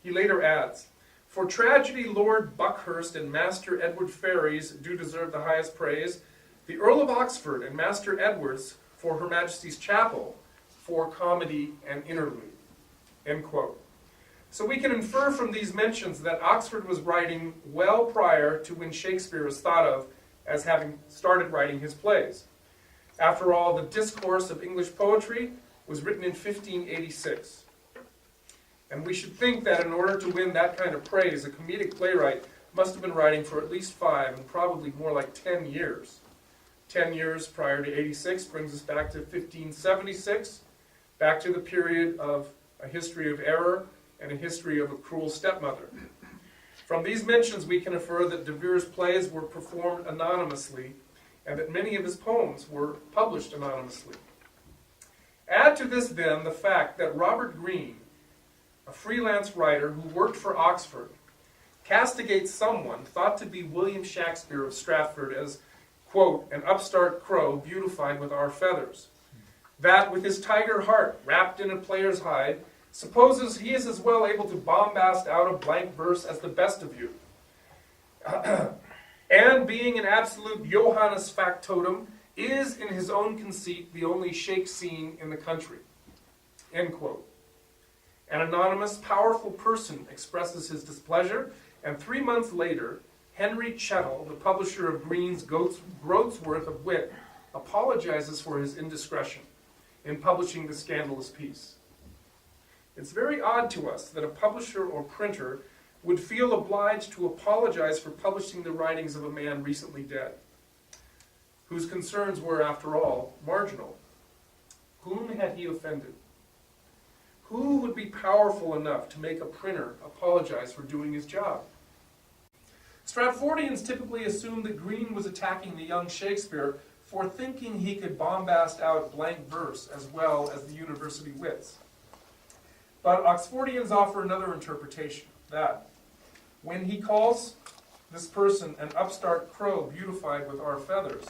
He later adds, "For tragedy Lord Buckhurst and Master Edward Ferrys do deserve the highest praise, the Earl of Oxford and Master Edwards for Her Majesty's Chapel, for comedy and interlude." End quote. So we can infer from these mentions that Oxford was writing well prior to when Shakespeare is thought of as having started writing his plays. After all, the Discourse of English Poetry was written in 1586. And we should think that in order to win that kind of praise, a comedic playwright must have been writing for at least 5 and probably more like 10 years. 10 years prior to 86 brings us back to 1576, back to the period of A History of Error and A History of a Cruel Stepmother. From these mentions, we can infer that de Vere's plays were performed anonymously and that many of his poems were published anonymously. Add to this, then, the fact that Robert Greene, a freelance writer who worked for Oxford, castigates someone thought to be William Shakespeare of Stratford as, quote, "an upstart crow beautified with our feathers, that with his tiger heart wrapped in a player's hide, supposes he is as well able to bombast out a blank verse as the best of you. And being an absolute Johannes factotum, is in his own conceit the only shake scene in the country." End quote. An anonymous, powerful person expresses his displeasure, and 3 months later, Henry Chettle, the publisher of Greene's Groat's Worth of Wit, apologizes for his indiscretion in publishing the scandalous piece. It's very odd to us that a publisher or printer would feel obliged to apologize for publishing the writings of a man recently dead, whose concerns were, after all, marginal. Whom had he offended? Who would be powerful enough to make a printer apologize for doing his job? Stratfordians typically assumed that Greene was attacking the young Shakespeare for thinking he could bombast out blank verse as well as the university wits. But Oxfordians offer another interpretation, that when he calls this person an upstart crow beautified with our feathers,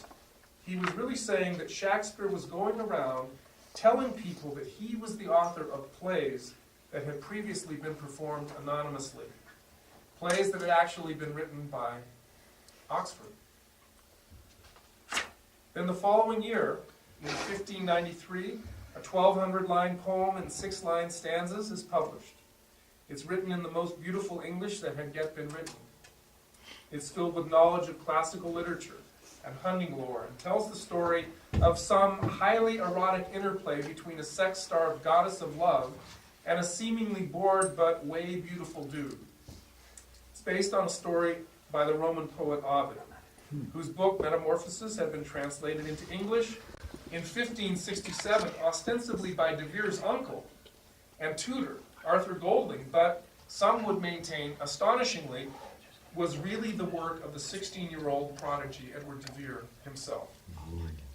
he was really saying that Shakespeare was going around telling people that he was the author of plays that had previously been performed anonymously. Plays that had actually been written by Oxford. Then the following year, in 1593, a 1,200-line poem in 6-line stanzas is published. It's written in the most beautiful English that had yet been written. It's filled with knowledge of classical literature and hunting lore, and tells the story of some highly erotic interplay between a sex-starved goddess of love and a seemingly bored but way beautiful dude. It's based on a story by the Roman poet Ovid, whose book Metamorphoses had been translated into English in 1567, ostensibly by de Vere's uncle and tutor, Arthur Golding, but some would maintain, astonishingly, was really the work of the 16-year-old prodigy Edward de Vere himself.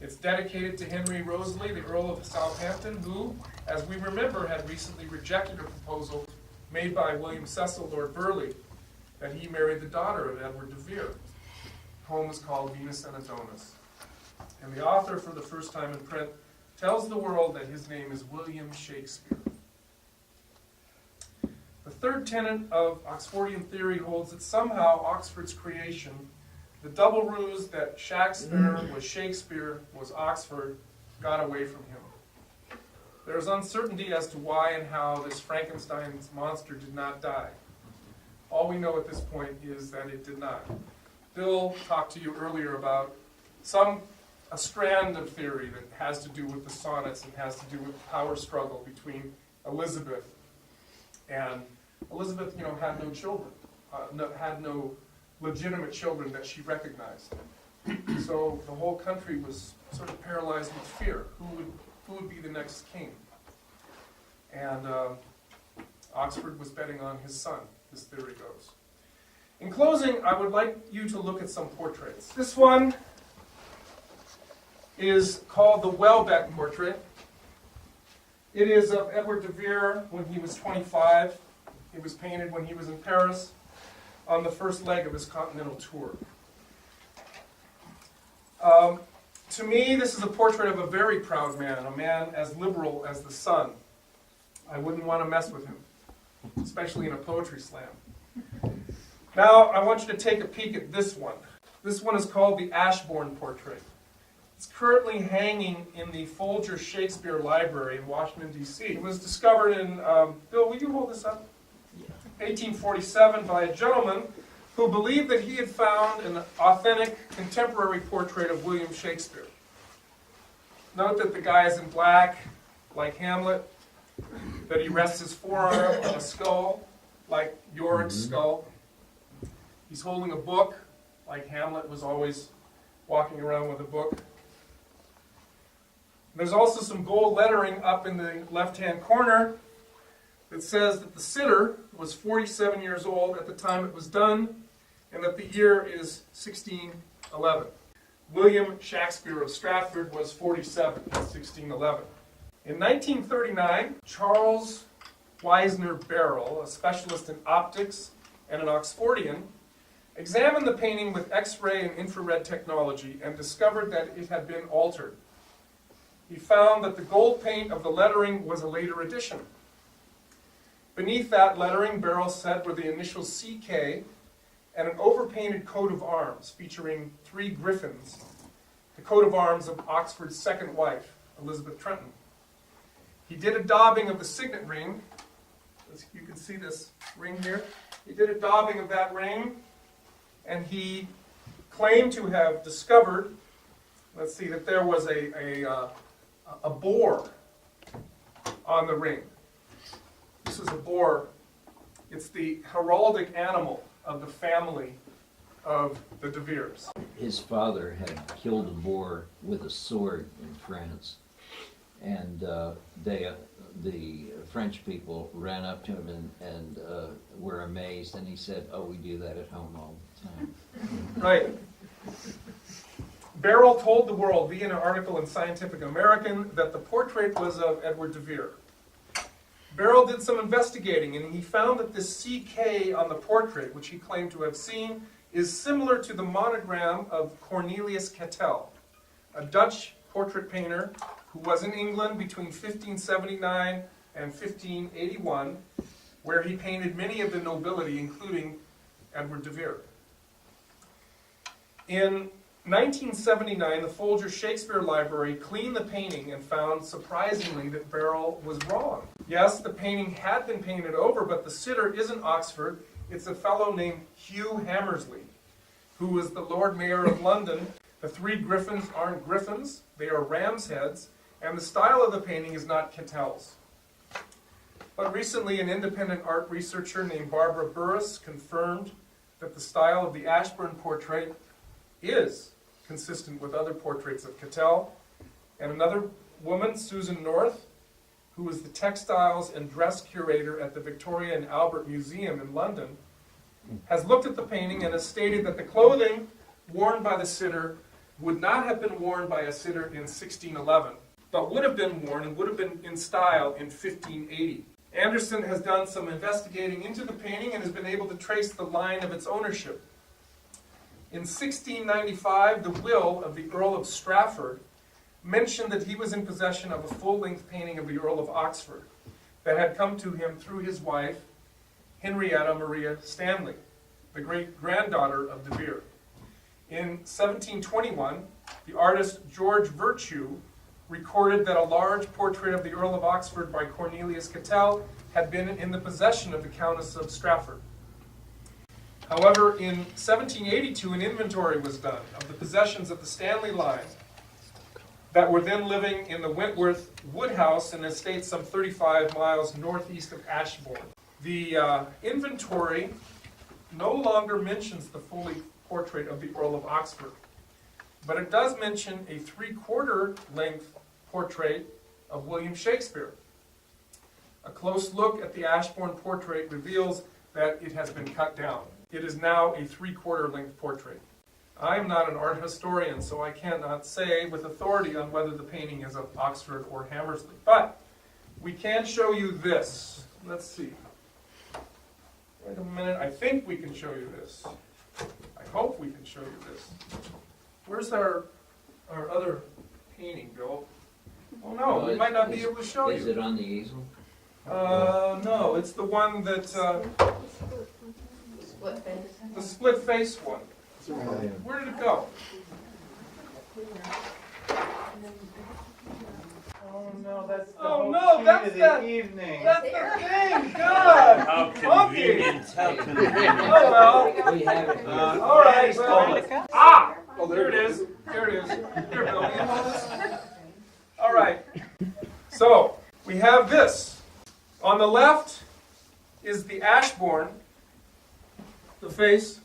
It's dedicated to Henry Rosalie, the Earl of Southampton, who, as we remember, had recently rejected a proposal made by William Cecil, Lord Burleigh, that he married the daughter of Edward de Vere. The poem is called Venus and Adonis. And the author, for the first time in print, tells the world that his name is William Shakespeare. The third tenet of Oxfordian theory holds that somehow Oxford's creation, the double ruse that Shakespeare was Oxford, got away from him. There is uncertainty as to why and how this Frankenstein's monster did not die. All we know at this point is that it did not. Bill talked to you earlier about a strand of theory that has to do with the Sonnets and has to do with the power struggle between Elizabeth and Elizabeth, had no children, had no legitimate children that she recognized. So the whole country was sort of paralyzed with fear. Who would be the next king? And Oxford was betting on his son, this theory goes. In closing, I would like you to look at some portraits. This one is called the Welbeck portrait. It is of Edward de Vere when he was 25. It was painted when he was in Paris on the first leg of his continental tour. To me, this is a portrait of a very proud man, a man as liberal as the sun. I wouldn't want to mess with him, especially in a poetry slam. Now, I want you to take a peek at this one. This one is called the Ashbourne portrait. It's currently hanging in the Folger Shakespeare Library in Washington, D.C. It was discovered in, Bill, will you hold this up? 1847 by a gentleman who believed that he had found an authentic contemporary portrait of William Shakespeare. Note that the guy is in black, like Hamlet, that he rests his forearm on a skull, like Yorick's skull. He's holding a book, like Hamlet was always walking around with a book. There's also some gold lettering up in the left-hand corner that says that the sitter was 47 years old at the time it was done, and that the year is 1611. William Shakespeare of Stratford was 47 in 1611. In 1939, Charles Wiesner Barrell, a specialist in optics and an Oxfordian, examined the painting with X-ray and infrared technology and discovered that it had been altered. He found that the gold paint of the lettering was a later addition. Beneath that lettering, Barrell said, were the initials CK and an overpainted coat of arms featuring 3 griffins, the coat of arms of Oxford's second wife, Elizabeth Trenton. He did a daubing of the signet ring. As you can see this ring here. He did a daubing of that ring, and he claimed to have discovered, let's see, that there was a boar on the ring. This is a boar. It's the heraldic animal of the family of the de Veres. His father had killed a boar with a sword in France, and the French people ran up to him and were amazed, and he said, "Oh, we do that at home all the time." Right. Barrell told the world via an article in Scientific American that the portrait was of Edward de Vere. Barrell did some investigating, and he found that this CK on the portrait, which he claimed to have seen, is similar to the monogram of Cornelius Catel, a Dutch portrait painter who was in England between 1579 and 1581, where he painted many of the nobility, including Edward de Vere. In 1979, the Folger Shakespeare Library cleaned the painting and found, surprisingly, that Barrell was wrong. Yes, the painting had been painted over, but the sitter isn't Oxford. It's a fellow named Hugh Hammersley, who was the Lord Mayor of London. The three griffins aren't griffins, they are ram's heads, and the style of the painting is not Catel's. But recently, an independent art researcher named Barbara Burris confirmed that the style of the Ashbourne portrait is consistent with other portraits of Catel. And another woman, Susan North, who was the textiles and dress curator at the Victoria and Albert Museum in London, has looked at the painting and has stated that the clothing worn by the sitter would not have been worn by a sitter in 1611, but would have been worn and would have been in style in 1580. Anderson has done some investigating into the painting and has been able to trace the line of its ownership. In 1695, the will of the Earl of Strafford mentioned that he was in possession of a full-length painting of the Earl of Oxford that had come to him through his wife, Henrietta Maria Stanley, the great-granddaughter of de Vere. In 1721, the artist George Virtue recorded that a large portrait of the Earl of Oxford by Cornelius Catel had been in the possession of the Countess of Strafford. However, in 1782, an inventory was done of the possessions of the Stanley line that were then living in the Wentworth Woodhouse, an estate some 35 miles northeast of Ashbourne. The inventory no longer mentions the fully portrait of the Earl of Oxford, but it does mention a 3/4 length portrait of William Shakespeare. A close look at the Ashbourne portrait reveals that it has been cut down. It is now a 3/4 length portrait. I am not an art historian, so I cannot say with authority on whether the painting is of Oxford or Hammersley. But we can show you this. Let's see. Wait a minute. I think we can show you this. I hope we can show you this. Where's our other painting, Bill? Oh no, we might not be able to show you. Is it on the easel? No, it's the one that, the split face one. Where did it go? Oh no, that's the Oh whole no, key that's to the that- evening. That's the thing! God! How Monkey! convenient, how convenient. Oh well. We have it. All right. Daddy's told us. Ah! Oh, there it is. There it is. Here, Bill, will you hold this? All right. So, we have this. On the left is the Ashbourne, the face,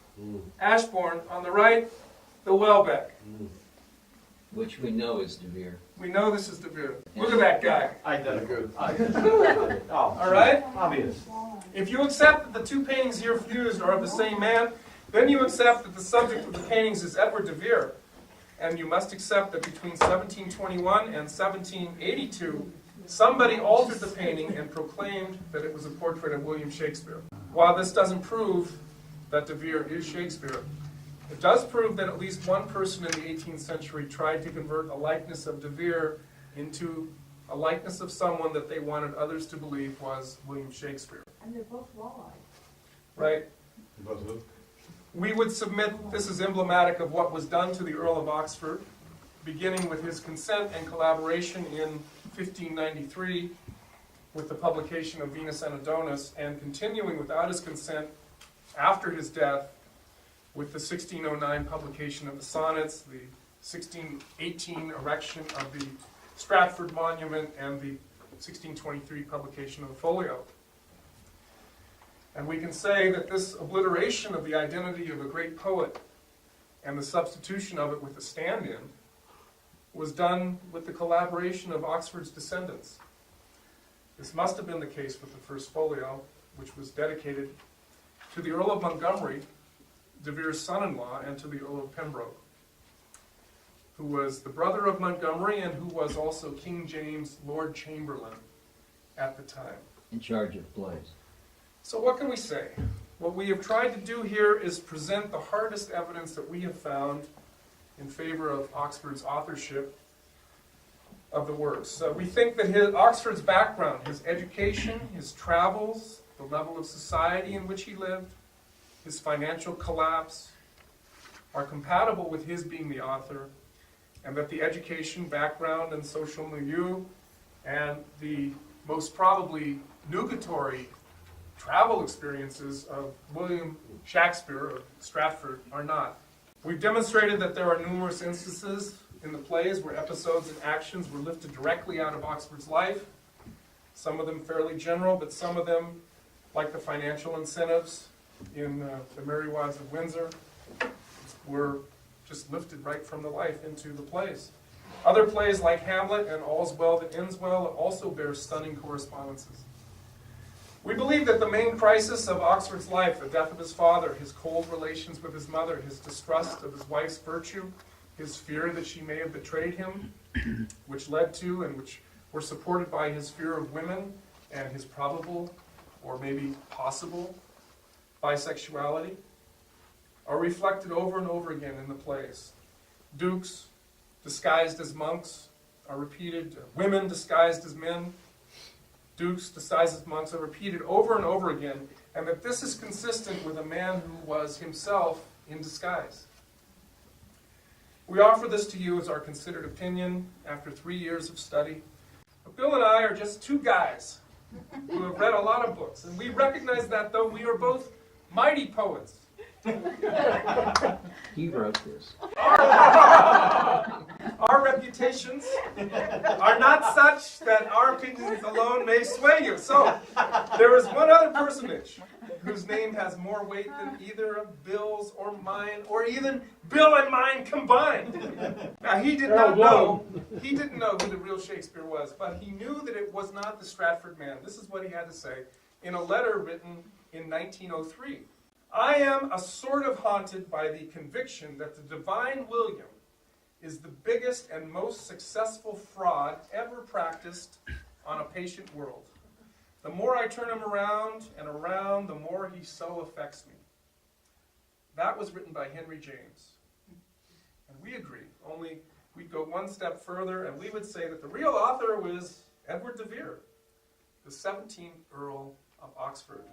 Ashbourne. On the right, the Welbeck. Which we know is de Vere. We know this is de Vere. Look at that guy. Identical. Oh, All right? obvious. If you accept that the two paintings here fused are of the same man, then you accept that the subject of the paintings is Edward de Vere. And you must accept that between 1721 and 1782, somebody altered the painting and proclaimed that it was a portrait of William Shakespeare. While this doesn't prove that de Vere is Shakespeare, it does prove that at least one person in the 18th century tried to convert a likeness of de Vere into a likeness of someone that they wanted others to believe was William Shakespeare. And they're both walleye. Right? We would submit this is emblematic of what was done to the Earl of Oxford, beginning with his consent and collaboration in 1593 with the publication of Venus and Adonis, and continuing without his consent after his death with the 1609 publication of the Sonnets, the 1618 erection of the Stratford Monument, and the 1623 publication of the Folio. And we can say that this obliteration of the identity of a great poet and the substitution of it with a stand-in was done with the collaboration of Oxford's descendants. This must have been the case with the first folio, which was dedicated to the Earl of Montgomery, de Vere's son-in-law, and to the Earl of Pembroke, who was the brother of Montgomery and who was also King James' Lord Chamberlain at the time. In charge of plays. So what can we say? What we have tried to do here is present the hardest evidence that we have found in favor of Oxford's authorship of the works. We think that Oxford's background, his education, his travels, the level of society in which he lived, his financial collapse, are compatible with his being the author, and that the education, background, and social milieu, and the most probably nugatory travel experiences of William Shakespeare of Stratford are not. We've demonstrated that there are numerous instances in the plays where episodes and actions were lifted directly out of Oxford's life, some of them fairly general, but some of them, like the financial incentives in The Merry Wives of Windsor, were just lifted right from the life into the plays. Other plays like Hamlet and All's Well That Ends Well also bear stunning correspondences. We believe that the main crisis of Oxford's life, the death of his father, his cold relations with his mother, his distrust of his wife's virtue, his fear that she may have betrayed him, which led to and which were supported by his fear of women and his probable or maybe possible bisexuality, are reflected over and over again in the plays. Dukes disguised as monks are repeated, women disguised as men, dukes disguised as monks are repeated over and over again, and that this is consistent with a man who was himself in disguise. We offer this to you as our considered opinion after 3 years of study. But Bill and I are just two guys who have read a lot of books, and we recognize that though we are both mighty poets. He wrote this. Our reputations are not such that our opinions alone may sway you. So, there is one other personage whose name has more weight than either of Bill's or mine, or even Bill and mine combined. Now, he didn't know who the real Shakespeare was, but he knew that it was not the Stratford man. This is what he had to say in a letter written in 1903. I am a sort of haunted by the conviction that the divine William is the biggest and most successful fraud ever practiced on a patient world. The more I turn him around and around, the more he so affects me. That was written by Henry James. And we agree, only we'd go one step further and we would say that the real author was Edward de Vere, the 17th Earl of Oxford.